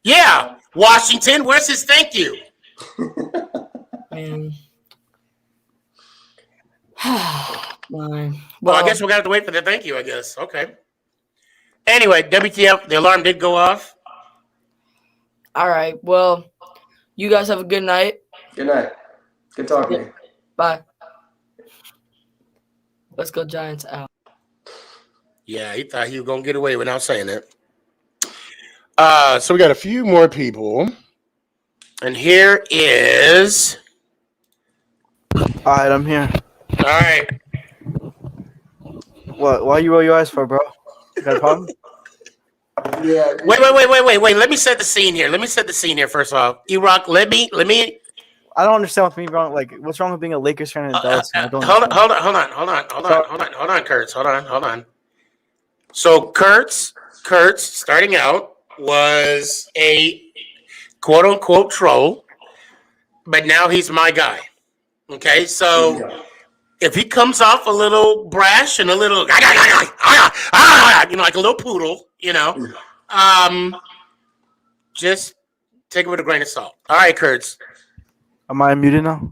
Yeah, Washington. Where's his thank you? Man. Well, I guess we're gonna have to wait for the thank you. I guess. Okay. Anyway, WTF? The alarm did go off. All right. Well, you guys have a good night. Good night. Good talking to you. Bye. Let's go Giants out. Yeah, he thought he was gonna get away without saying it. So we got a few more people. And here is. All right, I'm here. All right. What? Why you roll your eyes for, bro? You got a problem? Yeah. Wait. Let me set the scene here. First off, E-Rock, let me. I don't understand what's wrong. Like, what's wrong with being a Lakers fan in Dallas? Hold on, Kurtz. Hold on. So Kurtz, starting out, was a quote unquote troll, but now he's my guy. Okay, so if he comes off a little brash and a little, like a little poodle, just take it with a grain of salt. All right, Kurtz. Am I muted now?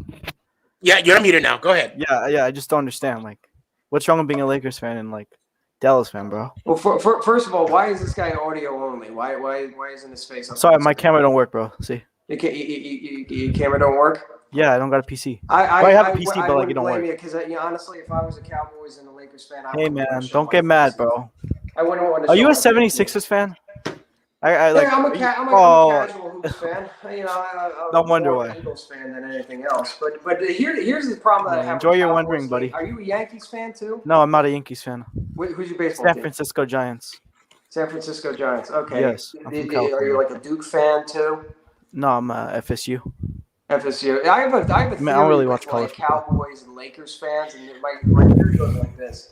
Yeah, you're muted now. Go ahead. Yeah. I just don't understand. Like, what's wrong with being a Lakers fan and like Dallas fan, bro? Well, first of all, why is this guy audio only? Why isn't his face up? Sorry, my camera don't work, bro. See? Your camera don't work? Yeah, I don't got a PC. I have a PC, but like it don't work. Because honestly, if I was a Cowboys and a Lakers fan, Hey man, don't get mad, bro. I wouldn't want to. Are you a 76ers fan? I'm a casual Hoops fan. No wonder more why. Eagles fan than anything else. But here's the problem that I have. Enjoy with your Cowboys. wondering, buddy. Are you a Yankees fan too? No, I'm not a Yankees fan. Who's your baseball San team? Francisco Giants. San Francisco Giants. Okay. Yes, I'm from California. Are you like a Duke fan too? No, I'm FSU. FSU. I have a theory I don't really watch with, college Cowboys and Lakers fans, and my theory goes like this.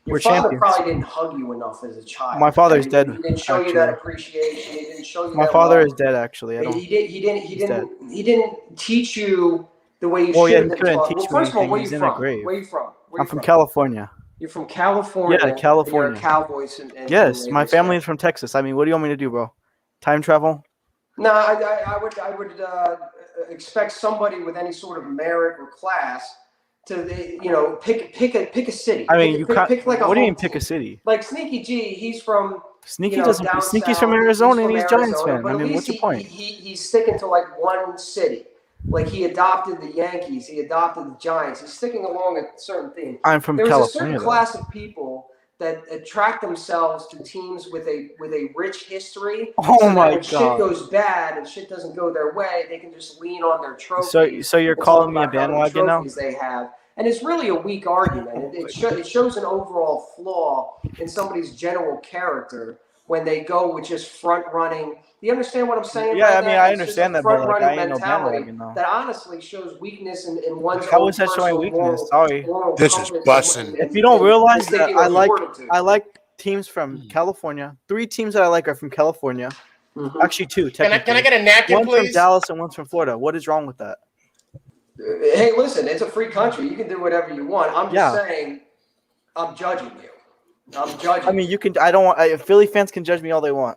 Your We're father champions. probably didn't hug you enough as a child. My father's He dead, didn't show you that appreciation. He didn't show you My that father love. is dead, actually. He didn't teach you the way you Well, should yeah, have he been couldn't taught. teach Well, me first of all, anything. where He's you in a from? grave. Where you from? I'm from California. You're from California. Yeah, California. And you're a Cowboys and Yes, my Lakers family fan. is from Texas. I mean, what do you want me to do, bro? Time travel? No, I would expect somebody with any sort of merit or class to pick a city. I mean, you can't. pick like a What do you mean home pick a team. city? Like Sneaky G, he's from Sneaky down doesn't. Sneaky's south. from Arizona and he's from Giants Arizona, fan. but I at mean, least what's your point? He's sticking to like one city. Like he adopted the Yankees, he adopted the Giants. He's sticking along a certain theme. I'm from There's California, a certain though. class of people that attract themselves to teams with a rich history. Oh so that my when shit God. goes bad and shit doesn't go their way, they can just lean on their trophies. So you're and calling talk me a about how many bandwagon now? trophies they have. And it's really a weak argument. It shows an overall flaw in somebody's general character when they go with just front running. Do you understand what I'm saying? Yeah, by I mean, that? I It's just understand a that, but like, front-running I ain't no mentality bandwagon though. that honestly shows weakness in one's How own is that showing personal weakness? moral- Sorry. moral This is compass bussin'. If you don't realize that particular fortitude. I like teams from California. 3 teams that I like are from California. Actually, 2 Can I technically. get a napkin, One's please? from Dallas and one's from Florida. What is wrong with that? Hey, listen, it's a free country. You can do whatever you want. I'm just Yeah. saying, I'm judging you. I'm judging. I mean, you can. I don't want. Philly fans can judge me all they want.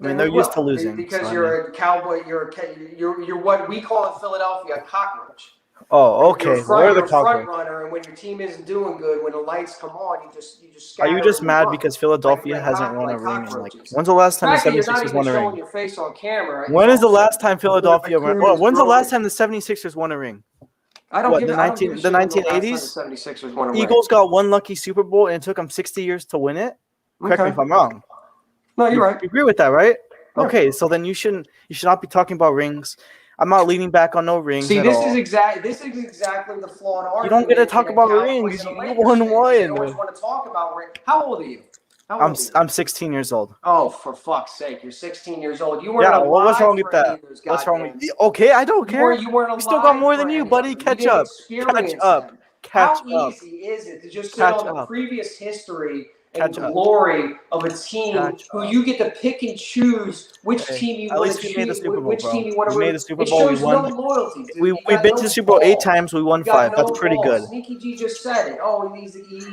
I mean, they're Well, used to losing. because so, I you're mean. a cowboy. You're what we call in Philadelphia a cockroach. Oh, okay. Where are the You're a front cockroach? runner, and when your team isn't doing good, when the lights come on, you just Are you scatter just and mad run. because Philadelphia Like hasn't won a like ring in like? cockroaches. When's the last time the Fact that you're not 76ers even won a showing ring? your face on camera. When is the last time Philadelphia won? camera's When's the last broken. time the 76ers won a ring? I don't What, give the a- I don't give a 19 shit the when the last time 1980s? the 76ers won a ring. Eagles got one lucky Super Bowl and it took them 60 years to win it. Correct me Okay. if I'm wrong. No, you're right. You agree with that, right? Yeah. Okay, so then you should not be talking about rings. I'm not leaning back on no rings. See, at this all. is exactly the flawed argument. You don't get to talk in a about Cowboys rings. and You Lakers won fans. one. They always want to talk about rings. How old are you? How old are you? I'm 16 years old. Oh, for fuck's sake! You're 16 years old. You weren't Yeah, alive what's wrong with for any that? of those What's wrong goddamn- with Okay, I don't care. You weren't alive. We still got more for than you, any buddy. of them. Catch You didn't up. Catch experience up. them. Catch How up. easy is it to just sit Catch on the up. previous history and Catch up. glory of a team Catch who you get to pick and choose which Hey, team you at want least to we made the choose, Super Bowl, which bro. team you want to We made root. the Super It Bowl. We shows no won. loyalty. Dude. We've You got been no to the Super Bowl 8 balls. times. We won You got 5. That's no pretty balls. good. Sneaky G just said it. Oh, he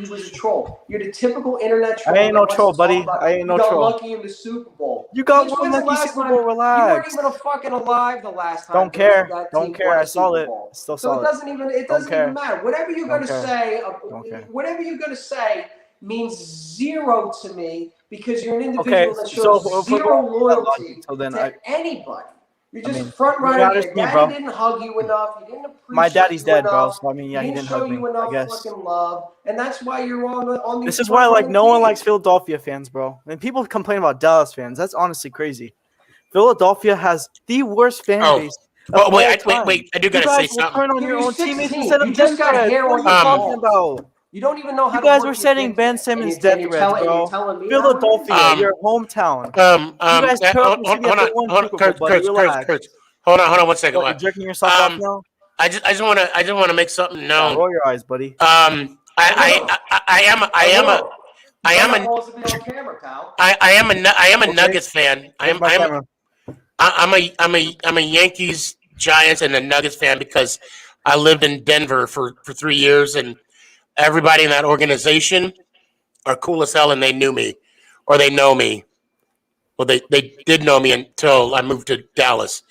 was a troll. You're the typical internet troll. I ain't no that wants troll, to talk buddy. about I ain't no you got troll. lucky in the Super Bowl. You got Bitch, one when's the lucky last Super time- Bowl. You weren't Relax. even fucking alive the last time. Don't care. that Don't team care. won I a saw Super it. Bowl. Still So saw it doesn't even matter. Whatever you're Don't gonna care. say, Don't care. whatever you're gonna say means zero to me because you're an individual Okay, that so shows if we're zero going with that logic, loyalty so then to anybody. You're just I mean, front who running. matters Your to me, daddy bro? didn't hug you enough. You didn't appreciate My daddy's you dead, bro. enough. So I mean, yeah, he He didn't didn't show hug me. you I enough guess. fucking love, and that's why you're on these. This is why like front-running no one teams. likes Philadelphia fans, bro. And people complain about Dallas fans. That's honestly crazy. Philadelphia has the worst fan base. of Oh, wait, all wait, time. wait. I do You gotta guys say will something. turn on Dude, your you're own teammates 16. instead You of just death got threats. hair What on are you your talking balls. about? You don't even know how You to guys work were your setting dick Ben yet. Simmons And death you're threats, bro. telling me Philadelphia, your hometown. You guys tear up the city Hold after on, one hold Super on, Bowl, Kurt, buddy. Kurt, Relax. Kurt. Hold on 1 second. What, you're jerking yourself off now? I just want to make something known. Roll your eyes, buddy. I am a Nuggets fan. I'm a Yankees, Giants, and a Nuggets fan because I lived in Denver for 3 years, and everybody in that organization are cool as hell, and they knew me, or they know me. Well, they did know me until I moved to Dallas.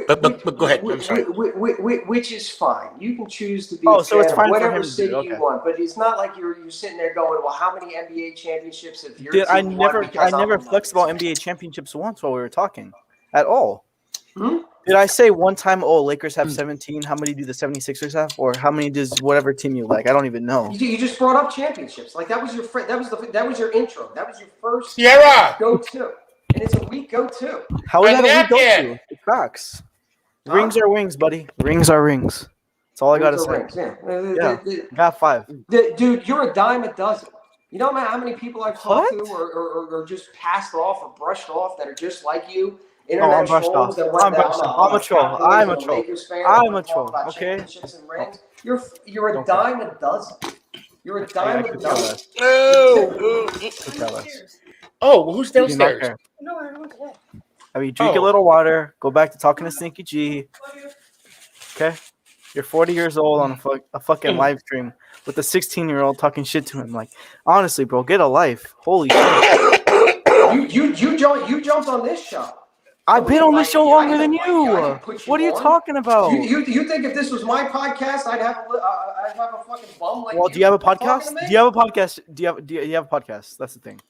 But go ahead. I'm sorry. Which is fine. You can choose to be Oh, a so it's fan fine of for whatever him to do, city okay. you want, but it's not like you're sitting there going, "Well, how many NBA championships have your Dude, team won?" Because I'm a flexed about NBA championships once while we were talking. At all. Hmm? Did I say one time, oh, Lakers have 17? How many do the 76ers have? Or how many does whatever team you like? I don't even know. You just brought up championships. Like that was your that was your intro. That was your first Sierra! go-to, and it's a weak go-to. How is that a weak napkin! go-to? It's facts. Rings are wings, buddy. Rings are rings. That's all I gotta Rings say. are rings, yeah. Yeah, got 5. Dude, you're a dime a dozen. You know how many people I've talked to or just passed off or brushed off that are just like you? Internet I'm brushed trolls off. that went I'm down. brushed off. I'm a troll. Cowboys I'm a and troll. Lakers fan that I'm wanna a talk troll. about Okay. championships and rings. You're a dime a dozen. You're a dime a could care dozen. less. Could care less. Oh, who's You do not downstairs? care. No, I don't today. I mean, drink a little water. Go back to talking to Sneaky G. Okay? You're 40 years old on a fucking live stream with a 16-year-old talking shit to him. Like, honestly, bro, get a life. Holy shit. You jumped on this show. I've been on this show longer than you. What are you on. talking about? You think if this was my podcast, I'd have a fucking bum like Well, do you have a talking podcast? to me? Do you have a podcast? Do you have a podcast? That's the thing.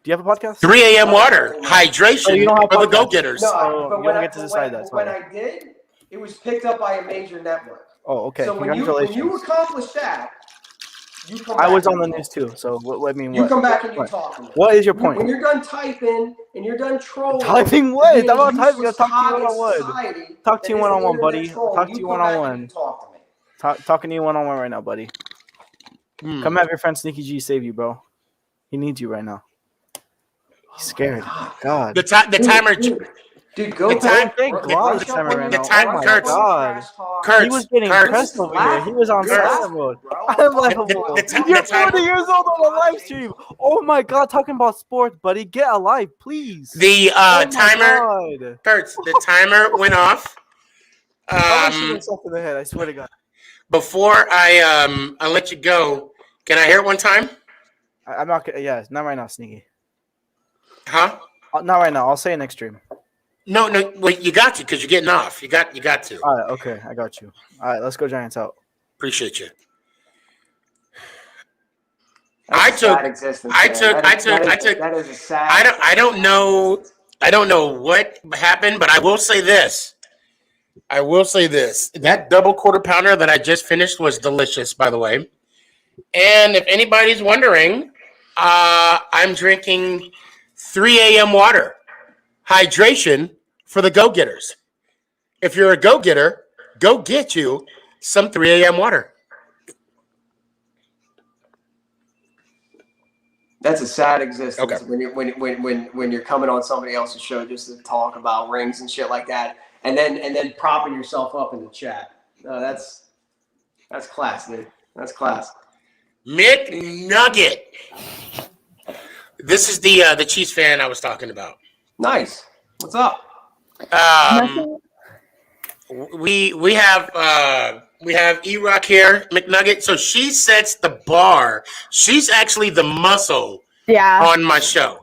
Do you have a podcast? 3 a.m. water, hydration Oh, you don't have for the podcasts. go-getters. No, but you when don't I- get to but decide when- that. When Sorry. I did, it was picked up by a major network. Oh, okay. So when Congratulations. you accomplish that, you come I back was and on the you news too. So what? I mean, You what? come back and you What? talk to me. What is your point? When you're done typing and you're done trolling. Typing what? being I'm not typing. I'll useless talk to you cog in one-on-one. society Talk to you that is one-on-one, the buddy. internet troll, Talk to you come back and one-on-one. you talk to me. Talking to you one-on-one right now, buddy. Come have your friend Sneaky G save you, bro. He needs you right now. He's scared. God. The timer. Dude, go the time. back. Thank God the timer ran The out. time. Oh my Kurtz. God. Kurtz. He was getting pressed over here. He was on silent mode. I'm laughable. You're 40 years old on a live stream. Oh my God, talking about sports, buddy. Get a life, please. The Oh my timer. God. Kurtz, the timer went off. I'm shooting myself in the head. I swear to God. Before I let you go, can I hear it one time? I'm not. Yeah, not right now, Sneaky. Huh? Not right now. I'll say it next stream. No. Wait, you got to because you're getting off. You got to. All right. Okay, I got you. All right, let's go Giants out. Appreciate you. That's a sad existence, man. That is a sad. I don't know what happened, but I will say this. That double quarter pounder that I just finished was delicious, by the way. And if anybody's wondering, I'm drinking 3 a.m. water. Hydration for the go-getters. If you're a go-getter, go get you some 3 a.m. water. That's a sad existence Okay. when you're coming on somebody else's show just to talk about rings and shit like that, and then propping yourself up in the chat. No, that's class, dude. That's class. McNugget. This is the Chiefs fan I was talking about. Nice. What's up? We have E-Rock here, McNugget. So she sets the bar. She's actually the muscle on my show.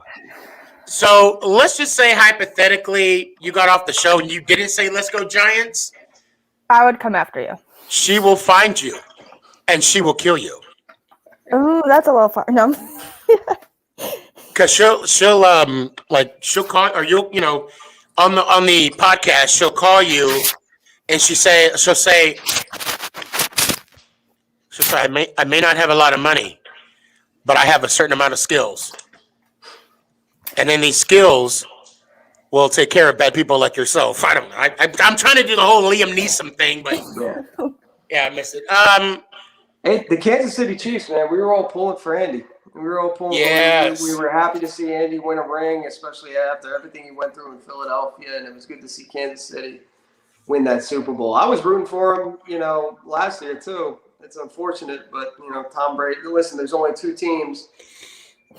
So let's just say hypothetically you got off the show and you didn't say let's go Giants. I would come after you. She will find you and she will kill you. Ooh, that's a little far. No. Cause she'll call, or you know on the podcast she'll call you and she'll say I may not have a lot of money, but I have a certain amount of skills, and then these skills will take care of bad people like yourself. I don't know. I'm trying to do the whole Liam Neeson thing, but yeah, I missed it. Hey, the Kansas City Chiefs, man, we were all pulling for Andy. We were all pulling. Yes. We were happy to see Andy win a ring, especially after everything he went through in Philadelphia, and it was good to see Kansas City win that Super Bowl. I was rooting for him, last year too. It's unfortunate, but Tom Brady. Listen, there's only 2 teams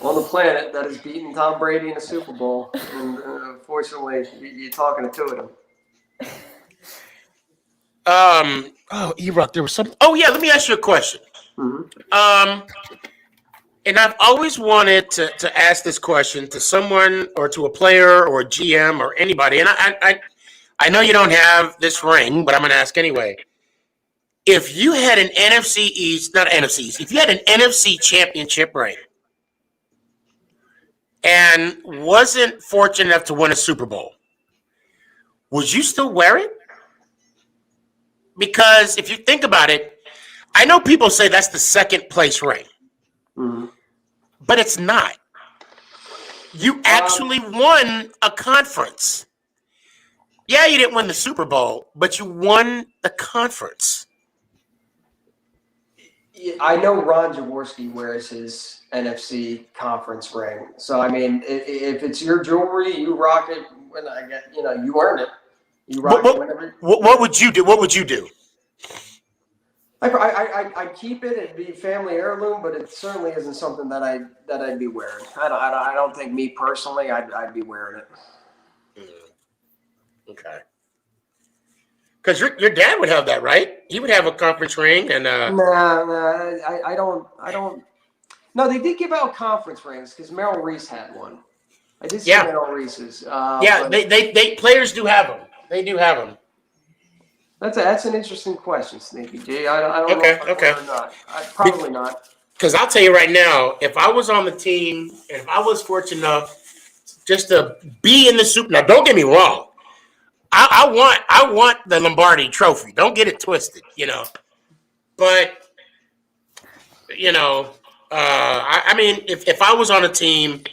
on the planet that has beaten Tom Brady in a Super Bowl, and unfortunately, you're talking to 2 of them. E-Rock, there was some. Oh yeah, let me ask you a question. Mm-hmm. And I've always wanted to ask this question to someone or to a player or a GM or anybody. And I know you don't have this ring, but I'm going to ask anyway. If you had an NFC East, not NFC East, if you had an NFC championship ring and wasn't fortunate enough to win a Super Bowl, would you still wear it? Because if you think about it, I know people say that's the second place ring. Mm-hmm. But it's not. You actually won a conference. Yeah, you didn't win the Super Bowl, but you won the conference. I know Ron Jaworski wears his NFC conference ring. So, I mean, if it's your jewelry, you rock it when I get, you earn it. You rock it whenever. What would you do? What would you do? I keep it. It'd be family heirloom, but it certainly isn't something that I'd be wearing. I don't think me personally, I'd be wearing it. Okay. Because your dad would have that, right? He would have a conference ring, and Nah, I don't. No, they did give out conference rings because Merrill Reese had one. I did see Merrill Reese's. Yeah, they players do have them. They do have them. That's an interesting question, Sneaky G. I don't know if I would or not. Probably not. Because I'll tell you right now, if I was on the team and if I was fortunate enough just to be in the Super, now don't get me wrong, I want the Lombardi Trophy. Don't get it twisted, But I mean, if I was on a team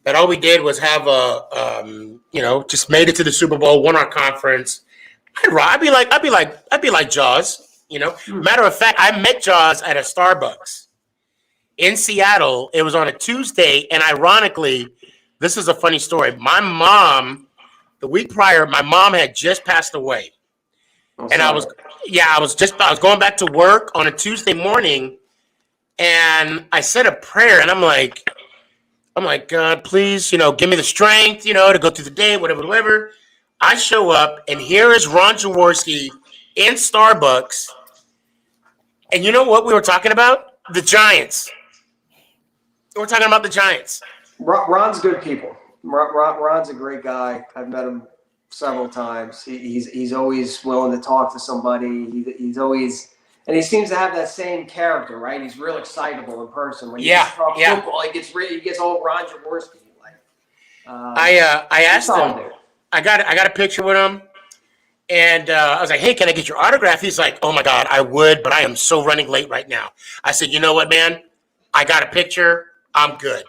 that all we did was have just made it to the Super Bowl, won our conference. I'd be like Jaws, Matter of fact, I met Jaws at a Starbucks in Seattle. It was on a Tuesday, and ironically, this is a funny story. My mom, the week prior, my mom had just passed away, and I was going back to work on a Tuesday morning, and I said a prayer, and I'm like, God, please, give me the strength, to go through the day, whatever. I show up, and here is Ron Jaworski in Starbucks. And you know what we were talking about? The Giants. We're talking about the Giants. Ron's good people. Ron's a great guy. I've met him several times. He's always willing to talk to somebody. He's always, and he seems to have that same character, right? He's real excitable in person. When he talks football, he gets all Ron Jaworski. I asked him. I got a picture with him, and I was like, "Hey, can I get your autograph?" He's like, "Oh my God, I would, but I am so running late right now." I said, "You know what, man? I got a picture. I'm good.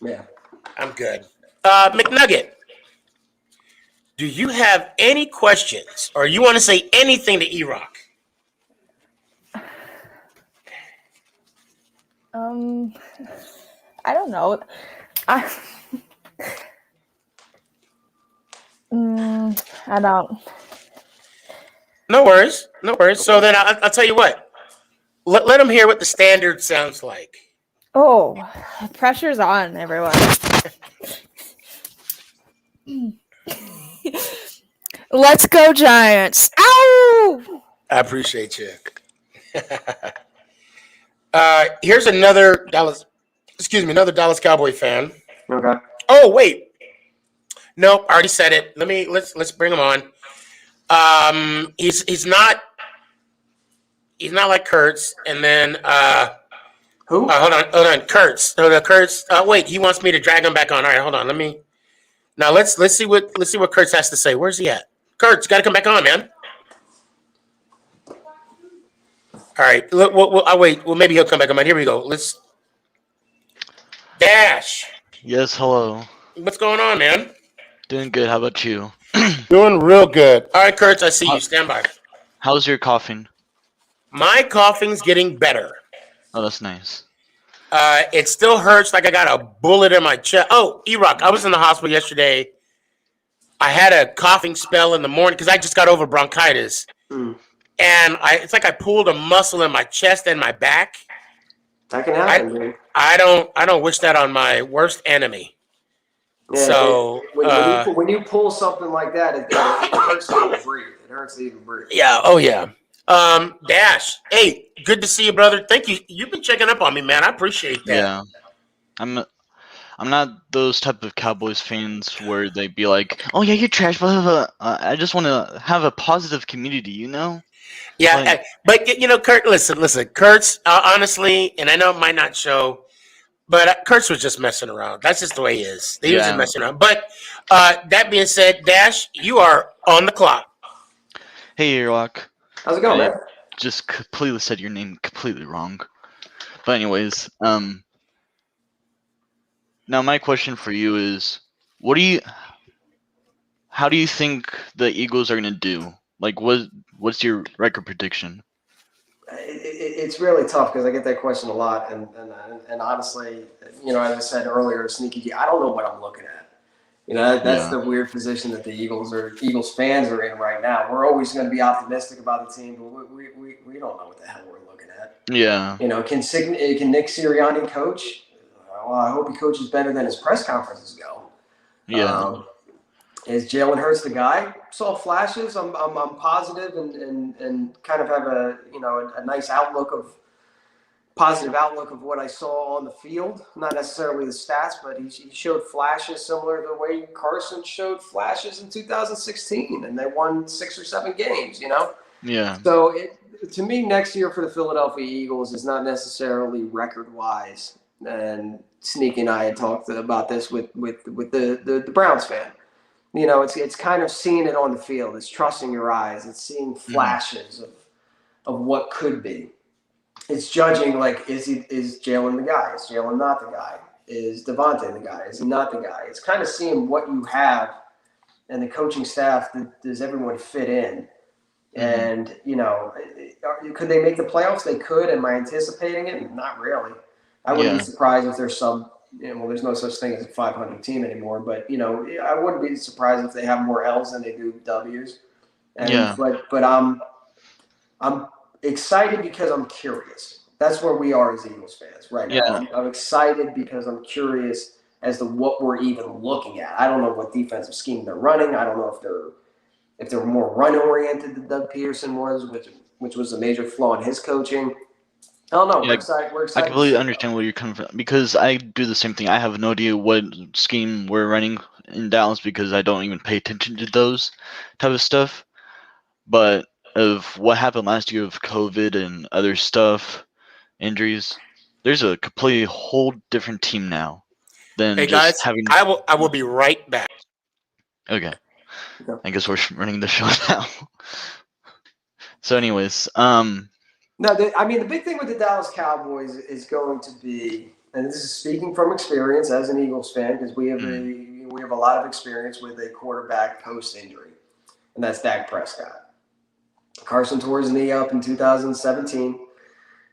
Yeah, I'm good." McNugget, do you have any questions, or you want to say anything to E-Rock? I don't know. I don't. No worries. No worries. So then I'll tell you what. Let them hear what the standard sounds like. Oh, pressure's on, everyone. Let's go, Giants. Ow! I appreciate you. Here's another Dallas Cowboy fan. Okay. Oh, wait. Nope, I already said it. Let's bring him on. He's not like Kurtz, and then who? Hold on, Kurtz. Kurtz. Wait, he wants me to drag him back on. All right, hold on. Let's see what Kurtz has to say. Where's he at? Kurtz, got to come back on, man. All right. I'll wait. Well, maybe he'll come back on. Here we go. Let's. Dash. Yes, hello. What's going on, man? Doing good. How about you? Doing real good. All right, Kurtz, I see you. Stand by. How's your coughing? My coughing's getting better. Oh, that's nice. It still hurts like I got a bullet in my chest. Oh, E-Rock, I was in the hospital yesterday. I had a coughing spell in the morning because I just got over bronchitis. And it's like I pulled a muscle in my chest and my back. That can happen, dude. I don't wish that on my worst enemy. Yeah, so when you pull something like that, it hurts to even breathe. It hurts to even breathe. Yeah. Oh yeah. Dash. Hey, good to see you, brother. Thank you. You've been checking up on me, man. I appreciate that. Yeah. I'm not those type of Cowboys fans where they be like, "Oh yeah, you're trash." Blah, blah, blah. I just want to have a positive community, you know. Yeah, but Kurt. Listen, Kurtz. Honestly, and I know it might not show, but Kurtz was just messing around. That's just the way he is. He was just messing around. But that being said, Dash, you are on the clock. Hey, Earlock. How's it going, man? Just completely said your name completely wrong. But anyways, now my question for you is, how do you think the Eagles are gonna do? Like, what's your record prediction? It's really tough because I get that question a lot, and honestly, as I said earlier, Sneakyg, I don't know what I'm looking at. That's the weird position that the Eagles fans are in right now. We're always going to be optimistic about the team, but we don't know what the hell we're looking at. Yeah. Can Nick Sirianni coach? Well, I hope he coaches better than his press conferences go. Yeah. Is Jalen Hurts the guy? Saw flashes. I'm positive and kind of have a nice positive outlook of what I saw on the field. Not necessarily the stats, but he showed flashes similar to the way Carson showed flashes in 2016, and they won 6 or 7 games. Yeah. So to me, next year for the Philadelphia Eagles is not necessarily record-wise. And Sneaky and I had talked about this with the Browns fan. It's kind of seeing it on the field. It's trusting your eyes. It's seeing flashes of what could be. It's judging, like, is Jalen the guy? Is Jalen not the guy? Is Devontae the guy? Is he not the guy? It's kind of seeing what you have and the coaching staff. Does everyone fit in? And, could they make the playoffs? They could. Am I anticipating it? Not really. I wouldn't be surprised if there's there's no such thing as a 500 team anymore, but, I wouldn't be surprised if they have more L's than they do W's. But I'm excited because I'm curious. That's where we are as Eagles fans right now. I'm excited because I'm curious as to what we're even looking at. I don't know what defensive scheme they're running. I don't know if they're more run-oriented than Doug Peterson was, which was a major flaw in his coaching. I don't know. We're excited. I completely understand where you're coming from because I do the same thing. I have no idea what scheme we're running in Dallas because I don't even pay attention to those type of stuff. But of what happened last year of COVID and other stuff, injuries, there's a completely whole different team now than just having. I will be right back. Okay. I guess we're running the show now. So, anyways, No, the big thing with the Dallas Cowboys is going to be, and this is speaking from experience as an Eagles fan, because we have a lot of experience with a quarterback post-injury, and that's Dak Prescott. Carson tore his knee up in 2017.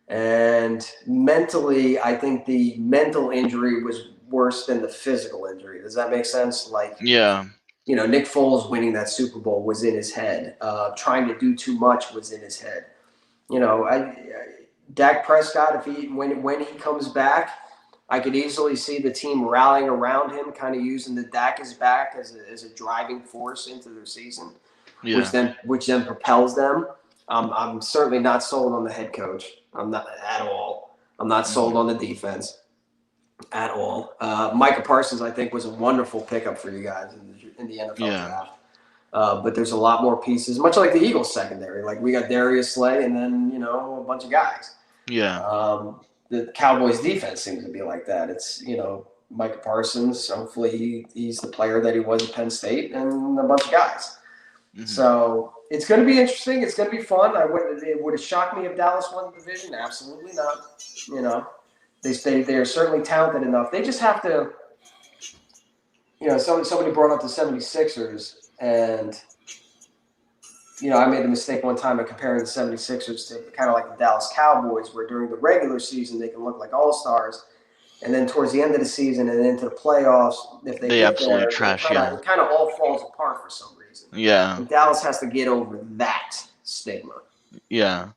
And mentally, I think the mental injury was worse than the physical injury. Does that make sense? Like, Yeah. Nick Foles winning that Super Bowl was in his head. Trying to do too much was in his head. Dak Prescott, when he comes back, I could easily see the team rallying around him, kind of using the Dak is back as a driving force into their season, Yeah. which then propels them. I'm certainly not sold on the head coach. I'm not at all. I'm not sold on the defense at all. Micah Parsons, I think, was a wonderful pickup for you guys in the NFL draft. But there's a lot more pieces, much like the Eagles secondary. Like we got Darius Slay and then, a bunch of guys. Yeah. The Cowboys defense seems to be like that. It's, Micah Parsons, hopefully he's the player that he was at Penn State, and a bunch of guys. Mm-hmm. So it's going to be interesting. It's going to be fun. It would have shocked me if Dallas won the division. Absolutely not. They are certainly talented enough. They just have to, somebody brought up the 76ers, and, I made the mistake one time of comparing the 76ers to kind of like the Dallas Cowboys, where during the regular season they can look like all-stars, and then towards the end of the season and into the playoffs, if they get absolutely there, trash. it kind of all falls apart for some reason. Yeah. And Dallas has to get over that stigma. Yeah.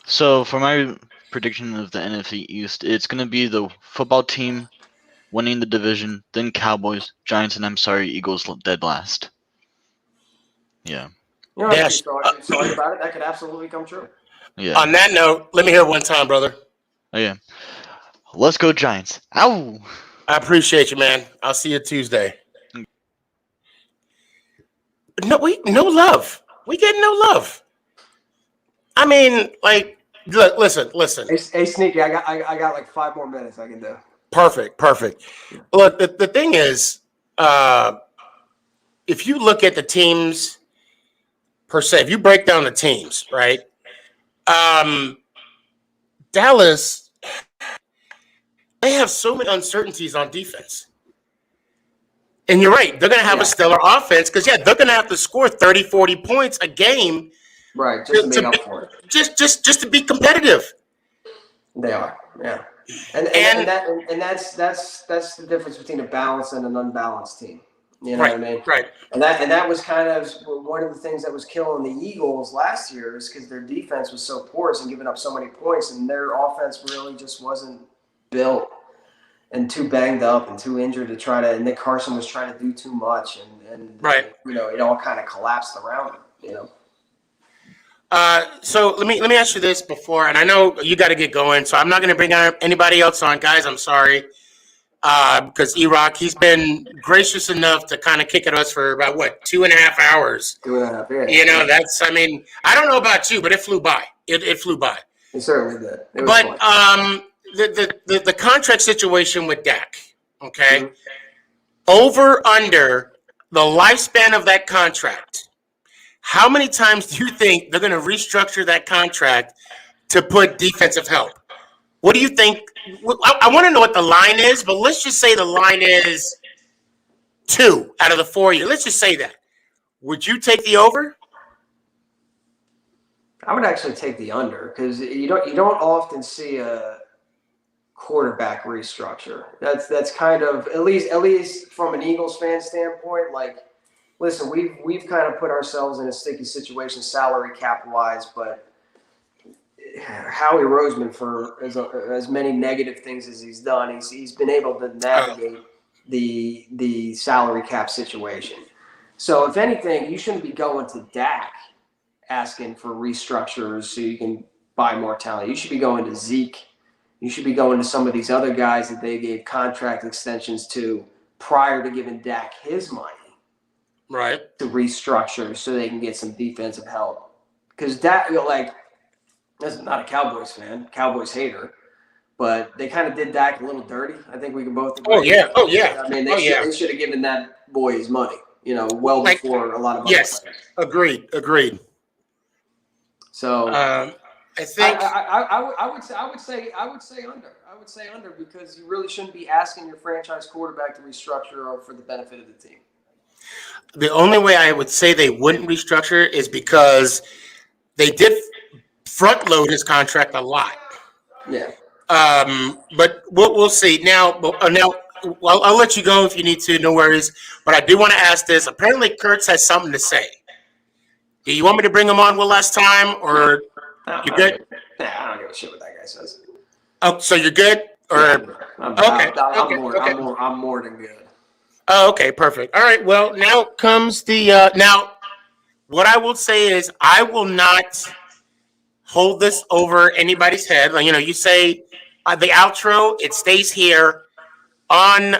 So for my prediction of the NFC East, it's going to be the football team winning the division, then Cowboys, Giants, and Eagles dead last. Yeah. If you're sorry about it, that could absolutely come true. Yeah. On that note, let me hear it one time, brother. Oh, yeah. Let's go Giants. Ow! I appreciate you, man. I'll see you Tuesday. No love. We get no love. I mean, like, look, listen. Hey, Sneaky, I got like 5 more minutes I can do. Perfect. Look, the thing is, if you look at the teams per se, if you break down the teams, right? Dallas, they have so many uncertainties on defense. And you're right. They're going to have a stellar offense because, they're going to have to score 30, 40 points a game. Right, just to make up for it. Just to be competitive. They are, yeah. And that's the difference between a balanced and an unbalanced team. You know what I mean? Right. And that was kind of one of the things that was killing the Eagles last year, is because their defense was so porous and giving up so many points, and their offense really just wasn't built, and too banged up and too injured to try to. And Nick Carson was trying to do too much, and it all kind of collapsed around him. So let me ask you this before, and I know you got to get going, so I'm not going to bring anybody else on, guys. I'm sorry, because E-Rock, he's been gracious enough to kind of kick at us for about 2.5 hours. 2.5, yeah. That's. I mean, I don't know about you, but it flew by. It flew by. It certainly did. It was but fun. The contract situation with Dak, okay, over under the lifespan of that contract. How many times do you think they're going to restructure that contract to put defensive help? What do you think? I want to know what the line is, but let's just say the line is 2 out of the 4 years. Let's just say that. Would you take the over? I would actually take the under, because you don't often see a quarterback restructure. That's kind of, at least from an Eagles fan standpoint, like, listen, we've kind of put ourselves in a sticky situation salary cap wise, but Howie Roseman, for as many negative things as he's done, he's been able to navigate the salary cap situation. So if anything, you shouldn't be going to Dak asking for restructures so you can buy more talent. You should be going to Zeke. You should be going to some of these other guys that they gave contract extensions to prior to giving Dak his money. Right. To restructure so they can get some defensive help. Because Dak, this is not a Cowboys fan, Cowboys hater, but they kind of did Dak a little dirty. I think we can both agree. Oh, yeah. I mean, they should have given that boy his money, before a lot of other players. Agreed. So I think I would say under. I would say under, because you really shouldn't be asking your franchise quarterback to restructure or for the benefit of the team. The only way I would say they wouldn't restructure is because they did front load his contract a lot. Yeah. But we'll see. Now, I'll let you go if you need to. No worries. But I do want to ask this. Apparently, Kurtz has something to say. Do you want me to bring him on one last time, or you good? Nah, I don't give a shit what that guy says. Oh, so you're good? Or I'm more than good. Oh, okay, perfect. All right. Well, now comes the now. What I will say is, I will not hold this over anybody's head. Like, you say the outro, it stays here on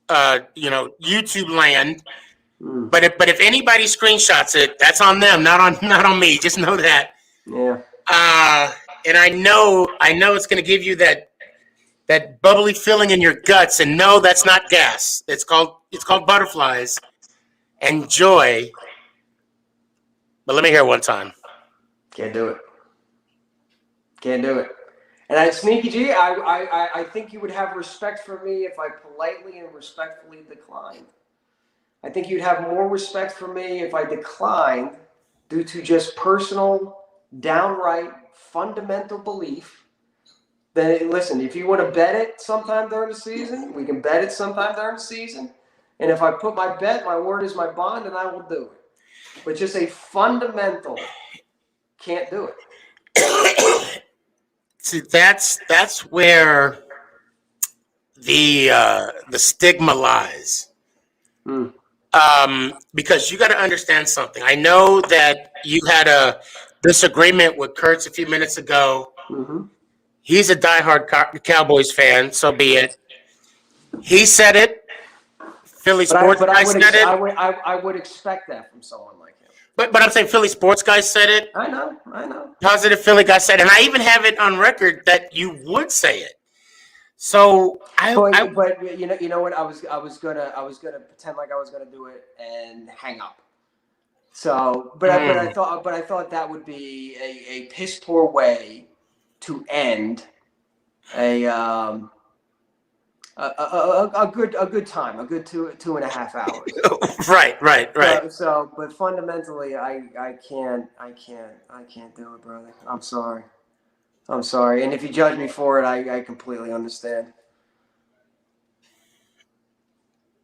YouTube land. But if anybody screenshots it, that's on them, not on me. Just know that. Yeah. And I know it's going to give you that bubbly feeling in your guts. And no, that's not gas. It's called butterflies and joy. But let me hear it one time. Can't do it. And Sneaky G, I think you would have respect for me if I politely and respectfully declined. I think you'd have more respect for me if I declined due to just personal, downright, fundamental belief. Then listen, if you want to bet it sometime during the season, we can bet it sometime during the season. And if I put my bet, my word is my bond, and I will do it. But just a fundamental, can't do it. See, that's where the stigma lies. Because you got to understand something. I know that you had a disagreement with Kurtz a few minutes ago. Mm-hmm. He's a diehard Cowboys fan, so be it. He said it. Philly sports guy said it. I would expect that from someone like him. But I'm saying Philly sports guy said it. I know. Positive Philly guy said it. And I even have it on record that you would say it. So but you know what? I was gonna pretend like I was gonna do it and hang up. So, but I thought that would be a piss poor way to end a good time, a good 2.5 hours. Right. But fundamentally, I can't do it, brother. I'm sorry. And if you judge me for it, I completely understand.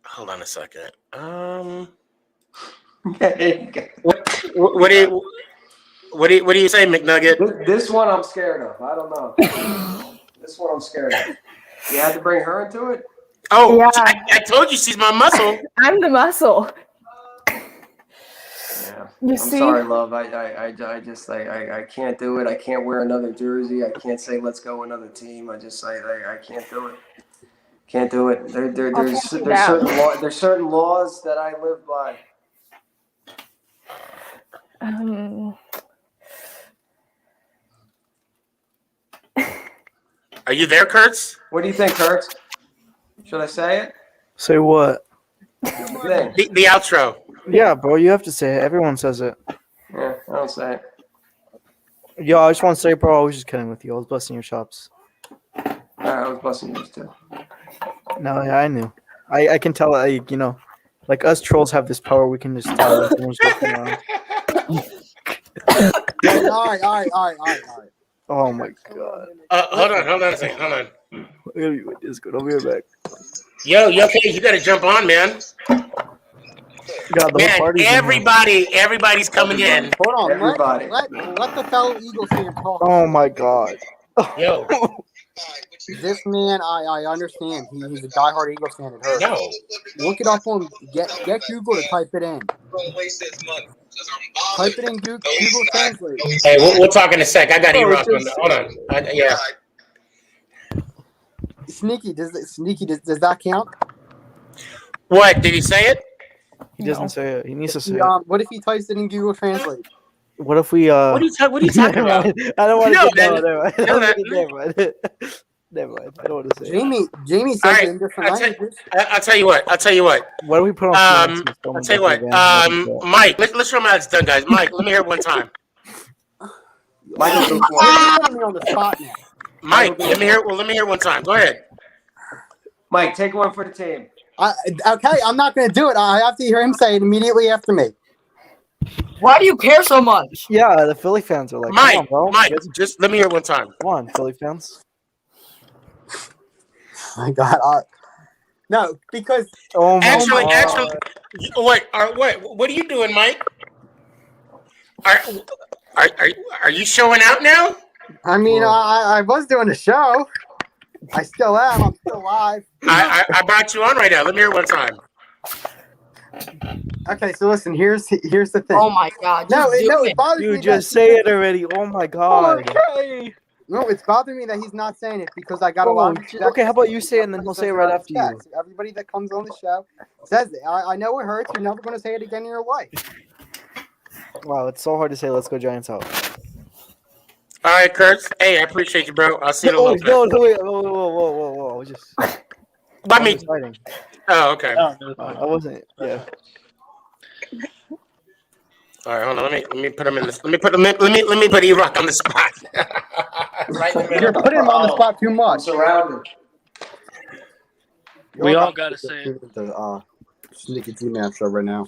Hold on a second. What do you say, McNugget? This one I'm scared of. I don't know. This one I'm scared of. You had to bring her into it? Oh, Yeah. I told you she's my muscle. I'm the muscle. Yeah. You I'm see? sorry, love. I can't do it. I can't wear another jersey. I can't say let's go another team. I can't do it. Can't do it. There's certain laws that I live by. Are you there, Kurtz? What do you think, Kurtz? Should I say it? Say what? The outro. Yeah, bro, you have to say it. Everyone says it. Yeah, I don't say it. Yo, I just want to say, bro, I was just kidding with you. I was busting your chops. I was busting yours too. No, yeah, I knew. I can tell, like us trolls have this power. We can just tell when someone's joking around. All right. Oh my god. Hold on a second. Hold on. It's good. I'll be right back. Yo, okay, you got to jump on, man. God, the whole party's in here. Everybody's coming in. Hold on, Everybody. let the fellow Eagles fan talk. Oh my god. Yo. This man, I understand. He's a diehard Eagles fan. It hurts. No. Look it up on get Google to type it in. Type it in Google Translate. Hey, we'll talk in a sec. I got E-Rock on. Hold on. Yeah. Sneaky, does that count? What? Did he say it? He doesn't say it. He needs to say it. What if he types it in Google Translate? What if we What are you talking about? I don't want No, to get never mind. Never mind. I don't want to say it. Jamie says it in different languages. I'll tell you what. What do we put on? I'll tell you what. Mike, let's show him how it's done, guys. Mike, let me hear it one time. Michael, You're putting me on the spot now. Mike, let me hear it one time. Go ahead. Mike, take one for the team. Okay, I'm not going to do it. I have to hear him say it immediately after me. Why do you care so much? Yeah, the Philly fans are like, come on, Mike, bro. Mike, just let me hear it one time. Come on, Philly fans. My God. No, because Actually, wait. What are you doing, Mike? Are you showing out now? I mean, I was doing a show. I still am. I'm still live. I brought you on right now. Let me hear it one time. Okay, so listen. Here's the thing. Oh my God! No, just do no, it. it bothers me. Dude, just say it already. Oh my God. Okay. No, it's bothering me that he's not saying it because I got a lot of respect. Okay, how about you say it and then he'll say it right after you. Respect. Everybody that comes on the show says it. I know it hurts. You're never going to say it again in your life. Wow, it's so hard to say. Let's go Giants out. All right, Kurt. Hey, I appreciate you, bro. I'll see you in a little bit. No, wait, whoa. Just. I mean, Fighting. oh, okay. I wasn't. Yeah. All right, hold on. Let me put him in this. Let me put E-Rock on the spot. Right in the middle. You're putting him on the spot too much. Surrounded. We all gotta say it. The Sneaky G-Man show right now.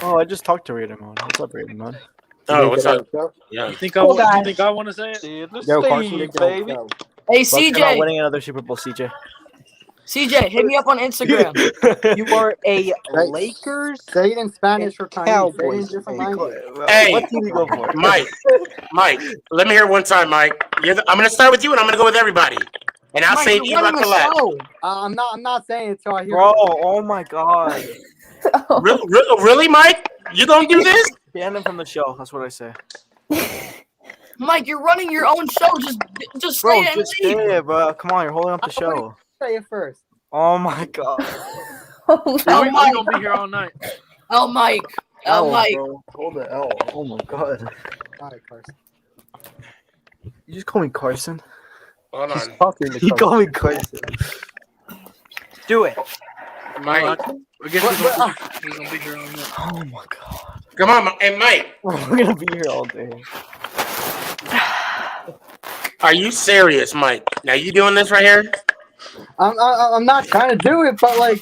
Oh, I just talked to Raymond. What's up, Raymond? Oh, what's up? Yeah. You think Cool I guy. want to say it? Yo, Carson, Hey, Bucks are not CJ. winning another Super Bowl, CJ. CJ, hit me up on Instagram. You are a Lakers. Say it in Spanish or Chinese. Say it in Cowboys. different language. Hey, What team do you go for? Mike, let me hear it one time, Mike. I'm going to start with you, and I'm going to go with everybody. And I'll Mike, say you're running E-Rock the the last. show. I'm not saying it till I hear. Bro, oh my God. Really, Mike? You going to do this? Ban him from the show. That's what I say. Mike, you're running your own show. Just Bro, say it and just leave. say it, bro. Come on, you're holding up the show. Say it first. Oh my God. Oh, We're Mike. gonna be here all night. Oh, Mike. Oh, Mike. Bro. Hold the L. Oh my God. All right, Carson. You just call me Carson. Hold on. Talking to You call me Carson. Do it. Mike. I guess we're gonna be here all night. Oh my God. Come on, and Mike. We're gonna be here all day. Are you serious, Mike? Now you doing this right here? I'm not trying to do it, but like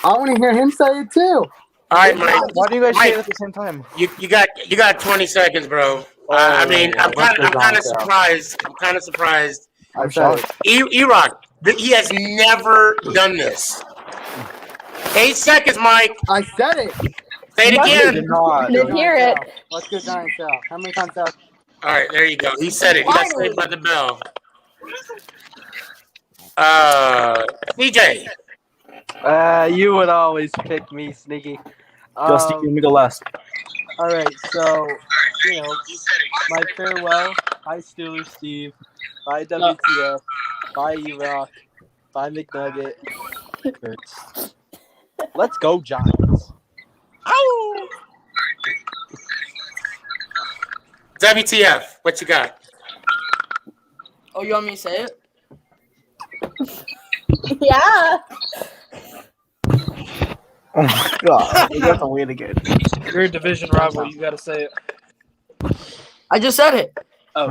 I want to hear him say it too. All right, Mike. Why do you guys say Mike, it at the same time? You got 20 seconds, bro. I mean, I'm kind of surprised. I'm kind of surprised. I'm shocked. E-Rock, he has never done this. 8 seconds, Mike. I said it. Say it again. Didn't hear it. Let's go Giants out. How many times out? All right, there you go. He said it. He got saved by the bell. DJ. You would always pick me, Sneaky. Dusty, let me go last. All right, so my farewell. Bye, Steelers Steve. Bye, WTF. Bye, E-Rock. Bye, McNugget. Let's go, Giants. Ow! WTF? What you got? Oh, you want me to say it? Yeah. Oh my God. You got to win again. You're a division rival. You gotta say it. I just said it. Oh,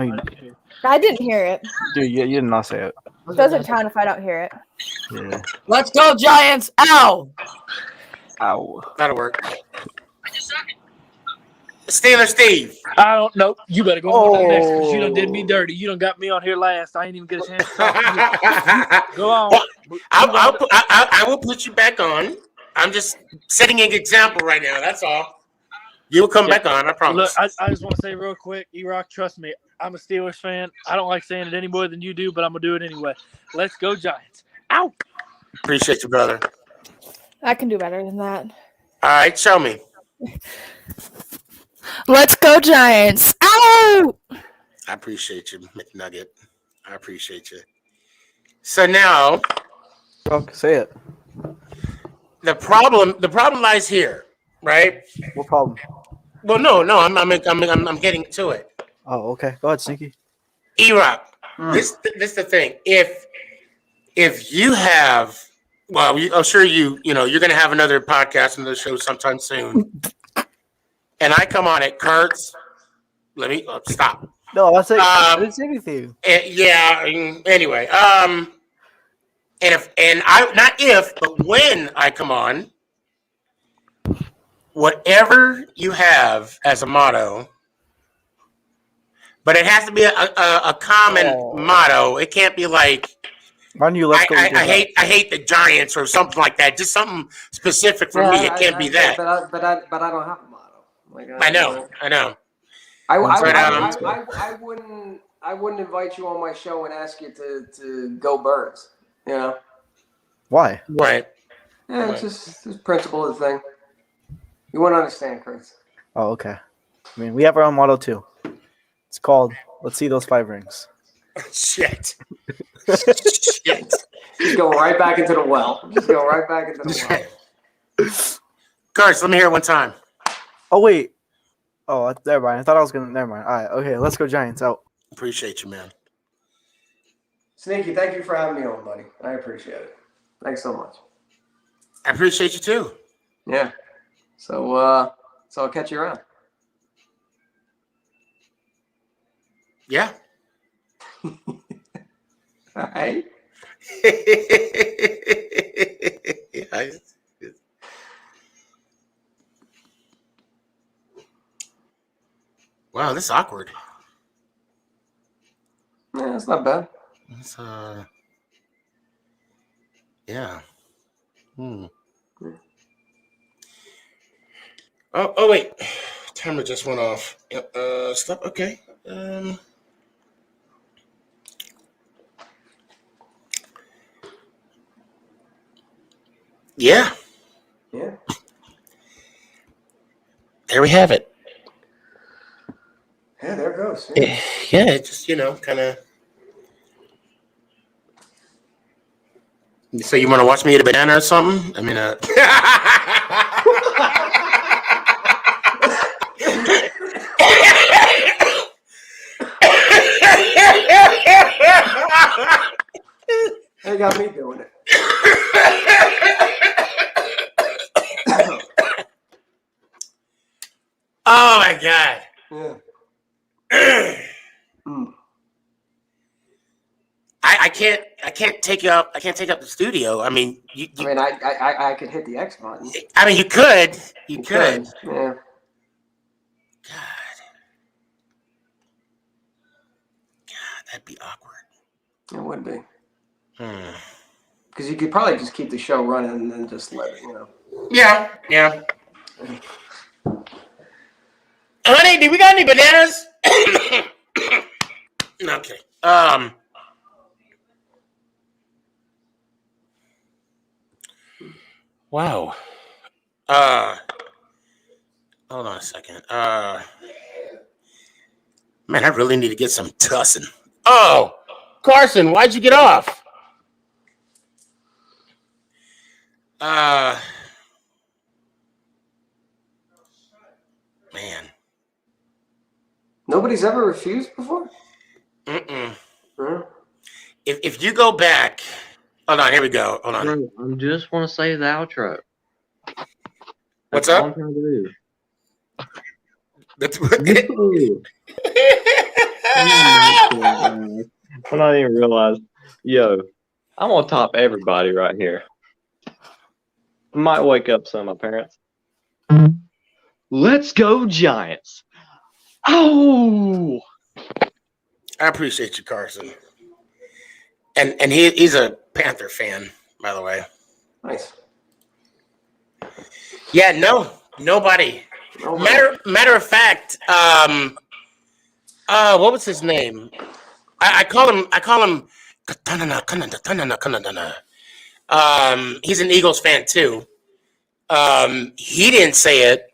I didn't hear it. Dude, you did not say it. It doesn't count if I don't hear it. Yeah. Let's go, Giants. Ow. Ow. That'll work. Steeler Steve. I don't know. You better go on next because you done did me dirty. You done got me on here last. I ain't even get a chance to talk. Go on. I will put you back on. I'm just setting an example right now. That's all. You will come back on. I promise. Look, I just want to say real quick, E-Rock, trust me. I'm a Steelers fan. I don't like saying it any more than you do, but I'm going to do it anyway. Let's go, Giants. Ow! Appreciate you, brother. I can do better than that. All right, show me. Let's go, Giants. Ow! I appreciate you, McNugget. I appreciate you. So now, say it. The problem lies here, right? What problem? Well, no, I'm getting to it. Oh, okay. Go ahead, Sneaky. E-Rock, this the thing. If you have, well, I'm sure you're going to have another podcast, another show sometime soon. And I come on it, Kurtz. Let me stop. No, that's it. I didn't say anything. Yeah. Anyway, but when I come on, whatever you have as a motto, but it has to be a common motto. It can't be like, Why don't you let's go? I hate the Giants or something like that. Just something specific for me. It can't be that. But I don't have a motto. Like, I know. I wouldn't invite you on my show and ask you to go Birds. You know. Why? Right. Yeah, it's just the principle of the thing. You wouldn't understand, Chris. Oh, okay. I mean, we have our own motto too. It's called "Let's see those 5 rings." Shit. Shit. Just go right back into the well. Cards, let me hear it one time. Oh wait. Oh, never mind. I thought I was gonna. Never mind. All right. Okay. Let's go Giants. Out. Appreciate you, man. Sneaky, thank you for having me on, buddy. I appreciate it. Thanks so much. I appreciate you too. Yeah. So I'll catch you around. Yeah. All right. Wow, this is awkward. Yeah, that's not bad. It's yeah. Oh wait. Timer just went off. Stop. Okay. Yeah. Yeah. There we have it. Yeah, there it goes. Yeah, it just, kind of. So you want to watch me eat a banana or something? I mean, They got me doing it. Oh my God. Yeah. I can't take up the studio. I mean, I could hit the X button. I mean, you could. You could. Yeah. God, that'd be awkward. It would be. Because you could probably just keep the show running and then just let it, Yeah. Honey, do we got any bananas? Okay. Wow. Hold on a second. Man, I really need to get some tussin. Oh, Carson, why'd you get off? Man. Nobody's ever refused before? Mm-mm. Huh? If you go back, hold on, here we go. Hold on. Bro, I just want to say the outro. What's That's all up? I'm trying to do. That's I don't even realize. Yo, I'm on top of everybody right here. I might wake up some of my parents. Let's go Giants. Oh, I appreciate you, Carson. And he's a Panther fan, by the way. Nice. Yeah, nobody. Matter of fact, what was his name? I call him he's an Eagles fan too. He didn't say it,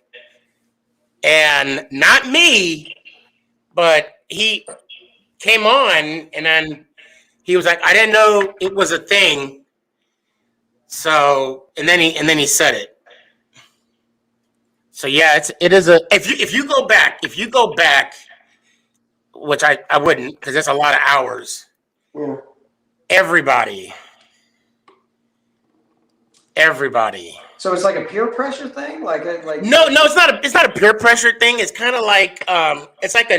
and not me, but he came on and then he was like, I didn't know it was a thing. So and then he said it. So yeah, it is a if you go back, which I wouldn't because it's a lot of hours. Yeah. Everybody. So it's like a peer pressure thing, like No, it's not a peer pressure thing. It's kind of like it's like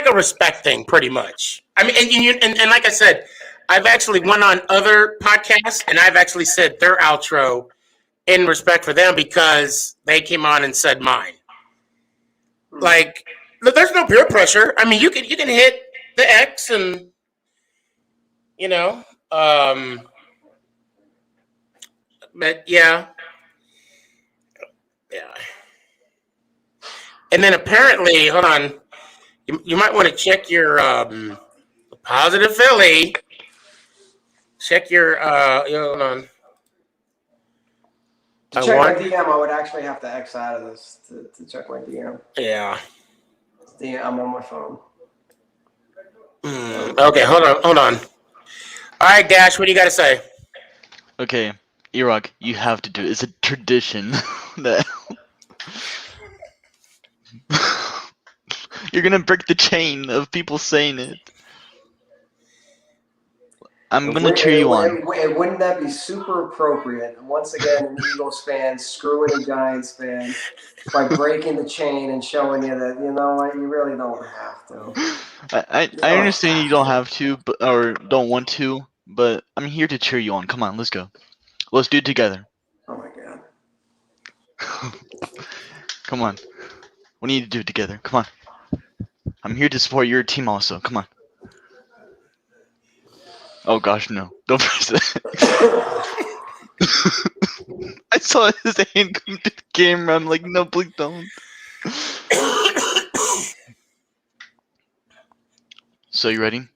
a respect thing, pretty much. I mean, and like I said, I've actually went on other podcasts and I've actually said their outro in respect for them because they came on and said mine. Like, there's no peer pressure. I mean, you can hit the X and but yeah. And then apparently, hold on, you might want to check your positive Philly. Check your hold on. To check my DM, I would actually have to X out of this to check my DM. Yeah. I'm on my phone. Okay, hold on. All right, Dash, what do you got to say? Okay, Iraq, you have to do it. It's a tradition that you're gonna break the chain of people saying it. I'm gonna cheer you on. Wouldn't that be super appropriate? And once again, an Eagles fan screwing a Giants fan by breaking the chain and showing you that, you know what, you really don't have to. I understand you don't have to, or don't want to, but I'm here to cheer you on. Come on, let's go. Let's do it together. Oh my god. Come on. We need to do it together. Come on. I'm here to support your team also. Come on. Oh gosh, no. Don't press that. I saw his hand come to the camera. I'm like, no, please don't. So you ready?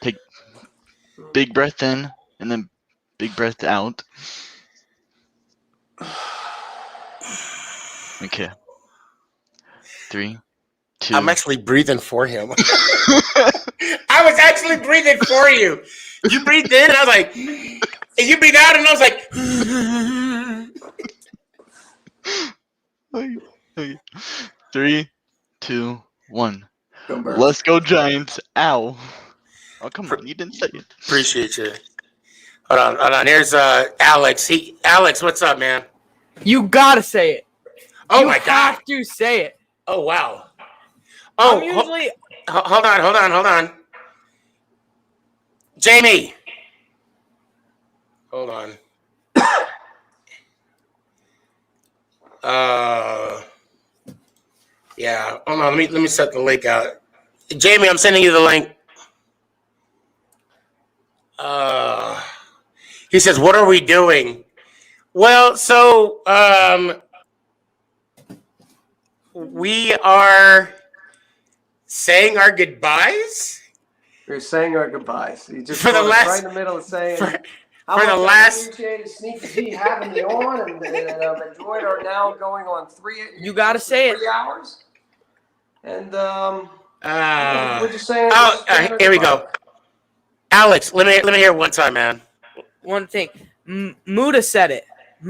Take big breath in and then big breath out. Okay. 3, 2. I'm actually breathing for him. I was actually breathing for you. You breathed in, and I was like, and you breathed out, and I was like, Okay. 3, 2, 1. Go Birds. Let's go Giants. Ow. Oh, come on. You didn't say it. Appreciate you. Hold on. Here's Alex. Alex, what's up, man? You gotta say it. Oh you my god. have to say it. Oh wow. Oh, I'm usually. Hold on. Jamie. Hold on. Yeah. Hold on. Let me set the link out. Jamie, I'm sending you the link. He says, "What are we doing?" Well, so we are saying our goodbyes. We're saying our goodbyes. You just For the last- right in the middle of saying how for much the I last- appreciated Sneakyg having me on, and I've enjoyed our now going on 3. You gotta say it. 3 hours. And we're just saying. Here we go. Alex, let me hear it one time, man. One thing, Muda said it,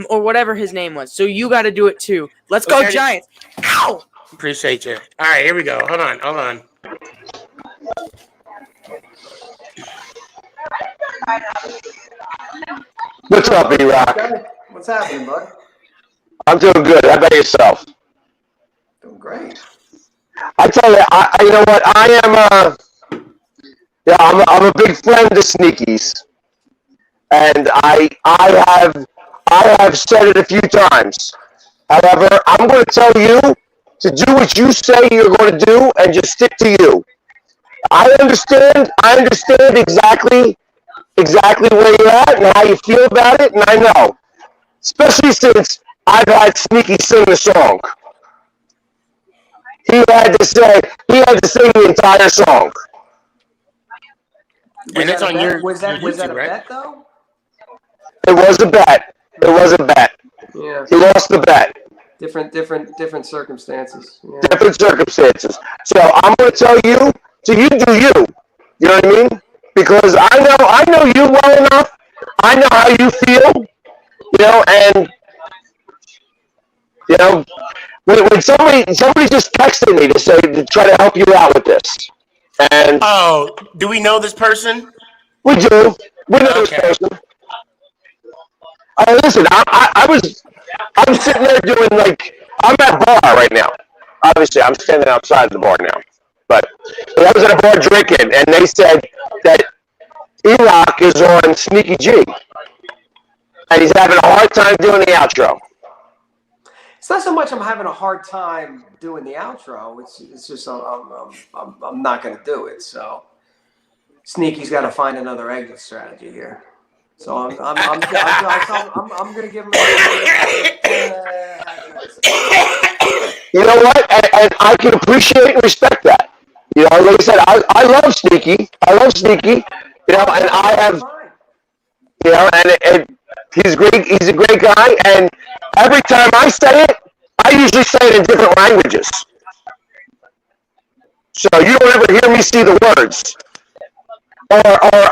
or whatever his name was. So you got to do it too. Let's go Okay. Giants! Ow! Appreciate you. All right, here we go. Hold on. What's up, E-Rock? What's happening, bud? I'm doing good. How about yourself? Doing great. I tell you, you know what? I am. I'm a big friend of Sneaky's, and I have said it a few times. However, I'm going to tell you to do what you say you're going to do, and just stick to you. I understand exactly where you're at and how you feel about it, and I know, especially since I've had Sneaky sing the song. He had to sing the entire song. And it's on your Was that YouTube, a right? bet though? It was a bet. Yeah. He lost the bet. Different circumstances. Yeah. Different circumstances. So I'm going to tell you, so you do you. You know what I mean? Because I know you well enough. I know how you feel. You know, and you know, when somebody just texted me to try to help you out with this. And oh, do we know this person? We do. We know this person. Listen, I'm sitting there doing I'm at a bar right now. Obviously, I'm standing outside the bar now. But I was at a bar drinking, and they said that E-Rock is on Sneakyg. and he's having a hard time doing the outro. It's not so much I'm having a hard time doing the outro. It's just I'm not going to do it. So Sneaky's got to find another exit strategy here. So I'm going to give him. You know what? And I can appreciate and respect that. You know, like I said, I love Sneaky. I love Sneaky. You know, and I have. You know, and he's great. He's a great guy. And every time I say it, I usually say it in different languages. So you don't ever hear me see the words. Or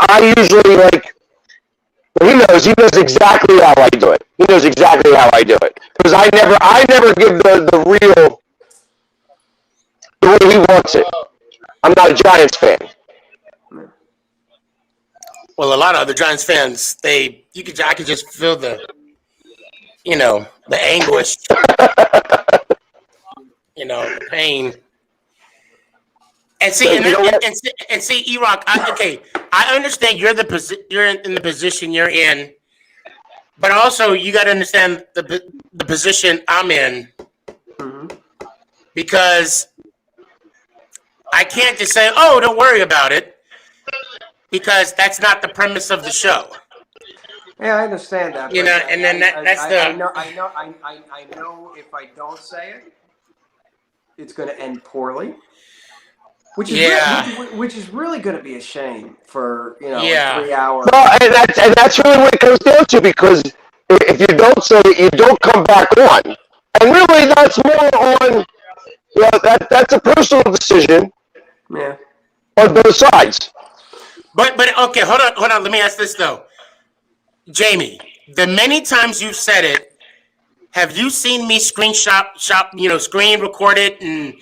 I usually like. He knows exactly how I do it. He knows exactly how I do it. Because I never give the real the way he wants it. I'm not a Giants fan. Well, a lot of other Giants fans, I could just feel the anguish, the pain. And see, and see, E-Rock. I understand you're in the position you're in, but also you got to understand the position I'm in, because I can't just say, "Oh, don't worry about it," because that's not the premise of the show. Yeah, I understand that. You know, and then that's the. I know if I don't say it, it's going to end poorly. Which is really going to be a shame for 3 hours. Well, and that's really what it comes down to, because if you don't say it, you don't come back on, and really that's more on. That's a personal decision. Yeah. On both sides. But okay, hold on. Let me ask this though, Jamie. The many times you've said it, have you seen me screen record it and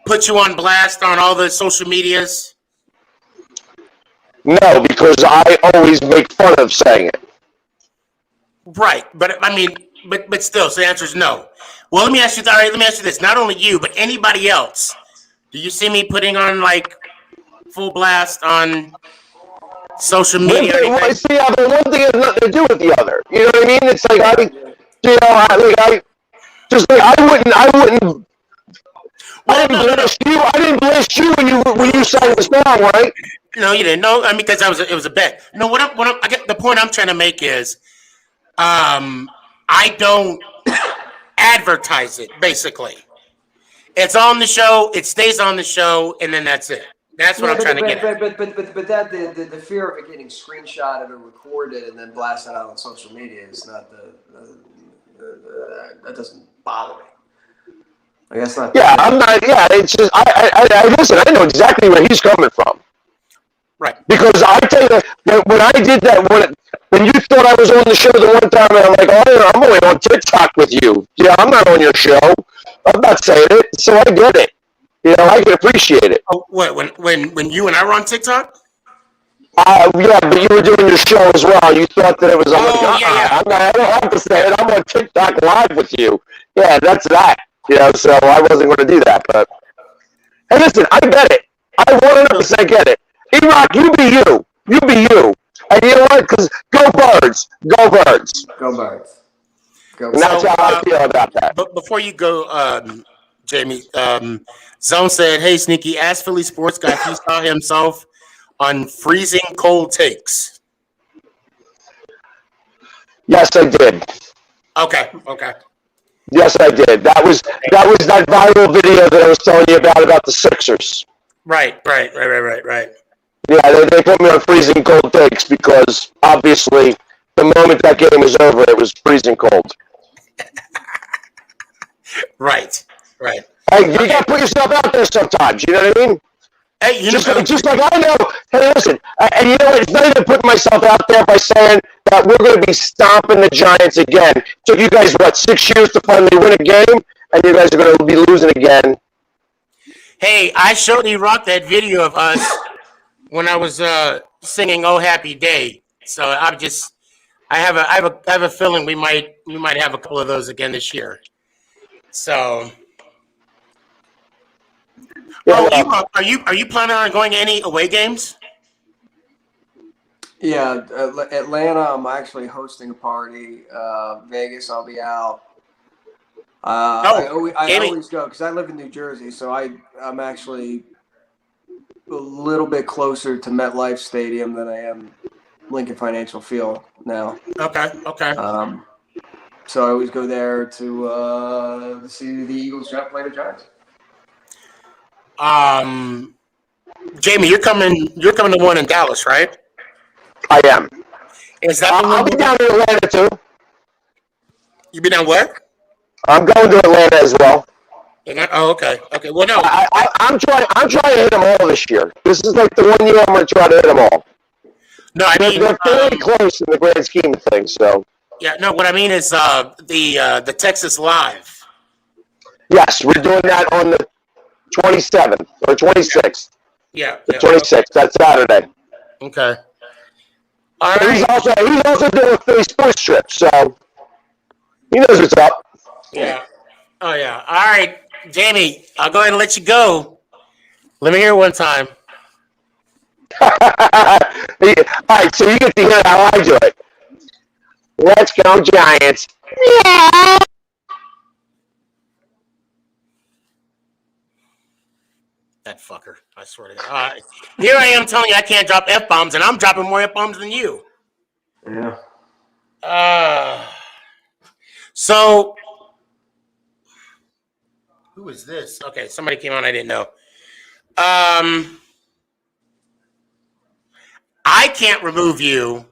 put you on blast on all the social medias? No, because I always make fun of saying it. Right, but I mean, but still, so the answer is no. Well, let me ask you. All right, let me ask you this: not only you, but anybody else. Do you see me putting on like full blast on social media? Well, see, the one thing has nothing to do with the other. You know what I mean? It's like I wouldn't. I didn't bless you when you sang the song, right? No, you didn't. No, I mean, because it was a bet. No, I get the point I'm trying to make is, I don't advertise it. Basically, it's on the show. It stays on the show, and then that's it. That's what I'm trying to get at. But that the fear of it getting screenshotted or recorded and then blasted out on social media is not that doesn't bother me. I guess not. Yeah, I'm not. Yeah, it's just I listen. I know exactly where he's coming from. Right. Because I tell you, when I did that, when you thought I was on the show the one time, and I'm like, oh, I'm only on TikTok with you. Yeah, I'm not on your show. I'm not saying it, so I get it. You know, I can appreciate it. Oh, what? When you and I were on TikTok? Yeah, but you were doing your show as well. You thought that it was. I don't have to say it. I'm on TikTok live with you. Yeah, that's that. You know, so I wasn't going to do that. But hey, listen, I get it. I 100% get it. E-Rock, you be you. You be you. And you know what? Because go Birds. Go Birds. Go Birds. And that's how I feel about that. But before you go, Jamie, Zone said, "Hey, Sneaky, ask Philly Sports Guy if he saw himself on Freezing Cold Takes." Yes, I did. Okay. Yes, I did. That was that viral video that I was telling you about the Sixers. Right. Yeah, they put me on Freezing Cold Takes because obviously the moment that game was over, it was freezing cold. Right. Hey, you gotta put yourself out there sometimes. You know what I mean? Hey, just like I know. Hey, listen, and you know what? It's not even putting myself out there by saying that we're going to be stomping the Giants again. It took you guys 6 years to finally win a game, and you guys are going to be losing again. Hey, I showed E-Rock that video of us when I was singing "Oh Happy Day." So I have a feeling we might have a couple of those again this year. So. Yeah, are you planning on going to any away games? Yeah, Atlanta. I'm actually hosting a party. Vegas, I'll be out. I always go because I live in New Jersey, so I'm actually a little bit closer to MetLife Stadium than I am Lincoln Financial Field now. Okay. So I always go there to see the Eagles play the Giants. Jamie, you're coming to one in Dallas, right? I am. Is that I'll be down to Atlanta too. You be down where? I'm going to Atlanta as well. Okay. Well, no. I'm trying to hit them all this year. This is like the 1 year I'm going to try to hit them all. No, I mean they're fairly close in the grand scheme of things. So. Yeah, no. What I mean is the Texas Live. Yes, we're doing that on the 27th or 26th. Yeah. The 26th. That's Saturday. Okay. All right. He's also doing a Philly sports trip, so he knows what's up. Yeah. Oh yeah. All right, Jamie. I'll go ahead and let you go. Let me hear it one time. All right, so you get to hear how I do it. Let's go, Giants. Yeah. That fucker. I swear to God. Here I am telling you I can't drop F-bombs, and I'm dropping more F-bombs than you. Yeah. So, who is this? Okay, somebody came on I didn't know. I can't remove you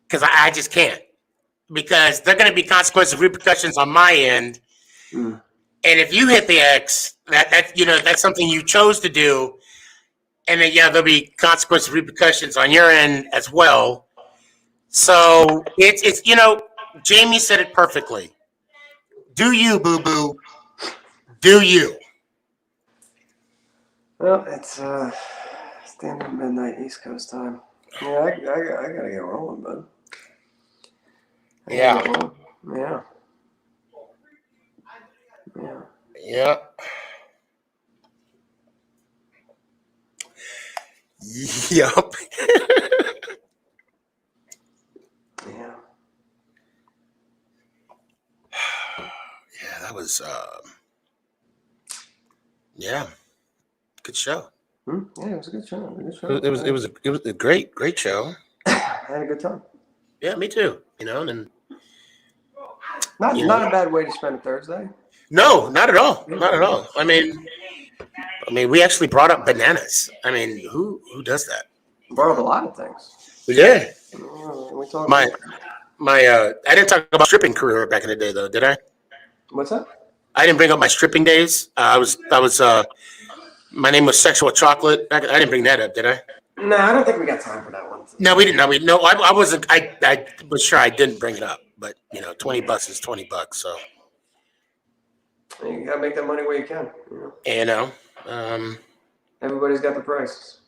because I just can't. Because there are going to be consequences, repercussions on my end. And if you hit the X, that's something you chose to do. And then, there'll be consequences, repercussions on your end as well. So it's Jamie said it perfectly. Do you, boo-boo? Do you? Well, it's standard midnight East Coast time. Yeah, I gotta get rolling, bud. Yeah. Yep. Yeah. Yeah, that was good show. Yeah, it was a good show. It was a great show. I had a good time. Yeah, me too. And not a bad way to spend a Thursday. No, not at all. Not at all. I mean, we actually brought up bananas. I mean, who does that? Brought up a lot of things. We did. We talked. I didn't talk about stripping career back in the day, though, did I? What's that? I didn't bring up my stripping days. My name was Sexual Chocolate. I didn't bring that up, did I? No, I don't think we got time for that one. No, we didn't. I wasn't. I was sure I didn't bring it up, but $20 is $20. So you gotta make that money where you can. Everybody's got the prices.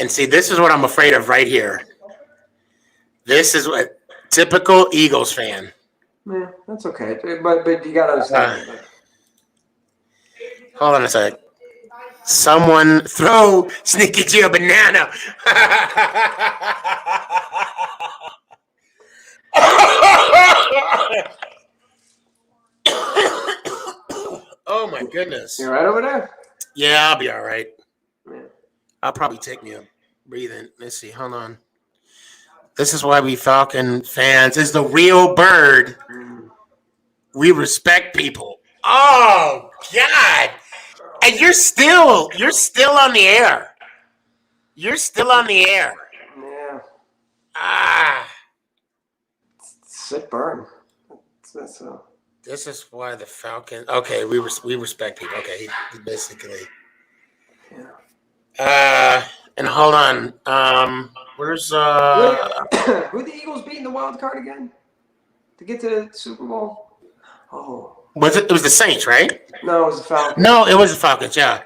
And see, this is what I'm afraid of right here. This is what typical Eagles fan. Yeah, that's okay. But you gotta understand. Hold on a sec. Someone throw Sneakyg a banana. Oh my goodness. You all right over there? Yeah, I'll be all right. Yeah. I'll probably take me a breathing. Let's see. Hold on. This is why we Falcon fans is the real bird. We respect people. Oh God. And you're still on the air. You're still on the air. Yeah. Ah. Sick burn. This is why the Falcons. Okay, we respect people. Okay, he basically. Yeah. And hold on. Where's Who the Eagles beating the wild card again to get to the Super Bowl? Oh. Was it? It was the Saints, right? No, it was the Falcons. No, it was the Falcons. Yeah.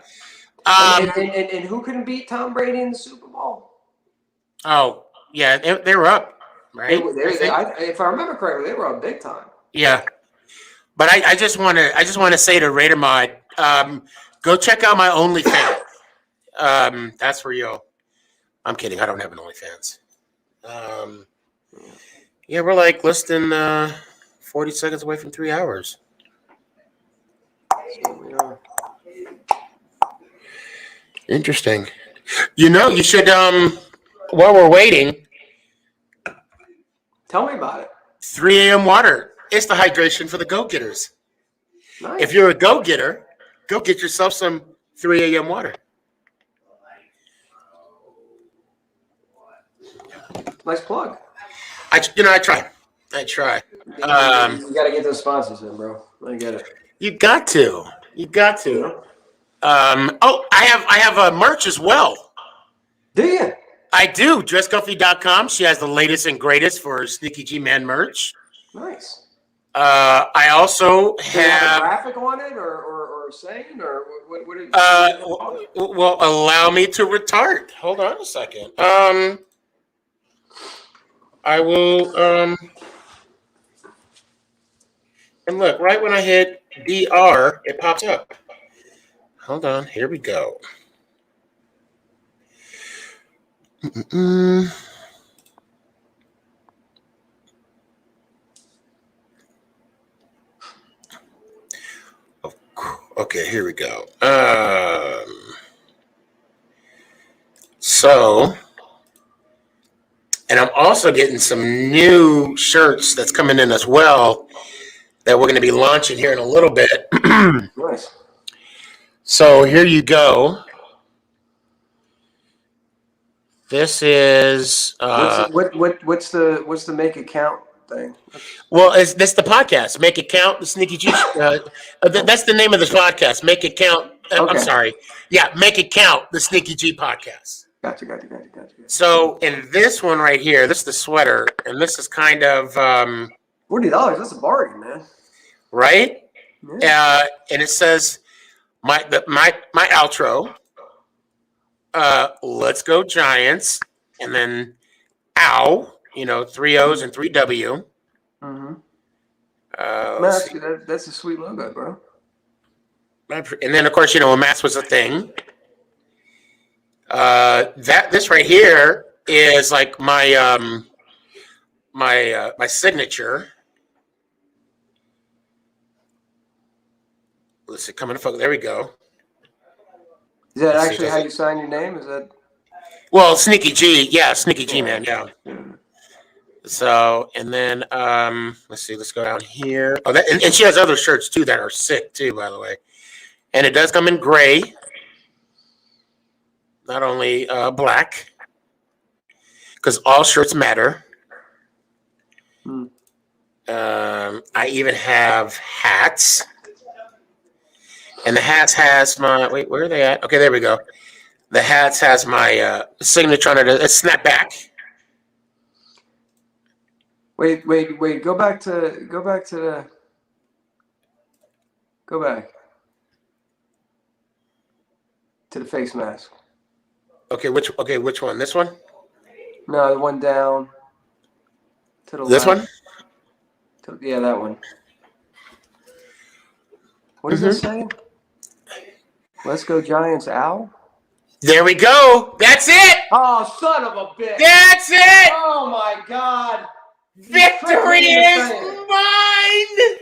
And who couldn't beat Tom Brady in the Super Bowl? Oh, yeah, they were up, right? If I remember correctly, they were up big time. Yeah, but I just want to say to Raider Mod, go check out my OnlyFans. That's for you. I'm kidding. I don't have an OnlyFans. Yeah, we're like less than 40 seconds away from 3 hours. So we are. Interesting. You should, while we're waiting, Tell me about it. 3 a.m. water. It's the hydration for the go-getters. Nice. If you're a go-getter, go get yourself some 3 a.m. water. Nice plug. I try. I try. You gotta get those sponsors in, bro. I get it. You got to. I have a merch as well. Do you? I do. DressComfy.com. She has the latest and greatest for Sneaky G Man merch. Nice. I also Do you have a have. graphic on it or saying or what? Well, allow me to retard. Hold on a second. I will. And look, right when I hit DR, it pops up. Hold on. Here we go. Okay, here we go. And I'm also getting some new shirts that's coming in as well that we're going to be launching here in a little bit. Nice. So here you go. This is what's the make account thing? well, this the podcast. Make it count. The Sneaky G. That's the name of this podcast. Make it count. I'm Okay. sorry. Yeah, make it count. The Sneaky G podcast. Gotcha. So in this one right here, this is the sweater, and this is kind of $40. That's a bargain, man. right. And it says my outro. Let's go Giants, and then ow, 3 O's and 3 W. Mm-hmm. Let's see. That's a sweet logo, bro. And then of course, when mass was a thing. This right here is like my my signature. Let's see, coming to focus. There we go. Is that Let's see, actually does how it- you sign your name? Is that? Well, Sneaky G, yeah, Sneaky G Man, yeah. So, and then let's see, let's go down here. Oh, and she has other shirts too that are sick too, by the way. And it does come in gray, not only black, because all shirts matter. I even have hats, and the hats has my where are they at? Okay, there we go. The hats has my signature on it. It's snapback. Wait. Go back to the face mask. Okay, which one? This one? No, the one down. To the This left. one? Yeah, that one. What is it saying? Let's go Giants, Owl. There we go. That's it. Oh, son of a bitch! That's it. Oh my God! Victory is mine.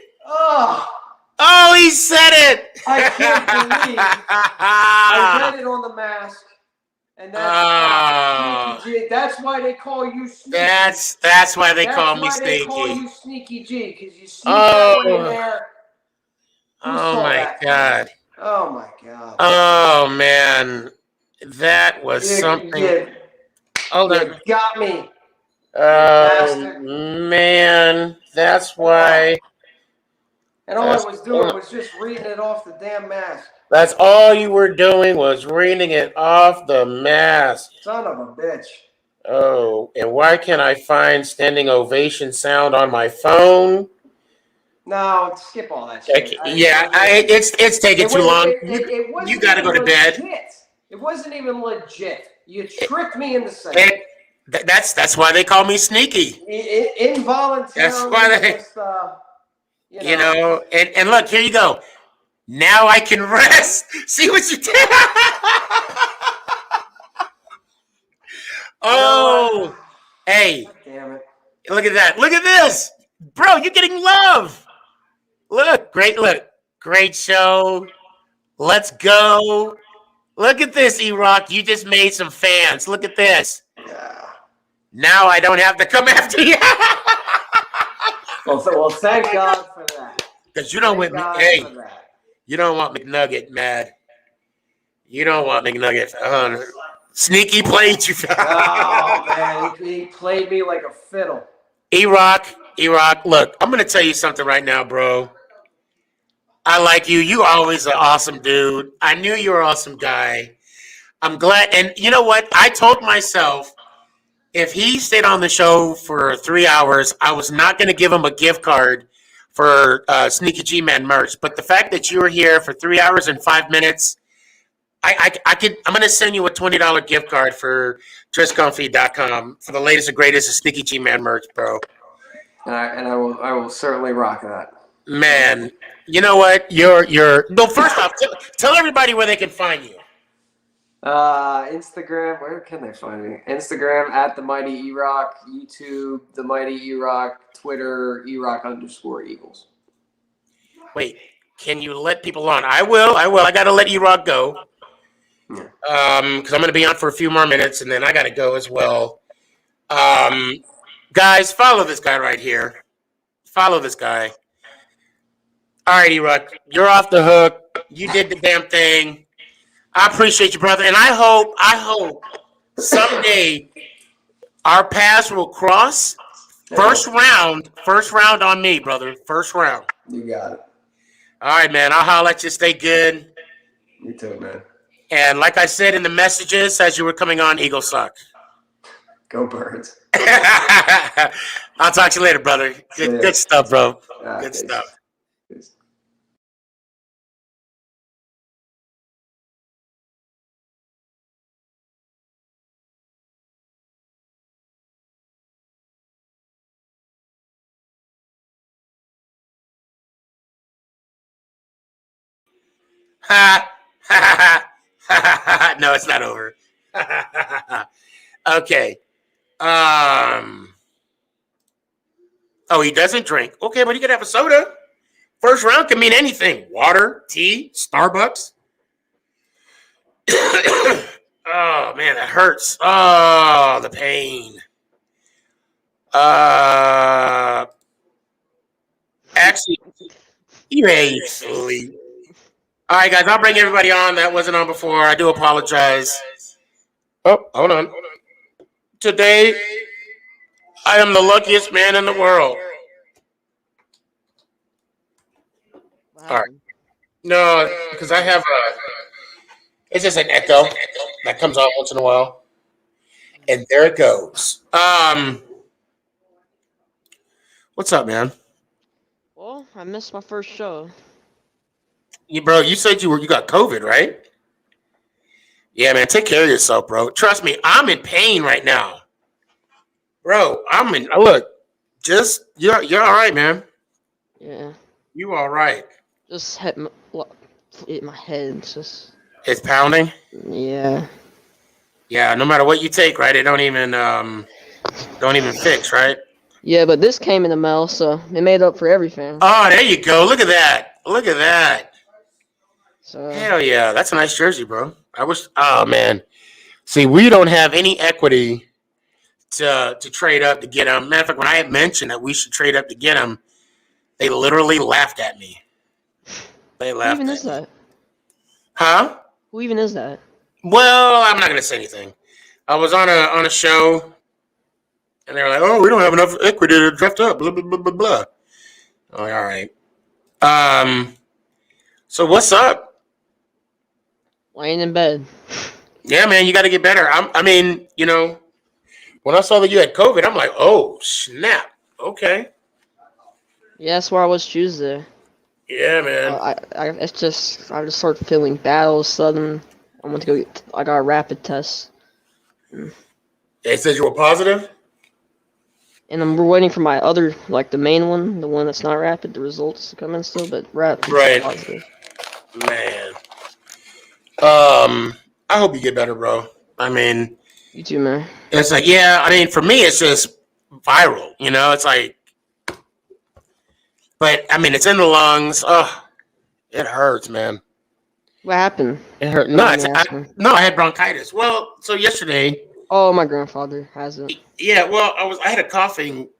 Oh, he said it. I can't believe I read it on the mask, and that's Sneaky G. That's why they call you Sneaky. That's why they call me That's why they call Sneaky. you Sneaky G, because you sneak that one in there. Who Oh saw my that? God. Oh my God. Oh man, that was something. Hold You on. got me. Oh man, that's why. And all I was doing was just reading it off the damn mask. That's all you were doing was reading it off the mask. Son of a bitch. Oh, and why can't I find standing ovation sound on my phone? No, skip all that shit. It's taking too long. It wasn't You got to go to even bed. legit. It wasn't even legit. You tricked me into saying And that's why they call me Sneaky. involuntarily. That's why they, just, and look, here you go. Now I can rest. See what you did? Oh, hey. Damn it. Look at that. Look at this. Bro, you're getting love. Look. Great show. Let's go. Look at this, E-Rock. You just made some fans. Look at this. Yeah. Now I don't have to come after you. Well, thank God for that. Because you don't want you don't want McNugget mad. You don't want McNugget. Sneaky played you. Oh man, he played me like a fiddle. E-Rock, look, I'm gonna tell you something right now, bro. I like you. You always an awesome dude. I knew you were an awesome guy. I'm glad. And you know what? I told myself if he stayed on the show for 3 hours, I was not going to give him a gift card for Sneaky G-Man merch. But the fact that you were here for 3 hours and 5 minutes, I'm going to send you a $20 gift card for dresscomfy.com for the latest and greatest of Sneaky G-Man merch, bro. And I will certainly rock that. Man, you know what? No, first off, tell everybody where they can find you. Instagram, where can they find me? Instagram at the Mighty E-Rock, YouTube, the Mighty E-Rock, Twitter, E-Rock_Eagles. Wait, can you let people on? I will. I got to let E-Rock go. Because I'm going to be on for a few more minutes, and then I got to go as well. Guys, follow this guy right here. Follow this guy. All right, E-Rock, you're off the hook. You did the damn thing. I appreciate you, brother, and I hope someday our paths will cross. First round on me, brother. First round. You got it. All right, man. I'll holler at you. Stay good. You too, man. And like I said in the messages as you were coming on, Eagles suck. Go Birds. I'll talk to you later, brother. Good stuff, bro. Good stuff. No, it's not over. Okay. Oh, he doesn't drink. Okay, but he could have a soda. First round can mean anything. Water, tea, Starbucks. Oh, man, that hurts. Oh, the pain. Actually, you hate sleep. All right, guys, I'll bring everybody on. That wasn't on before. I do apologize. Oh, hold on. Today, I am the luckiest man in the world. All right. No, because I have it's just an echo that comes on once in a while. And there it goes. What's up, man? Well, I missed my first show. Bro, you said you got COVID, right? Yeah, man, take care of yourself, bro. Trust me, I'm in pain right now. Bro, look, you're all right, man. Yeah. You all right. Just hit my head. It's pounding? Yeah. Yeah, no matter what you take, right? It don't even fix, right? Yeah, but this came in the mail, so it made up for everything. Oh, there you go. Look at that. Look at that. So, hell yeah. That's a nice jersey, bro. Oh, man. See, we don't have any equity to trade up to get him. Matter of fact, when I had mentioned that we should trade up to get him, they literally laughed at me. They laughed Who even at is me. that? Huh? Who even is that? Well, I'm not going to say anything. I was on a show, and they were like, oh, we don't have enough equity to draft up, blah, blah, blah, blah, blah. I'm like, all right. So what's up? Laying in bed. Yeah, man, you got to get better. I mean, when I saw that you had COVID, I'm like, oh, snap. Okay. Yeah, that's where I was Tuesday. Yeah, man. I just started feeling bad all of a sudden. I got a rapid test. They said you were positive? And we're waiting for my other, the main one, the one that's not rapid, the results to come in still, but rapid. Right. Positive. Man. I hope you get better, bro. I mean, You too, man. It's like, yeah, I mean, for me, it's just viral. You know, it's like, but I mean, it's in the lungs. Oh, it hurts, man. What happened? It hurt. Don't No, mind me asking. I had bronchitis. Well, so yesterday. Oh, my grandfather has it. Yeah, well, I had a coughing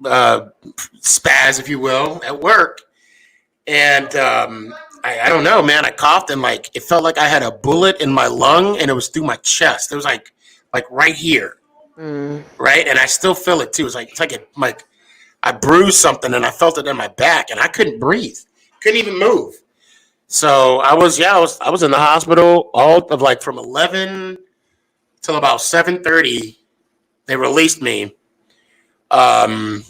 spaz, if you will, at work, and I don't know, man. I coughed and like it felt like I had a bullet in my lung, and it was through my chest. It was like right here, right, and I still feel it too. It's like I bruised something, and I felt it in my back, and I couldn't breathe, couldn't even move. So I was in the hospital all of like from 11 till about 7:30. They released me. They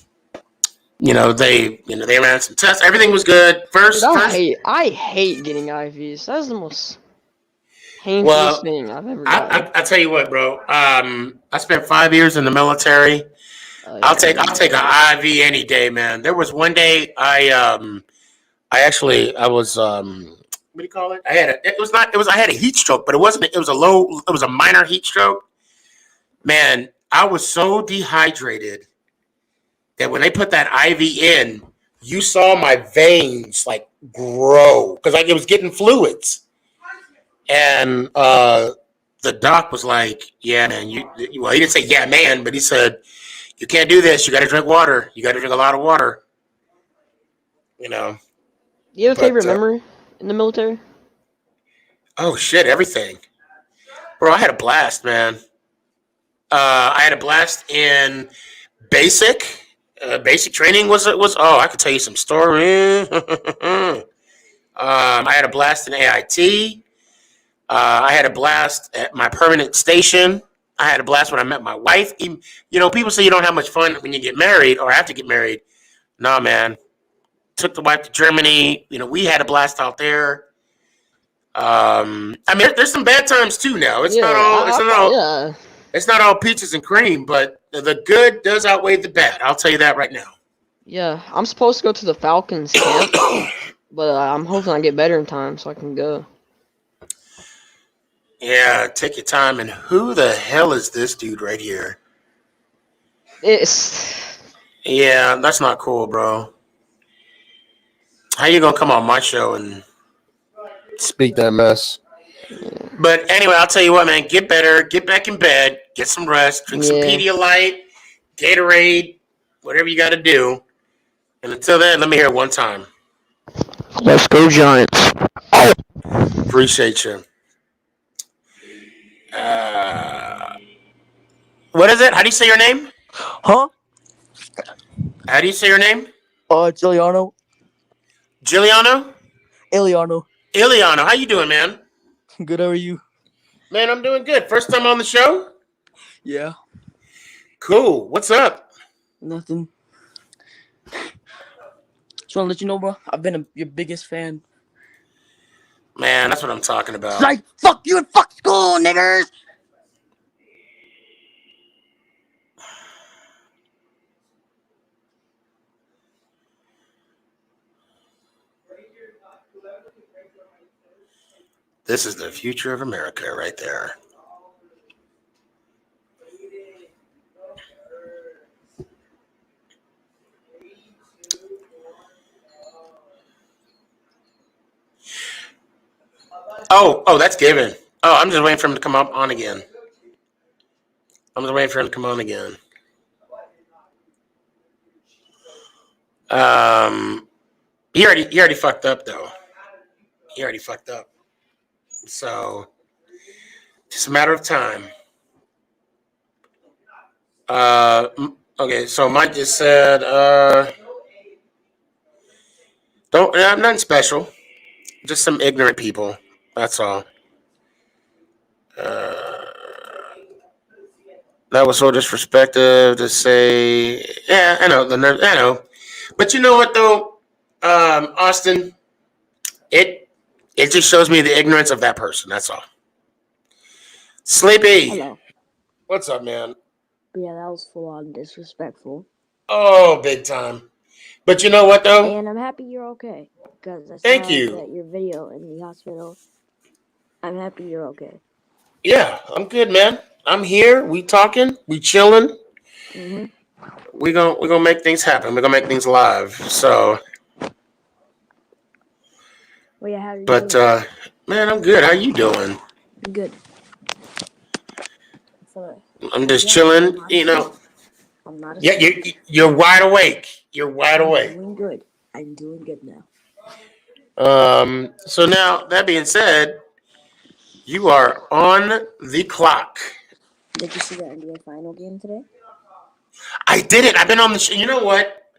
ran some tests. Everything was good. I hate getting IVs. That's the most painful thing I've ever done. I tell you what, bro. I spent 5 years in the military. I'll take an IV any day, man. There was one day I was what do you call it? I had a heat stroke, but it wasn't. It was a minor heat stroke. Man, I was so dehydrated that when they put that IV in, you saw my veins like grow because it was getting fluids. And the doc was like, "Yeah, man, well, he didn't say yeah, man, but he said you can't do this. You got to drink water. You got to drink a lot of water." You know. You have a favorite memory in the military? Oh shit, everything, bro. I had a blast, man. I had a blast in basic. Basic training was I could tell you some stories. I had a blast in AIT. I had a blast at my permanent station. I had a blast when I met my wife. Even, people say you don't have much fun when you get married or have to get married. Nah, man. Took the wife to Germany. We had a blast out there. I mean, there's some bad times too now. It's not all peaches and cream, but the good does outweigh the bad. I'll tell you that right now. Yeah, I'm supposed to go to the Falcons camp, but I'm hoping I get better in time so I can go. Yeah, take your time. And who the hell is this dude right here? Yeah, that's not cool, bro. How you gonna come on my show and speak that mess? But anyway, I'll tell you what, man. Get better. Get back in bed. Get some rest. Drink some Pedialyte, Gatorade, whatever you got to do. And until then, let me hear it one time. Let's go, Giants. Appreciate you. What is it? How do you say your name? Huh? How do you say your name? Giuliano. Giuliano? Iliano. Iliano. How you doing, man? Good, how are you? Man, I'm doing good. First time on the show? Yeah. Cool. What's up? Nothing. Just want to let you know, bro. I've been your biggest fan. Man, that's what I'm talking about. Like, fuck you and fuck school, niggers! This is the future of America right there. Oh, that's given. Oh, I'm just waiting for him to come up on again. He already fucked up though. So just a matter of time. Okay, so Mike just said nothing special. Just some ignorant people. That's all. That was so disrespectful to say. Yeah, I know. But you know what though, Austin, it just shows me the ignorance of that person. That's all. Sleepy. Hello. What's up, man? Yeah, that was full on disrespectful. Oh, big time. But you know what though? And I'm happy you're okay because I saw Thank you. that your video in the hospital. I'm happy you're okay. Yeah, I'm good, man. I'm here. We talking. We chilling. Mm-hmm. We gonna make things happen. We're gonna make things live. So, Well, yeah, how are you but doing? man, I'm good. How you doing? Good. So, I'm just yeah, I'm chilling. not You know. asleep. I'm not Yeah, asleep. you're wide awake. You're wide I'm awake. doing good. I'm doing good now. So now that being said, you are on the clock. Did you see the NBA final game today? I did it. I've been on the show. You know what?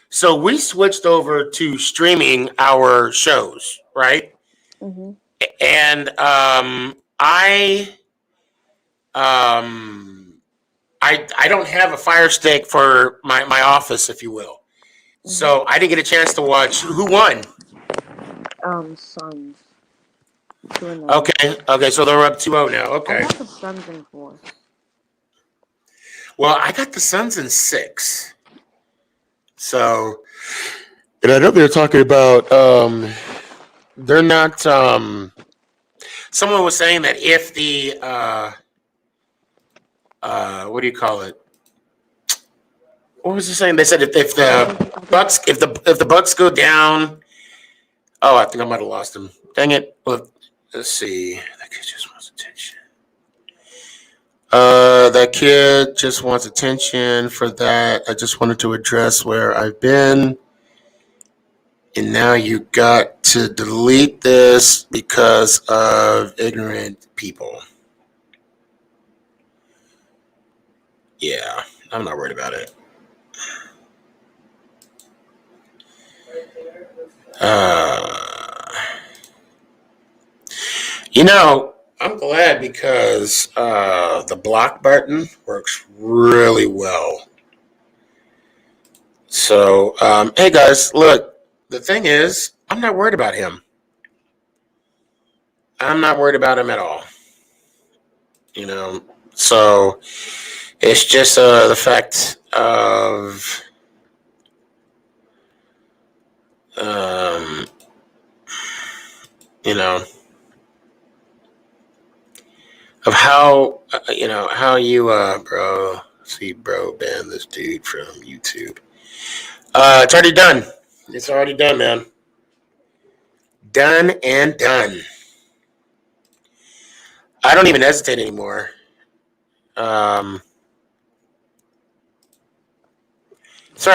So we switched over to streaming our shows, right? Mm-hmm. And um I don't have a Fire Stick for my office, if you will. So I didn't get a chance to watch who won. Suns. 2-0. Okay, so they're up 2-0 now. I Okay. got the Suns in 4. Well, I got the Suns in 6. So, and I know they're talking about they're not someone was saying that if the what do you call it? What was he saying? They said if the Bucks go down. Oh, I think I might have lost him. Dang it. Well, let's see. That kid just wants attention. That kid just wants attention. For that, I just wanted to address where I've been. And now you got to delete this because of ignorant people. Yeah, I'm not worried about it. You know, I'm glad because the block button works really well. So, hey guys, look, the thing is, I'm not worried about him. I'm not worried about him at all. You know, so it's just the fact of you know, of how how you bro, see, bro, ban this dude from YouTube. It's already done. It's already done, man. Done and done. I don't even hesitate anymore. Sorry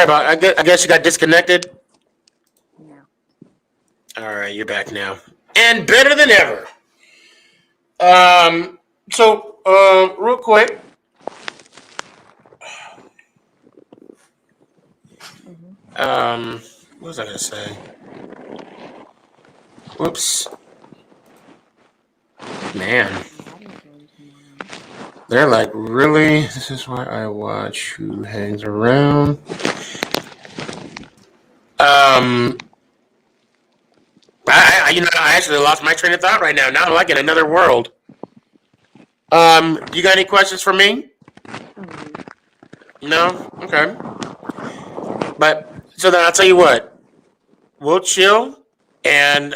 about. I guess you got disconnected. No. All right, you're back now, and better than ever. So, real quick. What was I gonna say? Whoops. Man. They're like, really? This is why I watch Who Hangs Around. I actually lost my train of thought right now. Now I'm like in another world. You got any questions for me? No? Okay. But, so then I'll tell you what. We'll chill and,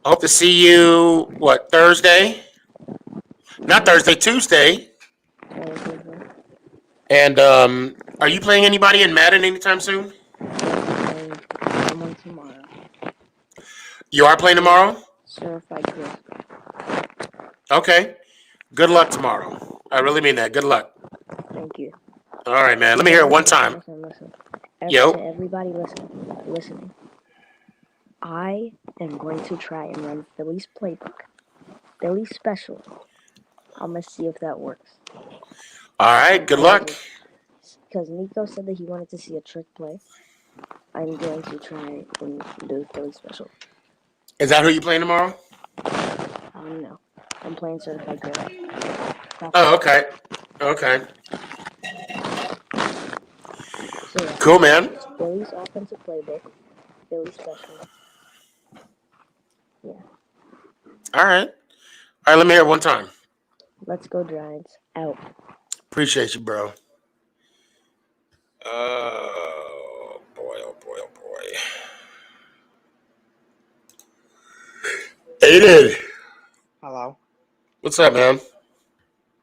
hope to see you, Thursday? Not Thursday, Tuesday. And, are you playing anybody in Madden anytime soon? Someone tomorrow. You are playing tomorrow? Certified Chris. Okay. Good luck tomorrow. I really mean that. Good luck. Thank you. All right, man. Let me hear it one time. Listen. Yo. To everybody listening. I am going to try and run Philly's playbook. Philly's special. I'm going to see if that works. All right. Good luck. Because Nico said that he wanted to see a trick play. I'm going to try and do Philly special. Is that who you playing tomorrow? No. I'm playing Certified Chris. Oh, okay. Okay. So, yeah, cool, man. Philly's offensive playbook. Philly special. Yeah. All right. All right, let me hear it one time. Let's go, Giants. Out. Appreciate you, bro. Oh, boy, oh, boy, oh, boy. Aiden. Hello. What's up, man?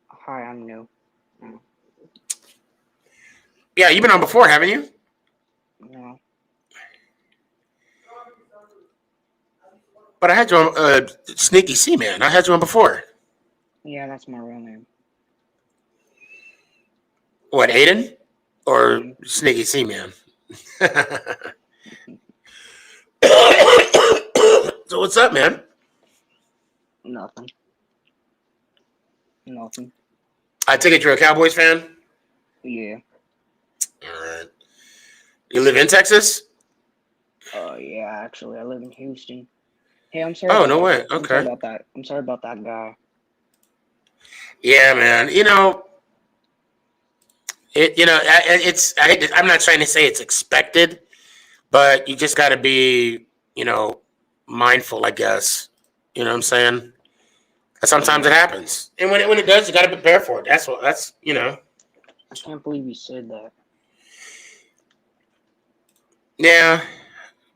Hi, I'm new. Yeah, you've been on before, haven't you? No. But I had you on Sneaky C, man. I had you on before. Yeah, that's my real name. What, Aiden? Or Sneaky C, man? So what's up, man? Nothing. Nothing. I take it you're a Cowboys fan? Yeah. All right. You live in Texas? Yeah, actually, I live in Houston. Hey, I'm sorry. Oh, about no that. way. I'm sorry Okay. about that. I'm sorry about that guy. Yeah, man. You know, I'm not trying to say it's expected, but you just got to be, mindful, I guess. You know what I'm saying? Sometimes it happens, and when it does, you got to prepare for it. That's. I can't believe you said that. Yeah,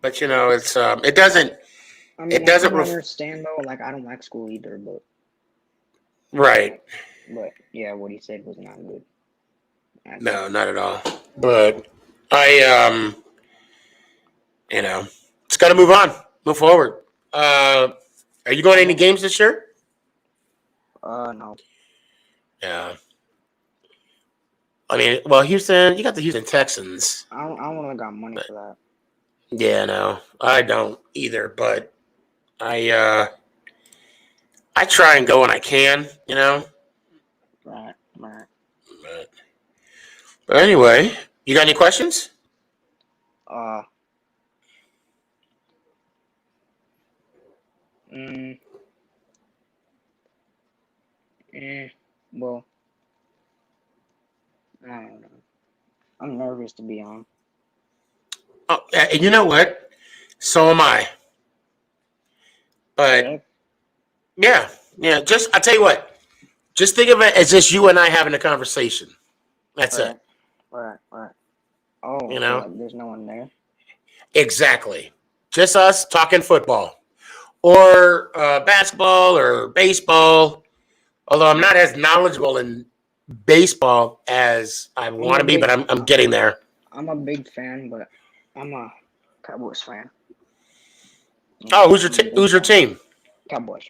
but it's it doesn't. I mean, It doesn't. I can understand though. Like, I don't like school either, but Right. yeah, what he said was not good. No, not at all. But I it's got to move on, move forward. Are you going to any games this year? No. Yeah. I mean, well, Houston, you got the Houston Texans. I don't really got money for that. Yeah, no, I don't either. But I try and go when I can, Right. But anyway, you got any questions? Well, I don't know. I'm nervous to be on. Oh, and you know what? So am I. But yeah. Just I tell you what. Just think of it as just you and I having a conversation. That's it. Right. Oh, You so, know? like, there's no one there. Exactly. Just us talking football or basketball or baseball. Although I'm not as knowledgeable in baseball as I want to be, but I'm getting there. I'm a big fan, but I'm a Cowboys fan. Oh, who's your team? Cowboys.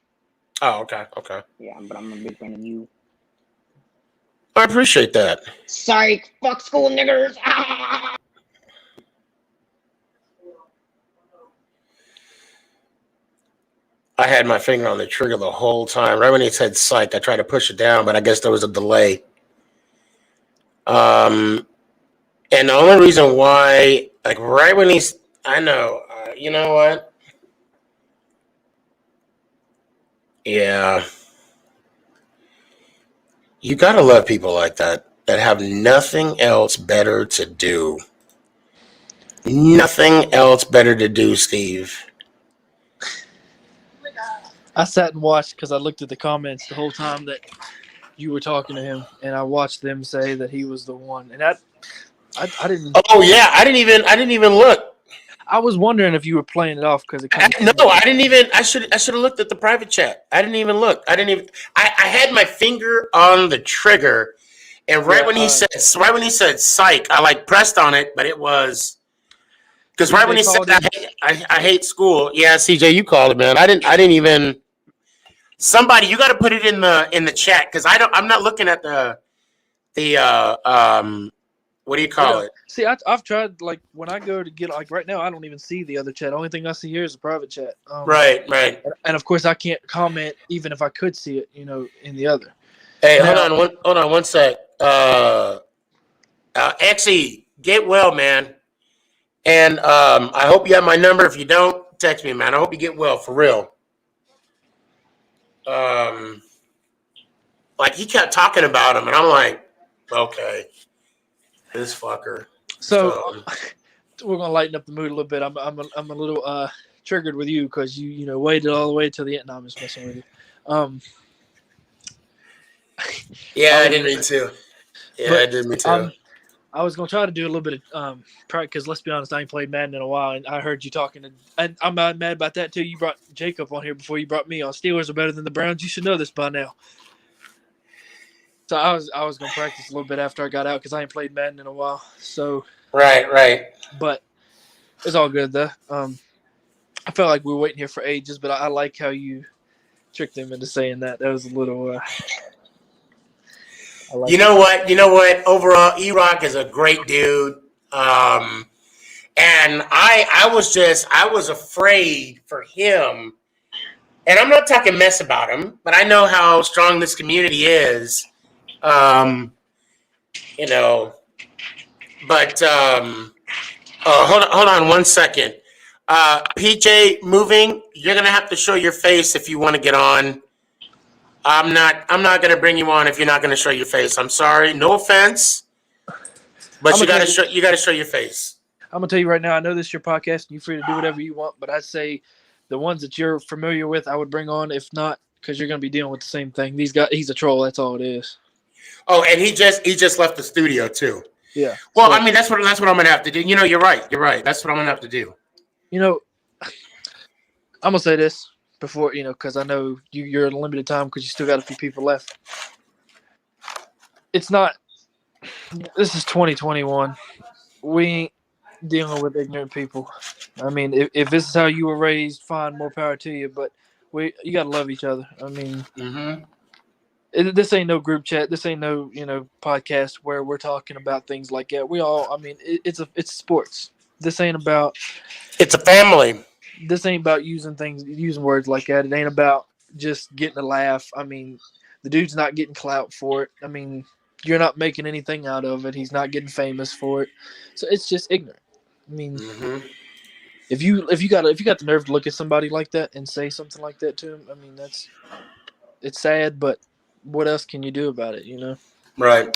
Oh, okay. Yeah, but I'm a big fan of you. I appreciate that. Psych! Fuck school niggers! Ah! I had my finger on the trigger the whole time. Right when he said psych, I tried to push it down, but I guess there was a delay. And the only reason why, like right when I know, you know what? Yeah. You gotta love people like that have nothing else better to do. Nothing else better to do, Steve. I sat and watched because I looked at the comments the whole time that you were talking to him, and I watched them say that he was the one. And I didn't. Oh yeah, I didn't even look. I was wondering if you were playing it off because it. No, I didn't even. I should have looked at the private chat. I didn't even look. I had my finger on the trigger, and right when he said psych, I like pressed on it, but it was because right when he said I hate school. Yeah, CJ, you called it, man. I didn't even. Somebody, you got to put it in the chat because I'm not looking at the what do you call it? See, I've tried, like, when I go to get, like, right now, I don't even see the other chat. Only thing I see here is the private chat. Right. And, of course, I can't comment even if I could see it, in the other. Hey, hold on one sec. Exy, get well, man. And I hope you have my number. If you don't, text me, man. I hope you get well, for real. Like, he kept talking about him, and I'm like, okay. This fucker. So we're gonna lighten up the mood a little bit. I'm a little triggered with you because you waited all the way till the end. No, I'm just messing with you. Yeah, I didn't mean to. Yeah, I did me too. I was gonna try to do a little bit of practice because let's be honest, I ain't played Madden in a while, and I heard you talking to, and I'm not mad about that too. You brought Jacob on here before you brought me on. Steelers are better than the Browns. You should know this by now. So I was gonna practice a little bit after I got out because I ain't played Madden in a while. So Right. but it's all good though. I felt like we were waiting here for ages, but I like how you tricked them into saying that. That was a little. You know what? Overall, E-Rock is a great dude. And I was afraid for him. And I'm not talking mess about him, but I know how strong this community is. But hold on 1 second. PJ moving, you're gonna have to show your face if you want to get on. I'm not gonna bring you on if you're not gonna show your face. I'm sorry, no offense, but you gotta show your face. I'm gonna tell you right now. I know this is your podcast, and you're free to do whatever you want. But I'd say the ones that you're familiar with, I would bring on. If not, because you're gonna be dealing with the same thing. These guys, he's a troll. That's all it is. Oh, and he just left the studio too. Yeah. Well, I mean, that's what I'm gonna have to do. You're right. That's what I'm gonna have to do. I'm gonna say this before, because I know you're in a limited time because you still got a few people left. It's not. This is 2021. We ain't dealing with ignorant people. I mean, if this is how you were raised, fine, more power to you. But you gotta love each other. I mean, this ain't no group chat. This ain't no podcast where we're talking about things like that. We all. I mean, it's sports. This ain't about. It's a family. This ain't about using words like that. It ain't about just getting a laugh. I mean, the dude's not getting clout for it. I mean, you're not making anything out of it. He's not getting famous for it. So it's just ignorant. I mean, if you got the nerve to look at somebody like that and say something like that to him, I mean, it's sad, but what else can you do about it, Right.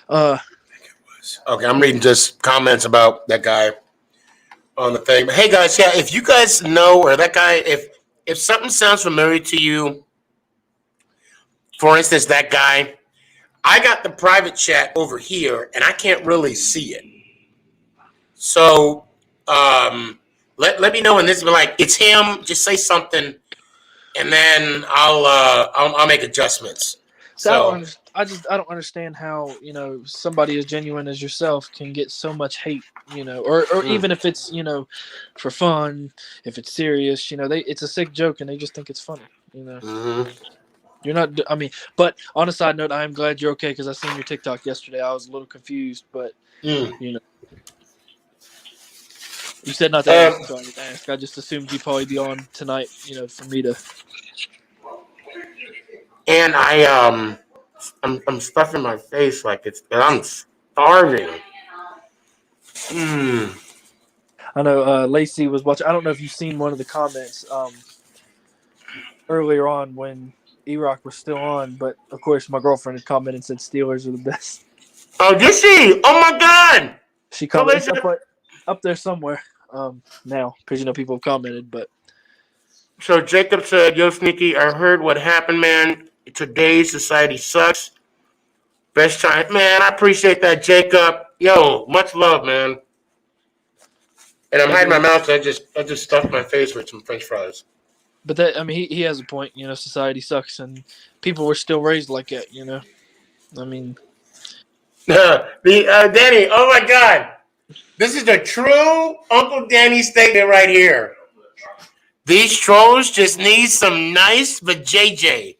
Okay, I'm reading just comments about that guy on the thing. But hey, guys, yeah, if you guys know or that guy, if something sounds familiar to you, for instance, that guy, I got the private chat over here, and I can't really see it. So let me know when this is like it's him. Just say something, and then I'll make adjustments. So I don't understand how somebody as genuine as yourself can get so much hate, or even if it's for fun, if it's serious, it's a sick joke and they just think it's funny, You're not. I mean, but on a side note, I am glad you're okay because I seen your TikTok yesterday. I was a little confused, but you said not to ask, so I didn't ask. I just assumed you'd probably be on tonight, for me to. And I'm stuffing my face like I'm starving. I know Lacey was watching. I don't know if you've seen one of the comments earlier on when E-Rock was still on, but of course my girlfriend had commented and said Steelers are the best. Oh, did she? Oh my God! She commented up there somewhere now because people have commented, but. So Jacob said, "Yo, Sneaky, I heard what happened, man. Today's society sucks. Best time, man. I appreciate that, Jacob. Yo, much love, man." And I'm hiding my mouth. So I just stuffed my face with some French fries. But he has a point. Society sucks, and people were still raised like that. I mean, Danny. Oh my God, this is the true Uncle Danny statement right here. These trolls just need some nice vajayjay.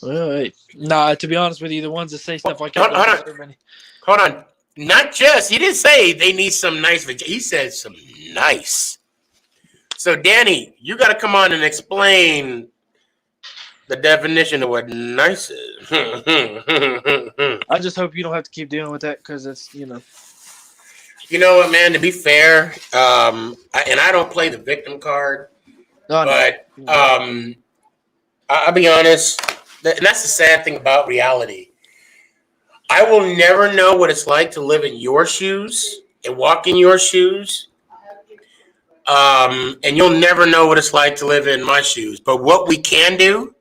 Well, hey. Nah, to be honest with you, the ones that say stuff like that. Hold on. Not just. He didn't say they need some nice vajayjay. He said some nice. So, Danny, you got to come on and explain the definition of what nice is. I just hope you don't have to keep dealing with that because it's, You know what, man? To be fair, and I don't play the victim card, but I'll be honest, and that's the sad thing about reality. I will never know what it's like to live in your shoes and walk in your shoes, and you'll never know what it's like to live in my shoes. But what we can do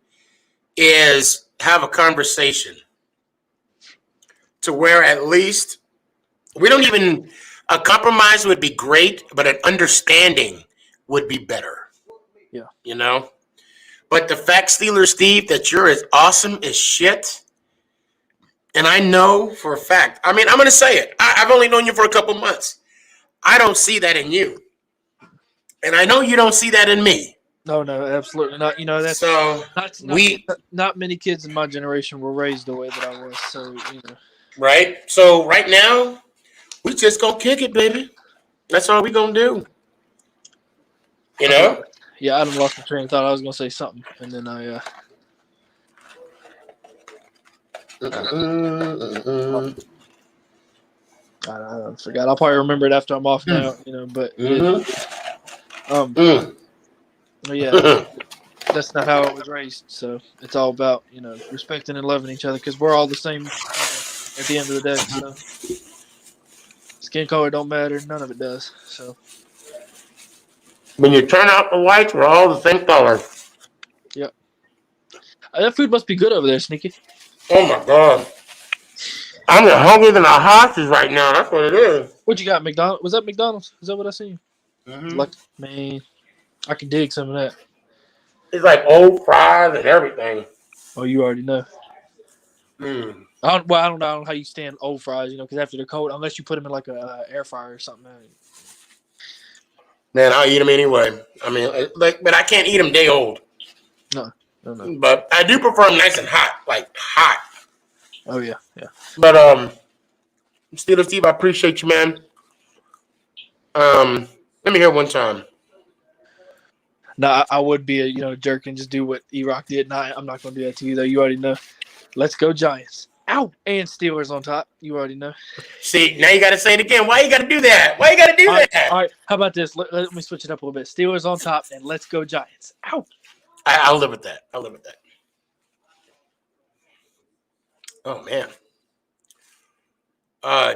is have a conversation. to where at least we don't even a compromise would be great, but an understanding would be better. Yeah. You know? But the fact, Steeler Steve, that you're as awesome as shit, and I know for a fact, I mean, I'm going to say it. I've only known you for a couple months. I don't see that in you. And I know you don't see that in me. No, absolutely not. You know, that's so not many kids in my generation were raised the way that I was. So, you know. Right? So right now, we just going to kick it, baby. That's all we going to do. You know? Yeah, I done lost my train of thought. I was going to say something, and then I forgot. I'll probably remember it after I'm off now, you know. But yeah, that's not how I was raised. So it's all about, you know, respecting and loving each other because we're all the same, you know, at the end of the day. So skin color don't matter. None of it does. So when you turn out the lights, we're all the same color. Yep. That food must be good over there, Sneaky. Oh my god. I'm hungrier than a hostage right now. That's what it is. What you got, McDonald's? Was that McDonald's? Is that what I seen? Like, man, I can dig some of that. It's like old fries and everything. Oh, you already know. I don't know how you stand old fries, you know, because after they're cold, unless you put them in like a air fryer or something. Man, I'll eat them anyway. I mean, but I can't eat them day old. No. But I do prefer them nice and hot, like hot. Oh yeah. But Steeler Steve, I appreciate you, man. Let me hear one time. No, I would be a jerk and just do what E-Rock did. No, I'm not gonna do that to you though. You already know. Let's go Giants. Ow! And Steelers on top. You already know. See, now you got to say it again. Why you got to do that? Why you got to do that? All right. How about this? Let me switch it up a little bit. Steelers on top and let's go Giants. Ow! I'll live with that. Oh man.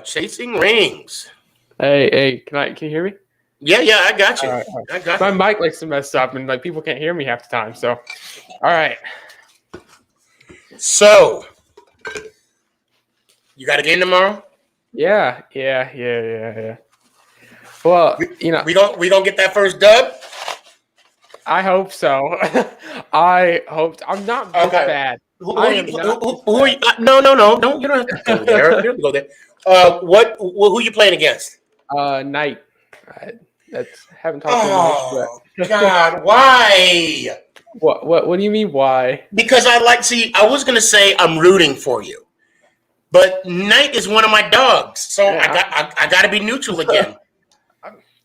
Chasing rings. Hey, can you hear me? Yeah, I got you. All right. I got My you. mic likes to mess up and like people can't hear me half the time. So, all right. So, you got a game tomorrow? Yeah. Well, you know, we don't get that first dub. I hope so. I hope I'm not this bad. Who are you? No. Don't. You don't have to go there. You don't have to go there. Who you playing against? Knight. Haven't talked to him much. God, why? What do you mean why? Because I was gonna say I'm rooting for you, but Knight is one of my dogs, so yeah. I got to be neutral again.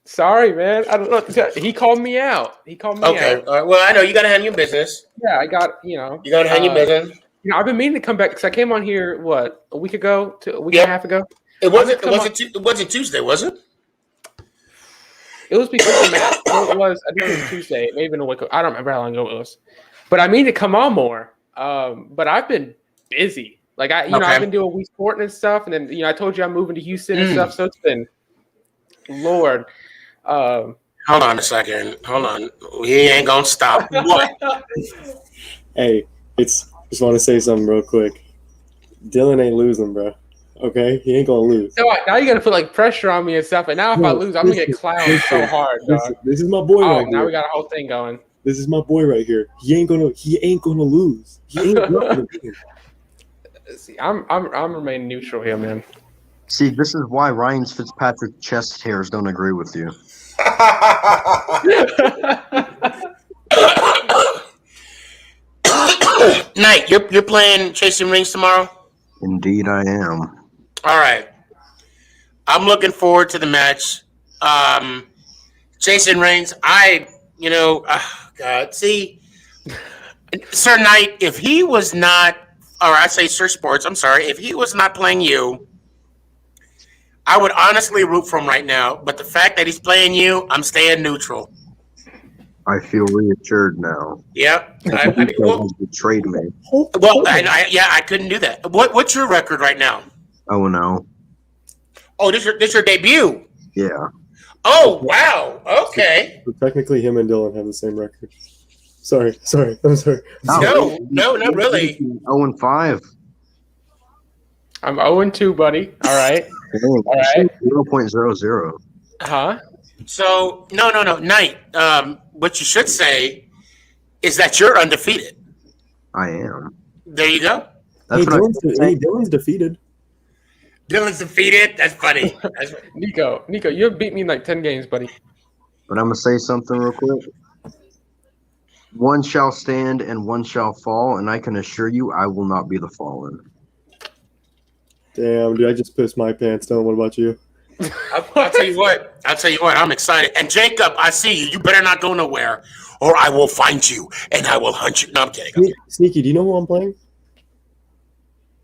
Sorry, man. I don't know what to tell you. He called me out. Okay. Well, I know you got to handle your business. Yeah, I got. You got to handle your business. I've been meaning to come back because I came on here a week ago, a week and a half ago. It wasn't Tuesday, was it? It was before the match. It was. I think it was Tuesday. It may have been a week ago. I don't remember how long ago it was. But I mean to come on more. But I've been busy. Like I've been doing Wii Sport and stuff, and then I told you I'm moving to Houston and stuff. So it's been, Lord. Hold on a second. Hold on. He ain't gonna stop. What? Hey, just want to say something real quick. Dylan ain't losing, bro. Okay, he ain't gonna lose. So now you gotta put like pressure on me and stuff. And now if I lose, I'm gonna get clowned so hard. Dog. This is my boy right here. Now we got a whole thing going. This is my boy right here. He ain't gonna lose. He ain't gonna win. See, I'm remaining neutral here, man. See, this is why Ryan Fitzpatrick's chest hairs don't agree with you. Knight, you're playing Chasing Rings tomorrow? Indeed, I am. All right. I'm looking forward to the match. Chasing Rings, God, see, Sir Knight, if he was not, or I say Sir Sports, I'm sorry, if he was not playing you, I would honestly root for him right now. But the fact that he's playing you, I'm staying neutral. I feel reassured now. Yep. He's betrayed me. Well, I couldn't do that. What's your record right now? Oh no. Oh, this your debut? Yeah. Oh wow. Okay. So technically, him and Dylan have the same record. Sorry. I'm sorry. No, not really. 0-5. I'm 0-2, buddy. All right. All right. 0.00. Huh? So no, Knight. What you should say is that you're undefeated. I am. There you go. That's what Dylan's defeated. Dylan's defeated. That's funny. Nico, you have beat me in like 10 games, buddy. But I'm gonna say something real quick. One shall stand and one shall fall, and I can assure you, I will not be the fallen. Damn, dude, I just pissed my pants down. What about you? I'll tell you what. I'm excited. And Jacob, I see you. You better not go nowhere, or I will find you and I will hunt you. No, I'm kidding. Sneaky, do you know who I'm playing?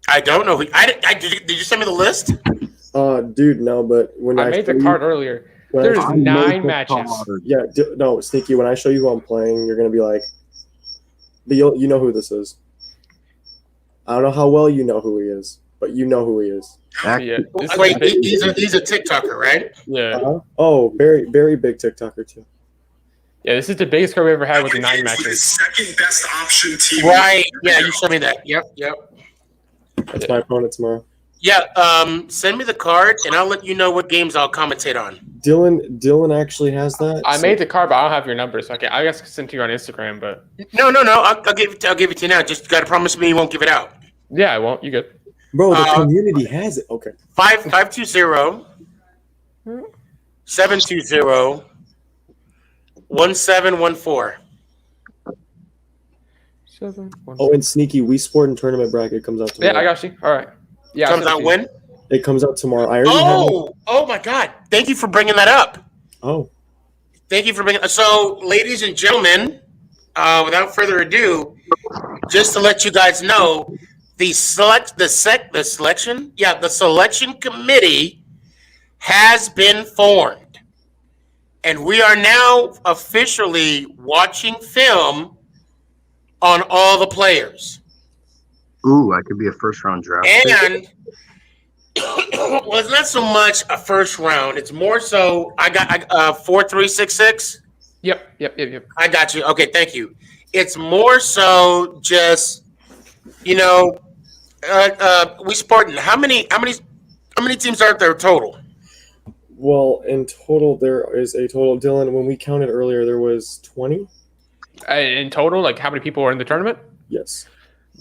I don't know. Did you send me the list? Dude, no. But when I made the card earlier. There's 9 matches. Yeah, no, Sneaky. When I show you who I'm playing, you're gonna be like, you know who this is. I don't know how well you know who he is, but you know who he is. Yeah. Wait, he's a TikToker, right? Yeah. Oh, very, very big TikToker too. Yeah, this is the biggest card we ever had with the 9 matches. Second best option team. Right. Yeah, you showed me that. Yep. That's my opponent tomorrow. Yeah. Send me the card, and I'll let you know what games I'll commentate on. Dylan actually has that. I made the card, but I don't have your number, so I guess I can send it to you on Instagram. But No. I'll give it to you now. Just gotta promise me you won't give it out. yeah, I won't. You good? Bro, the community has it. Okay. 520 720 1714. Oh, and Sneaky, Wii Sport and tournament bracket comes out tomorrow. Yeah, I got you. All right. Yeah, Comes out when? It comes out tomorrow. I already Oh my God! Thank you for bringing that up. Oh. Thank you for bringing. So, ladies and gentlemen, without further ado, just to let you guys know, the selection committee has been formed, and we are now officially watching film on all the players. Ooh, I could be a first round draft. And well, it's not so much a first round. It's more so I got 4366. Yep. I got you. Okay, thank you. It's more so just we Spartan. How many teams are there total? Well, in total, there is a total. Dylan, when we counted earlier, there was 20. In total, like how many people are in the tournament? Yes.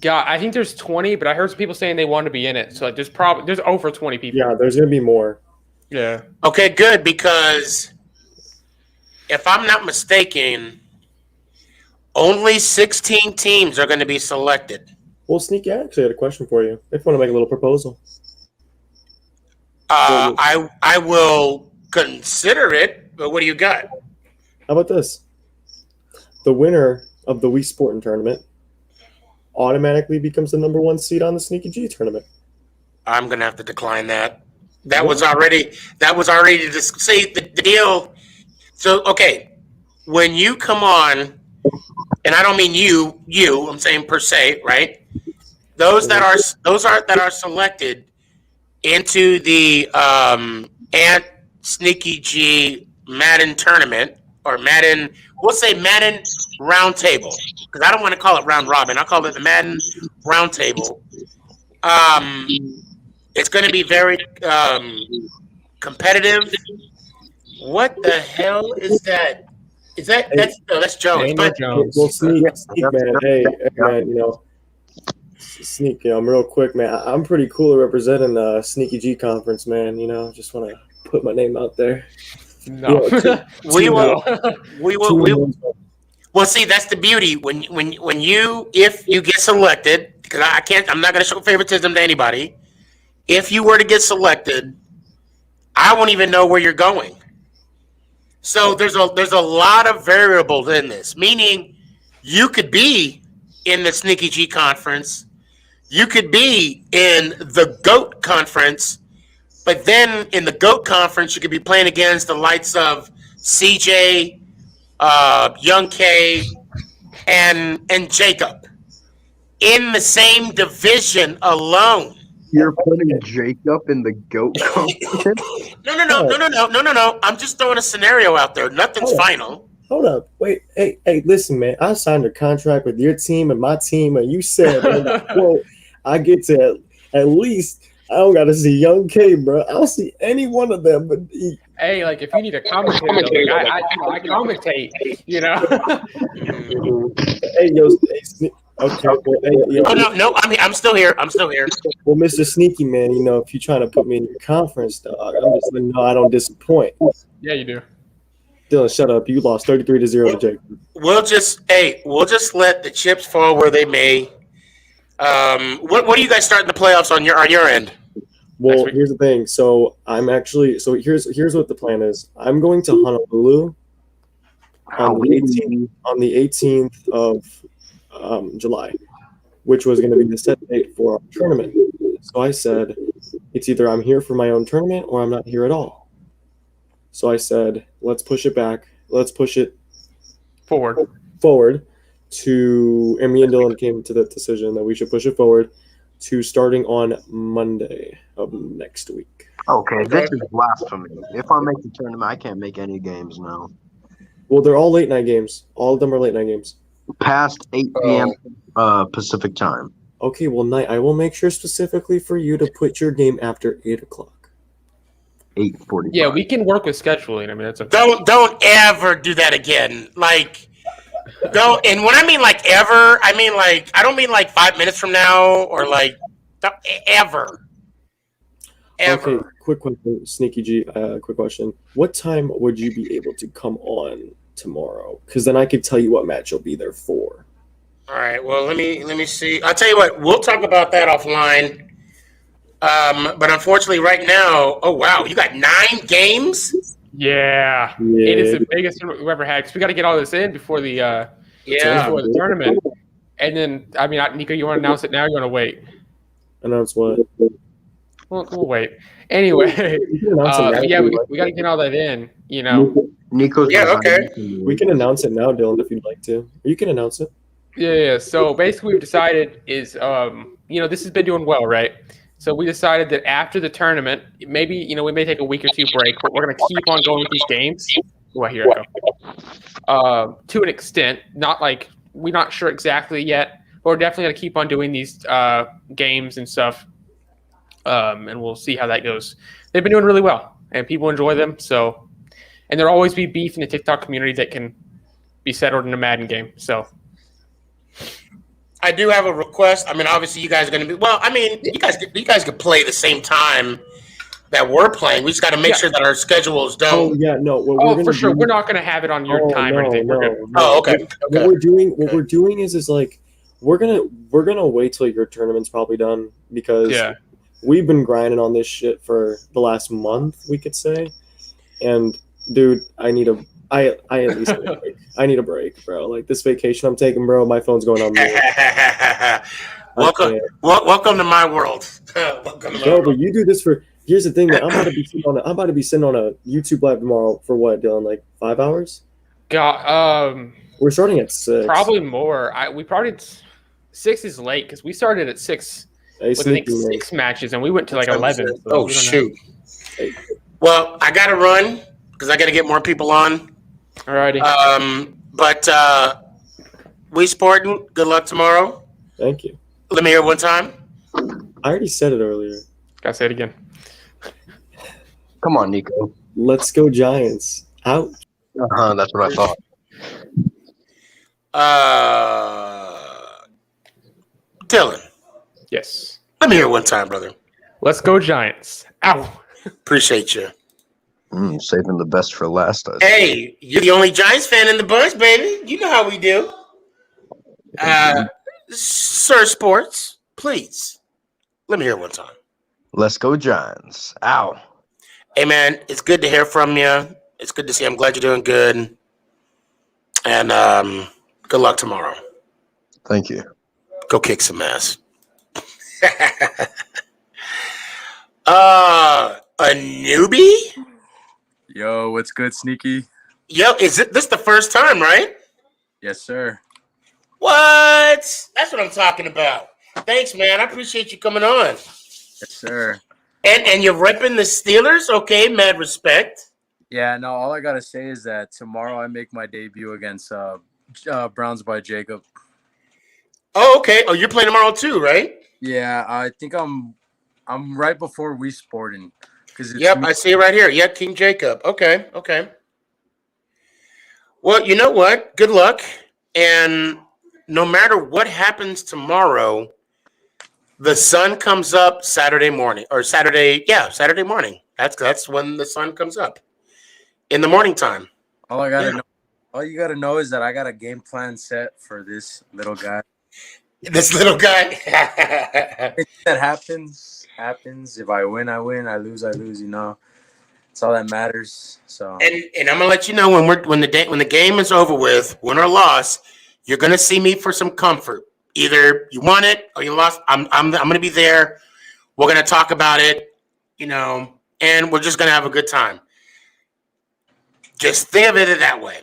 Yeah, I think there's 20, but I heard some people saying they want to be in it. So like, there's over 20 people. Yeah, there's gonna be more. Yeah. Okay, good, because if I'm not mistaken, only 16 teams are going to be selected. Well, Sneaky, I actually had a question for you. If you want to make a little proposal. I will consider it, but what do you got? How about this? The winner of the Wii Sporting tournament automatically becomes the #1 seed on the Sneaky G tournament. I'm gonna have to decline that. That was already to see the deal. So okay, when you come on, and I don't mean you, I'm saying per se, right? Those that are selected into the Sneaky G Madden tournament or Madden, we'll say Madden Roundtable, because I don't want to call it round robin. I'll call it the Madden Roundtable. It's going to be very competitive. What the hell is that? That's Jones. But Well, Sneak, man. Hey, man, Sneak, I'm real quick, man. I'm pretty cool at representing the Sneaky G conference, man. Just want to put my name out there. No. We will. Well, see, that's the beauty if you get selected, because I'm not going to show favoritism to anybody. If you were to get selected, I won't even know where you're going. So there's a lot of variables in this, meaning you could be in the Sneaky G conference, you could be in the GOAT conference, but then in the GOAT conference, you could be playing against the likes of CJ, Young K, and Jacob in the same division alone. You're putting Jacob in the GOAT conference? No. I'm just throwing a scenario out there. Nothing's final. Hold up. Wait. Hey, listen, man. I signed a contract with your team and my team, and you said, quote, I get to at least I don't gotta see Young K, bro. I'll see any one of them, but Hey, like if you need a commentator, like, I commentate. You know. Hey, yo, okay. Well, hey, yo, Oh no, I'm still here. I'm still here. Well, Mr. Sneaky Man, you know, if you're trying to put me in your conference, dog, I'm just letting you know I don't disappoint. Yeah, you do. Dylan, shut up. You lost 33-0 to Jake. We'll just let the chips fall where they may. What do you guys start in the playoffs on your end? Well, here's the thing. So here's what the plan is. I'm going to Honolulu on the 18th of July, which was going to be the set date for our tournament. So I said, it's either I'm here for my own tournament or I'm not here at all. So I said, let's push it back. Let's push it forward to, and me and Dylan came to the decision that we should push it forward to starting on Monday of next week. Okay, this is blasphemy. If I make the tournament, I can't make any games now. Well, they're all late night games. All of them are late night games. Past 8 p.m. Pacific time. Okay, well, night. I will make sure specifically for you to put your game after 8 o'clock. 8:45. Yeah, we can work with scheduling. I mean, that's okay. Don't ever do that again. Like, don't. And when I mean like ever, I mean like I don't mean like 5 minutes from now or like ever. Okay, quick question, Sneaky G. Quick question. What time would you be able to come on tomorrow? Because then I could tell you what match you'll be there for. All right. Well, let me see. I'll tell you what. We'll talk about that offline. But unfortunately, right now, oh wow, you got 9 games. Yeah, it is the biggest tournament we've ever had because we got to get all this in before the before the tournament. And then, I mean, Nico, you want to announce it now? Or you want to wait? Announce what? We'll wait. Anyway, yeah, we got to get all that in. You know, Nico's. Yeah. Okay. We can announce it now, Dylan, if you'd like to. Or you can announce it. Yeah. So basically, we've decided is this has been doing well, right? So we decided that after the tournament, maybe we may take a week or two break, but we're going to keep on going with these games. Well, here I go. To an extent, not like we're not sure exactly yet, but we're definitely going to keep on doing these games and stuff, and we'll see how that goes. They've been doing really well, and people enjoy them. So, and there'll always be beef in the TikTok community that can be settled in a Madden game. So. I do have a request. I mean, obviously, you guys are going to be. Well, I mean, you guys could play the same time that we're playing. We just got to make sure that our schedules don't. Oh yeah, no. For sure, we're not going to have it on your time or anything. We're good. Oh, okay. What we're doing is like we're gonna wait till your tournament's probably done because we've been grinding on this shit for the last month, we could say. And dude, I at least need a break. I need a break, bro. Like this vacation I'm taking, bro, my phone's going on mute. Welcome to my world. But you do this for. Here's the thing, man. I'm about to be sitting on a YouTube live tomorrow for what, Dylan? Like 5 hours? God, we're starting at 6. Probably more. We probably 6 is late because we started at 6 with I think 6 matches and we went to like 11. So oh shoot! Well, I gotta run because I gotta get more people on. Alrighty. But we sporting. Good luck tomorrow. Thank you. Let me hear it one time. I already said it earlier. Gotta say it again. Come on, Nico. Let's go Giants. Out. That's what I thought. Dylan. Yes. Let me hear it one time, brother. Let's go Giants. Ow. Appreciate you. Saving the best for last. Hey, you're the only Giants fan in the bunch, baby. You know how we do. Sir Sports, please. Let me hear it one time. Let's go Giants. Ow. Hey, man, it's good to hear from you. It's good to see you. I'm glad you're doing good. And good luck tomorrow. Thank you. Go kick some ass. A newbie? Yo, what's good, Sneaky? Yo, is this the first time, right? Yes, sir. What? That's what I'm talking about. Thanks, man. I appreciate you coming on. Yes, sir. And you're repping the Steelers? Okay, mad respect. Yeah, no, all I got to say is that tomorrow I make my debut against Browns by Jacob. Oh, okay. Oh, you're playing tomorrow too, right? Yeah, I think I'm I'm right before Wii Sporting. Yep, I see it right here. Yep, King Jacob. Okay, okay. Well, you know what? Good luck. And no matter what happens tomorrow, the sun comes up Saturday morning or Saturday. Yeah, Saturday morning. That's when the sun comes up in the morning time. All I gotta know, all you gotta know is that I got a game plan set for this little guy. This little guy. That happens. If I win, I win. I lose, I lose. You know, it's all that matters. So. And I'm gonna let you know when the game is over with, win or loss, you're gonna see me for some comfort. Either you won it or you lost. I'm gonna be there. We're gonna talk about it, you know, and we're just gonna have a good time. Just think of it that way.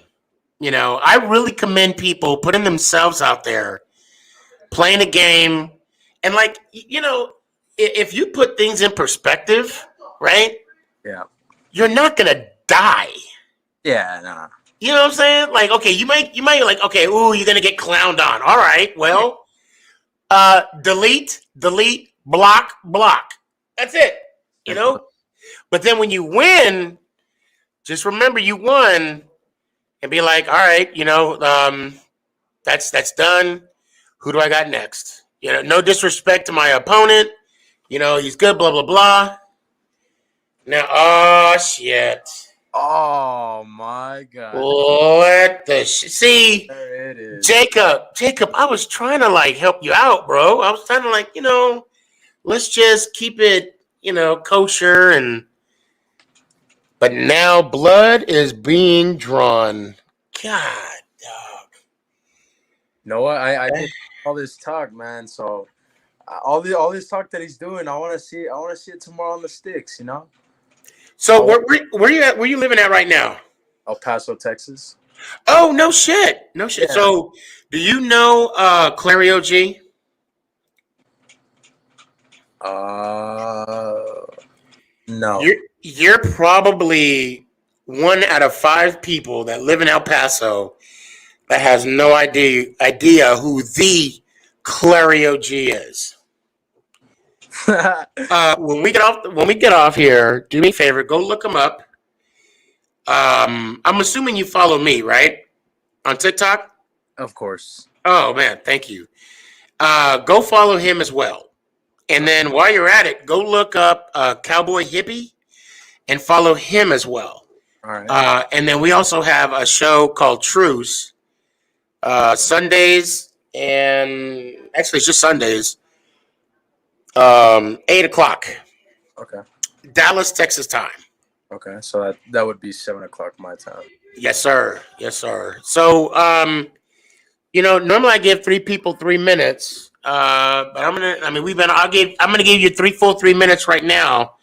You know, I really commend people putting themselves out there, playing a game, and like, you know, if you put things in perspective, right? Yeah. You're not gonna die. Yeah, nah. You know what I'm saying? Like, okay, you might like, okay, ooh, you're gonna get clowned on. All right, well, delete, block. That's it. You know? But then when you win, just remember you won and be like, all right, you know, that's done. Who do I got next? You know, no disrespect to my opponent. You know, he's good, blah, blah, blah. Now, oh, shit. Oh, my God. What the see, there it is. Jacob, I was trying to, like, help you out, bro. I was trying to, like, you know, let's just keep it, you know, kosher. But now blood is being drawn. God, dog. No, I did all this talk, man. So all this talk that he's doing, I want to see it tomorrow on the sticks, you know. So where you at? Where you living at right now? El Paso, Texas. Oh, no shit. No shit. Yeah. So do you know Clario G? No. You're probably 1 out of 5 people that live in El Paso that has no idea who the Clario G is. When we get off here, do me a favor, go look him up. I'm assuming you follow me, right? On TikTok? Of course. Oh man, thank you. Go follow him as well. And then while you're at it, go look up Cowboy Hippie and follow him as well. All right. And then we also have a show called Truce, Sundays, and actually it's just Sundays, 8 o'clock. Okay. Dallas, Texas time. Okay. So that would be 7 o'clock my time. Yes, sir. Yes, sir. So, you know, normally I give 3 people 3 minutes, but I'm gonna give you 3 minutes right now.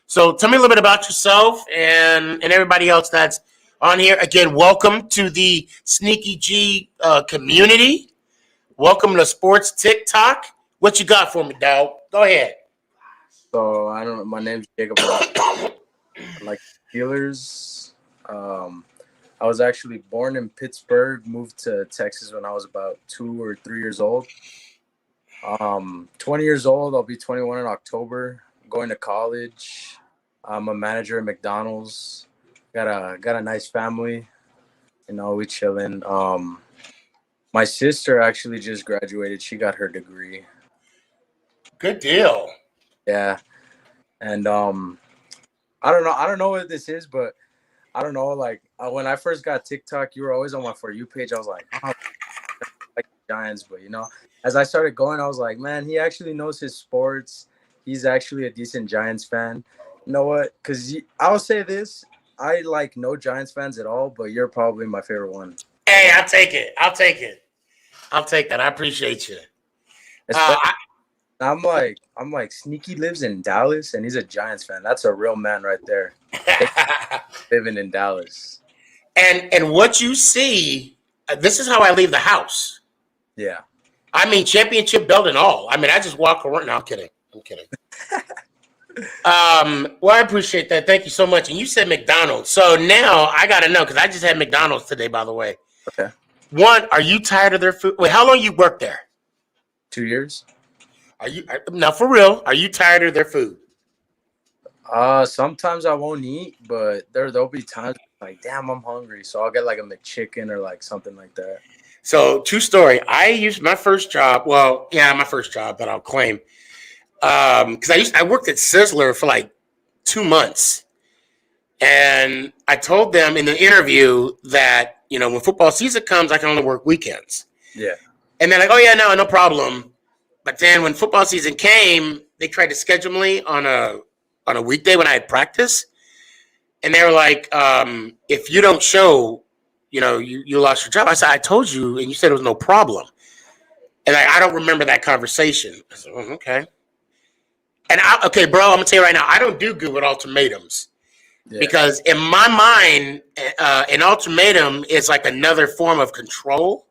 So tell me a little bit about yourself and everybody else that's on here. Again, welcome to the Sneakyg community. Welcome to Sports TikTok. What you got for me, dog? Go ahead. So I don't know. My name's Jacob. I like Steelers. I was actually born in Pittsburgh, moved to Texas when I was about 2 or 3 years old. 20 years old. I'll be 21 in October. Going to college. I'm a manager at McDonald's. Got a nice family. You know, we chilling. My sister actually just graduated. She got her degree. Good deal. Yeah. And I don't know what this is, but I don't know. Like when I first got TikTok, you were always on my For You page. I was like, oh, like Giants, but you know, as I started going, I was like, man, he actually knows his sports. He's actually a decent Giants fan. You know what? Because I'll say this, I like no Giants fans at all, but you're probably my favorite one. Hey, I'll take it. I'll take that. I appreciate you. I'm like Sneaky lives in Dallas and he's a Giants fan. That's a real man right there. Living in Dallas. And what you see, this is how I leave the house. Yeah. I mean, championship belt and all. I mean, I just walk around. No, I'm kidding. Well, I appreciate that. Thank you so much. And you said McDonald's. So now I got to know, because I just had McDonald's today, by the way. Okay. One, are you tired of their food? Wait, how long you worked there? 2 years. Now for real? Are you tired of their food? Sometimes I won't eat, but there'll be times like, damn, I'm hungry, so I'll get like a McChicken or like something like that. So, true story. I used my first job. Well, yeah, my first job that I'll claim. Because I worked at Sizzler for like 2 months, and I told them in the interview that when football season comes, I can only work weekends. Yeah. And they're like, "Oh yeah, no problem." But then when football season came, they tried to schedule me on a weekday when I had practice, and they were like, "If you don't show, you lost your job." I said, "I told you, and you said it was no problem." And I don't remember that conversation. I said, "Oh, okay." And okay, bro, I'm gonna tell you right now, I don't do good with ultimatums because in my mind, an ultimatum is like another form of control.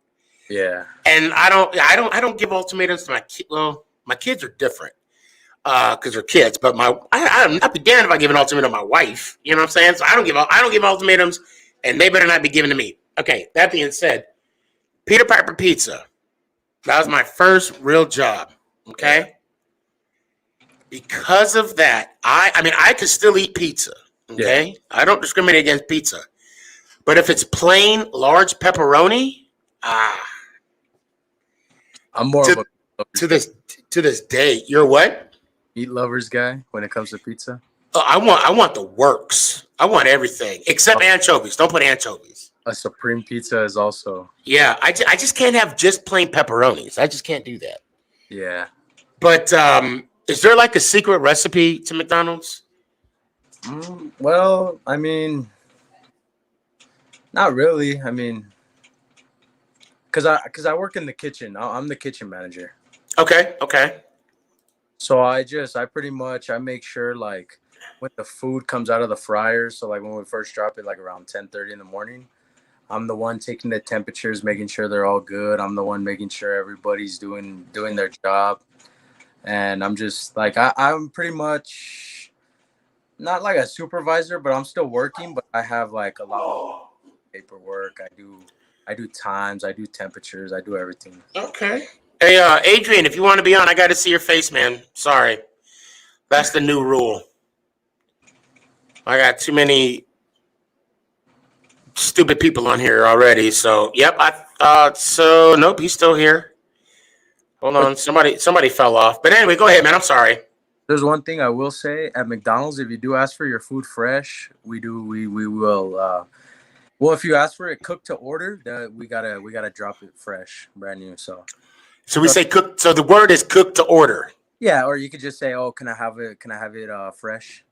Yeah. And I don't give ultimatums to my kids. Well, my kids are different because they're kids. But I'd be damned if I give an ultimatum to my wife. You know what I'm saying? So I don't give ultimatums, and they better not be given to me. Okay. That being said, Peter Piper Pizza. That was my first real job. Okay. Because of that, I could still eat pizza. Okay. Yeah. I don't discriminate against pizza, but if it's plain large pepperoni, I'm more of a to this day. You're what? Meat lovers guy when it comes to pizza. I want the works. I want everything except anchovies. Don't put anchovies. A supreme pizza is also. Yeah, I just can't have just plain pepperonis. I just can't do that. Yeah. But is there like a secret recipe to McDonald's? Well, I mean, not really. I mean, because I work in the kitchen. I'm the kitchen manager. Okay. So I pretty much make sure like when the food comes out of the fryer. So like when we first drop it, like around 10:30 in the morning, I'm the one taking the temperatures, making sure they're all good. I'm the one making sure everybody's doing their job. And I'm just like I'm pretty much not like a supervisor, but I'm still working. But I have like a lot of paperwork. I do times. I do temperatures. I do everything. Okay. Hey, Adrian, if you want to be on, I got to see your face, man. Sorry, that's the new rule. I got too many stupid people on here already. So, yep. So nope, he's still here. Hold on, somebody fell off. But anyway, go ahead, man. I'm sorry. There's one thing I will say at McDonald's: if you do ask for your food fresh, we will. Well, if you ask for it cooked to order, we gotta drop it fresh, brand new. So we say cook. So the word is cooked to order. Yeah, or you could just say, "Oh, can I have it? Can I have it fresh?"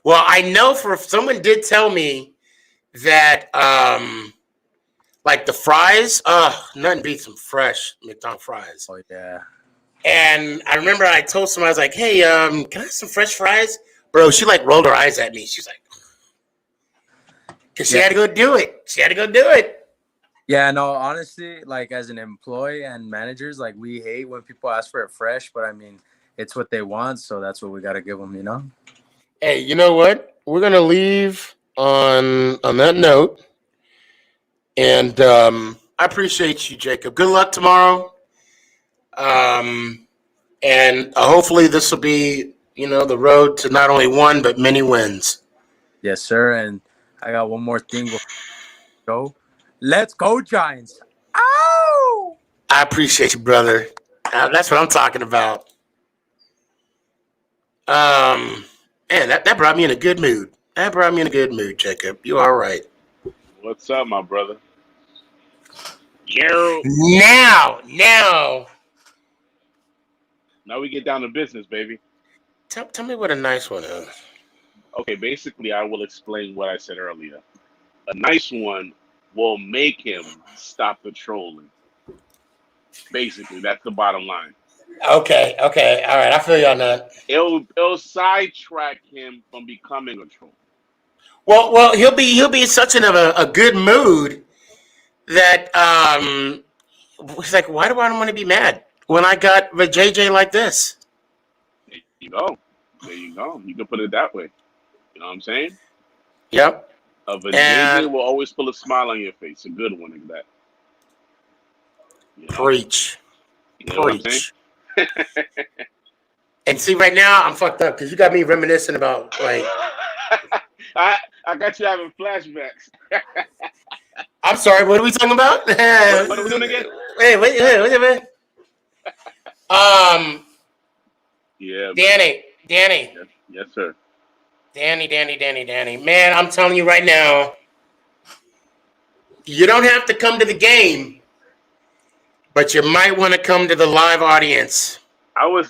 Well, I know someone did tell me that like the fries, nothing beats some fresh McDonald's fries. Oh yeah. And I remember I told someone, I was like, "Hey, can I have some fresh fries?" Bro, she like rolled her eyes at me. She's like, because she had to go do it. Yeah, no, honestly, like as an employee and managers, like we hate when people ask for it fresh, but I mean, it's what they want, so that's what we got to give them, you know? Hey, you know what? We're going to leave on that note. And I appreciate you, Jacob. Good luck tomorrow. And hopefully this will be, the road to not only one, but many wins. Yes, sir. And I got one more thing before we go. Let's go, Giants. Ow! I appreciate you, brother. That's what I'm talking about. Man, that brought me in a good mood. Jacob. You all right? What's up, my brother? Yo. Now we get down to business, baby. Tell me what a nice one is. Okay, basically, I will explain what I said earlier. A nice one will make him stop the trolling. Basically, that's the bottom line. Okay, all right, I feel you on that. It'll sidetrack him from becoming a troll. Well, he'll be in such a good mood that he's like, why do I want to be mad when I got the JJ like this? There you go. You can put it that way. You know what I'm saying? Yep. A JJ will always put a smile on your face. A good one like that. Preach. You know what I'm saying? And see, right now I'm fucked up because you got me reminiscing about like. I got you having flashbacks. I'm sorry. What are we talking about? What are we doing again? Wait a minute. Yeah. Danny. Yes, sir. Danny. Man, I'm telling you right now, you don't have to come to the game, but you might want to come to the live audience. I remember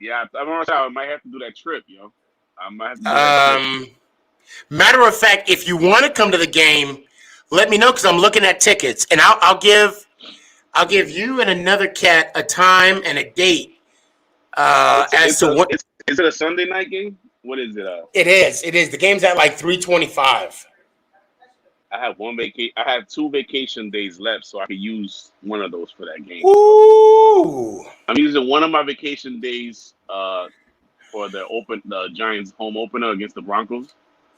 I might have to do that trip, yo. I might have to do that trip. Matter of fact, if you want to come to the game, let me know because I'm looking at tickets, and I'll give you and another cat a time and a date. Is it a Sunday night game? What is it? It is. The game's at like 3:25. I have 2 vacation days left, so I could use one of those for that game. Ooh. I'm using one of my vacation days for the Giants home opener against the Broncos.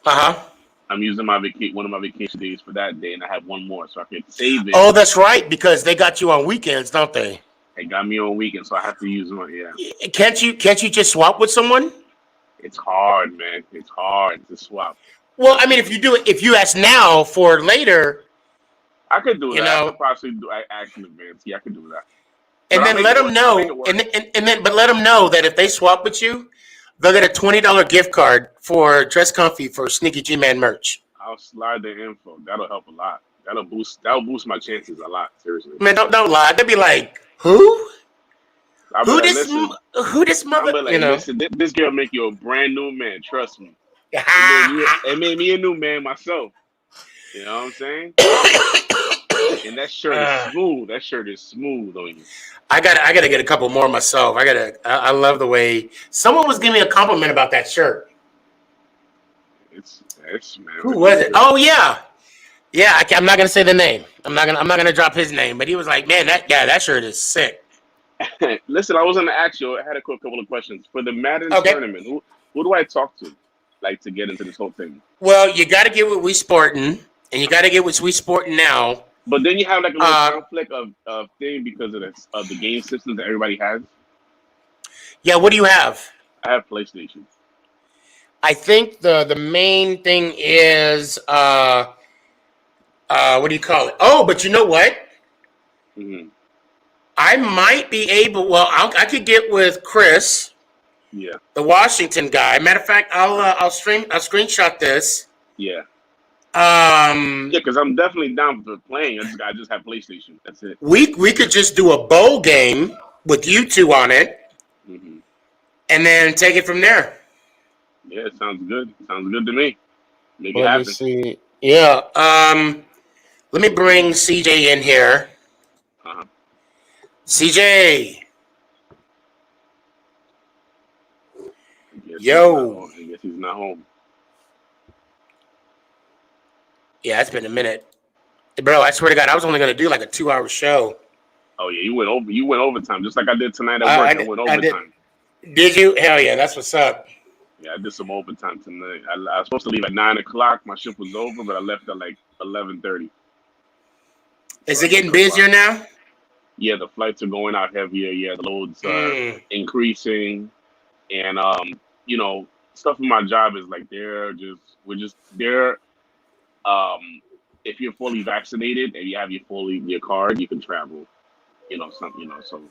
I'm using one of my vacation days for that day, and I have one more, so I can save it. Oh, that's right, because they got you on weekends, don't they? They got me on weekends, so I have to use one. Yeah. Can't you just swap with someone? It's hard, man. It's hard to swap. Well, I mean, if you ask now for later, I could do that. I could possibly ask in advance. Yeah, I could do that. And then let them know, but let them know that if they swap with you, they'll get a $20 gift card for Dress Comfy for Sneaky G-Man merch. I'll slide the info. That'll help a lot. That'll boost my chances a lot. Seriously. Man, don't lie. They'll be like, who? Who this mother? Like, listen, this girl make you a brand new man. Trust me. It made me a new man myself. You know what I'm saying? And that shirt is smooth. That shirt is smooth on you. I gotta get a couple more myself. I love the way someone was giving me a compliment about that shirt. It's man. Who was it? Oh yeah. I'm not gonna say the name. I'm not gonna drop his name. But he was like, man, that shirt is sick. Listen, I was gonna ask you. I had a couple of questions for the Madden tournament. Who do I talk to, like, to get into this whole thing? Well, you got to get with We Sportin', and you got to get with We Sportin' now. But then you have like a little conflict of thing because of the game systems that everybody has. Yeah, what do you have? I have PlayStation. I think the main thing is what do you call it? Oh, but you know what? Mm-hmm. I might be able. Well, I could get with Chris. Yeah. The Washington guy. Matter of fact, I'll screenshot this. Yeah. Because I'm definitely down for playing. I just have PlayStation. That's it. We could just do a bowl game with you two on it, and then take it from there. Yeah, it sounds good. Sounds good to me. Make it Let happen. me see. Yeah. Let me bring CJ in here. CJ. Yo. I guess he's not home. Yeah, it's been a minute. Bro, I swear to God, I was only going to do like a 2-hour show. Oh, yeah, you went overtime, just like I did tonight at work. I went overtime. Did you? Hell yeah, that's what's up. Yeah, I did some overtime tonight. I was supposed to leave at 9 o'clock. My shift was over, but I left at like 11:30. Is it getting busier now? Yeah, the flights are going out heavier. Yeah, the loads are increasing. And, stuff in my job is like we're just there. If you're fully vaccinated and you have your card, you can travel. So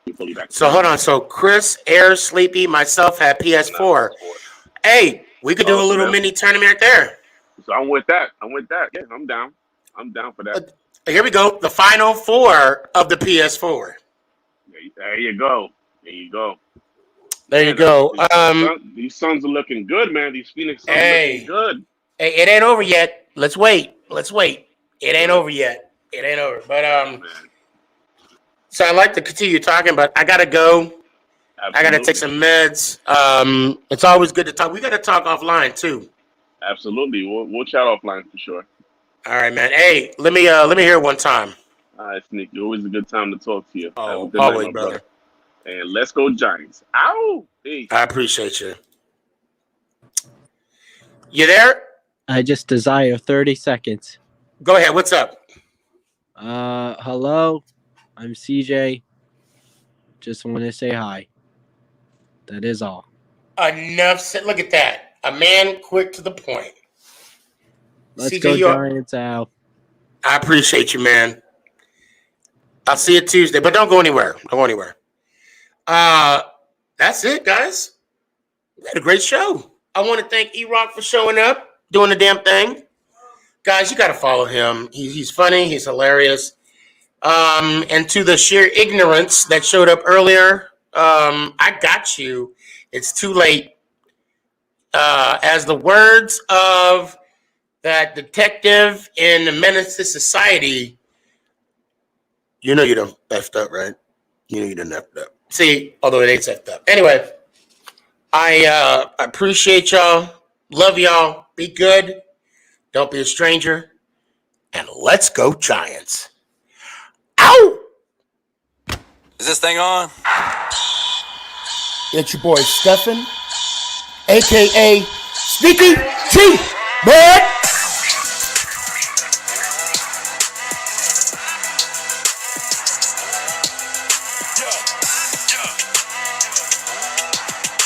you're fully vaccinated. So hold on. So Chris, Air, Sleepy, myself had PS4. Hey, we could do a little mini tournament right there. So I'm with that. Yeah, I'm down. I'm down for that. Here we go. The final 4 of the PS4. There you go. There you go. These Suns are looking good, man. These Phoenix Suns are looking good. Hey, it ain't over yet. Let's wait. It ain't over yet. But so I'd like to continue talking, but I gotta go. Absolutely. I gotta take some meds. It's always good to talk. We gotta talk offline too. Absolutely. We'll chat offline for sure. All right, man. Hey, let me hear it one time. All right, Sneaky. Always a good time to talk to you. Oh, good always, night, my brother. And let's go Giants. Ow! Hey. I appreciate you. You there? I just desire 30 seconds. Go ahead. What's up? Hello. I'm CJ. Just want to say hi. That is all. Enough said. Look at that. A man quick to the point. Let's CJ, go Giants out. I appreciate you, man. I'll see you Tuesday, but don't go anywhere. Don't go anywhere. That's it, guys. We had a great show. I want to thank E-Rock for showing up, doing the damn thing. Guys, you got to follow him. He's funny. He's hilarious. And to the sheer ignorance that showed up earlier, I got you. It's too late. As the words of that detective in the Menace to Society, you know you done effed up, right? You know you done effed up. See, although it ain't effed up. Anyway, I appreciate y'all. Love y'all. Be good. Don't be a stranger. And let's go Giants. Ow! Is this thing on? It's your boy Stefan, a.k.a. Sneakyg, man!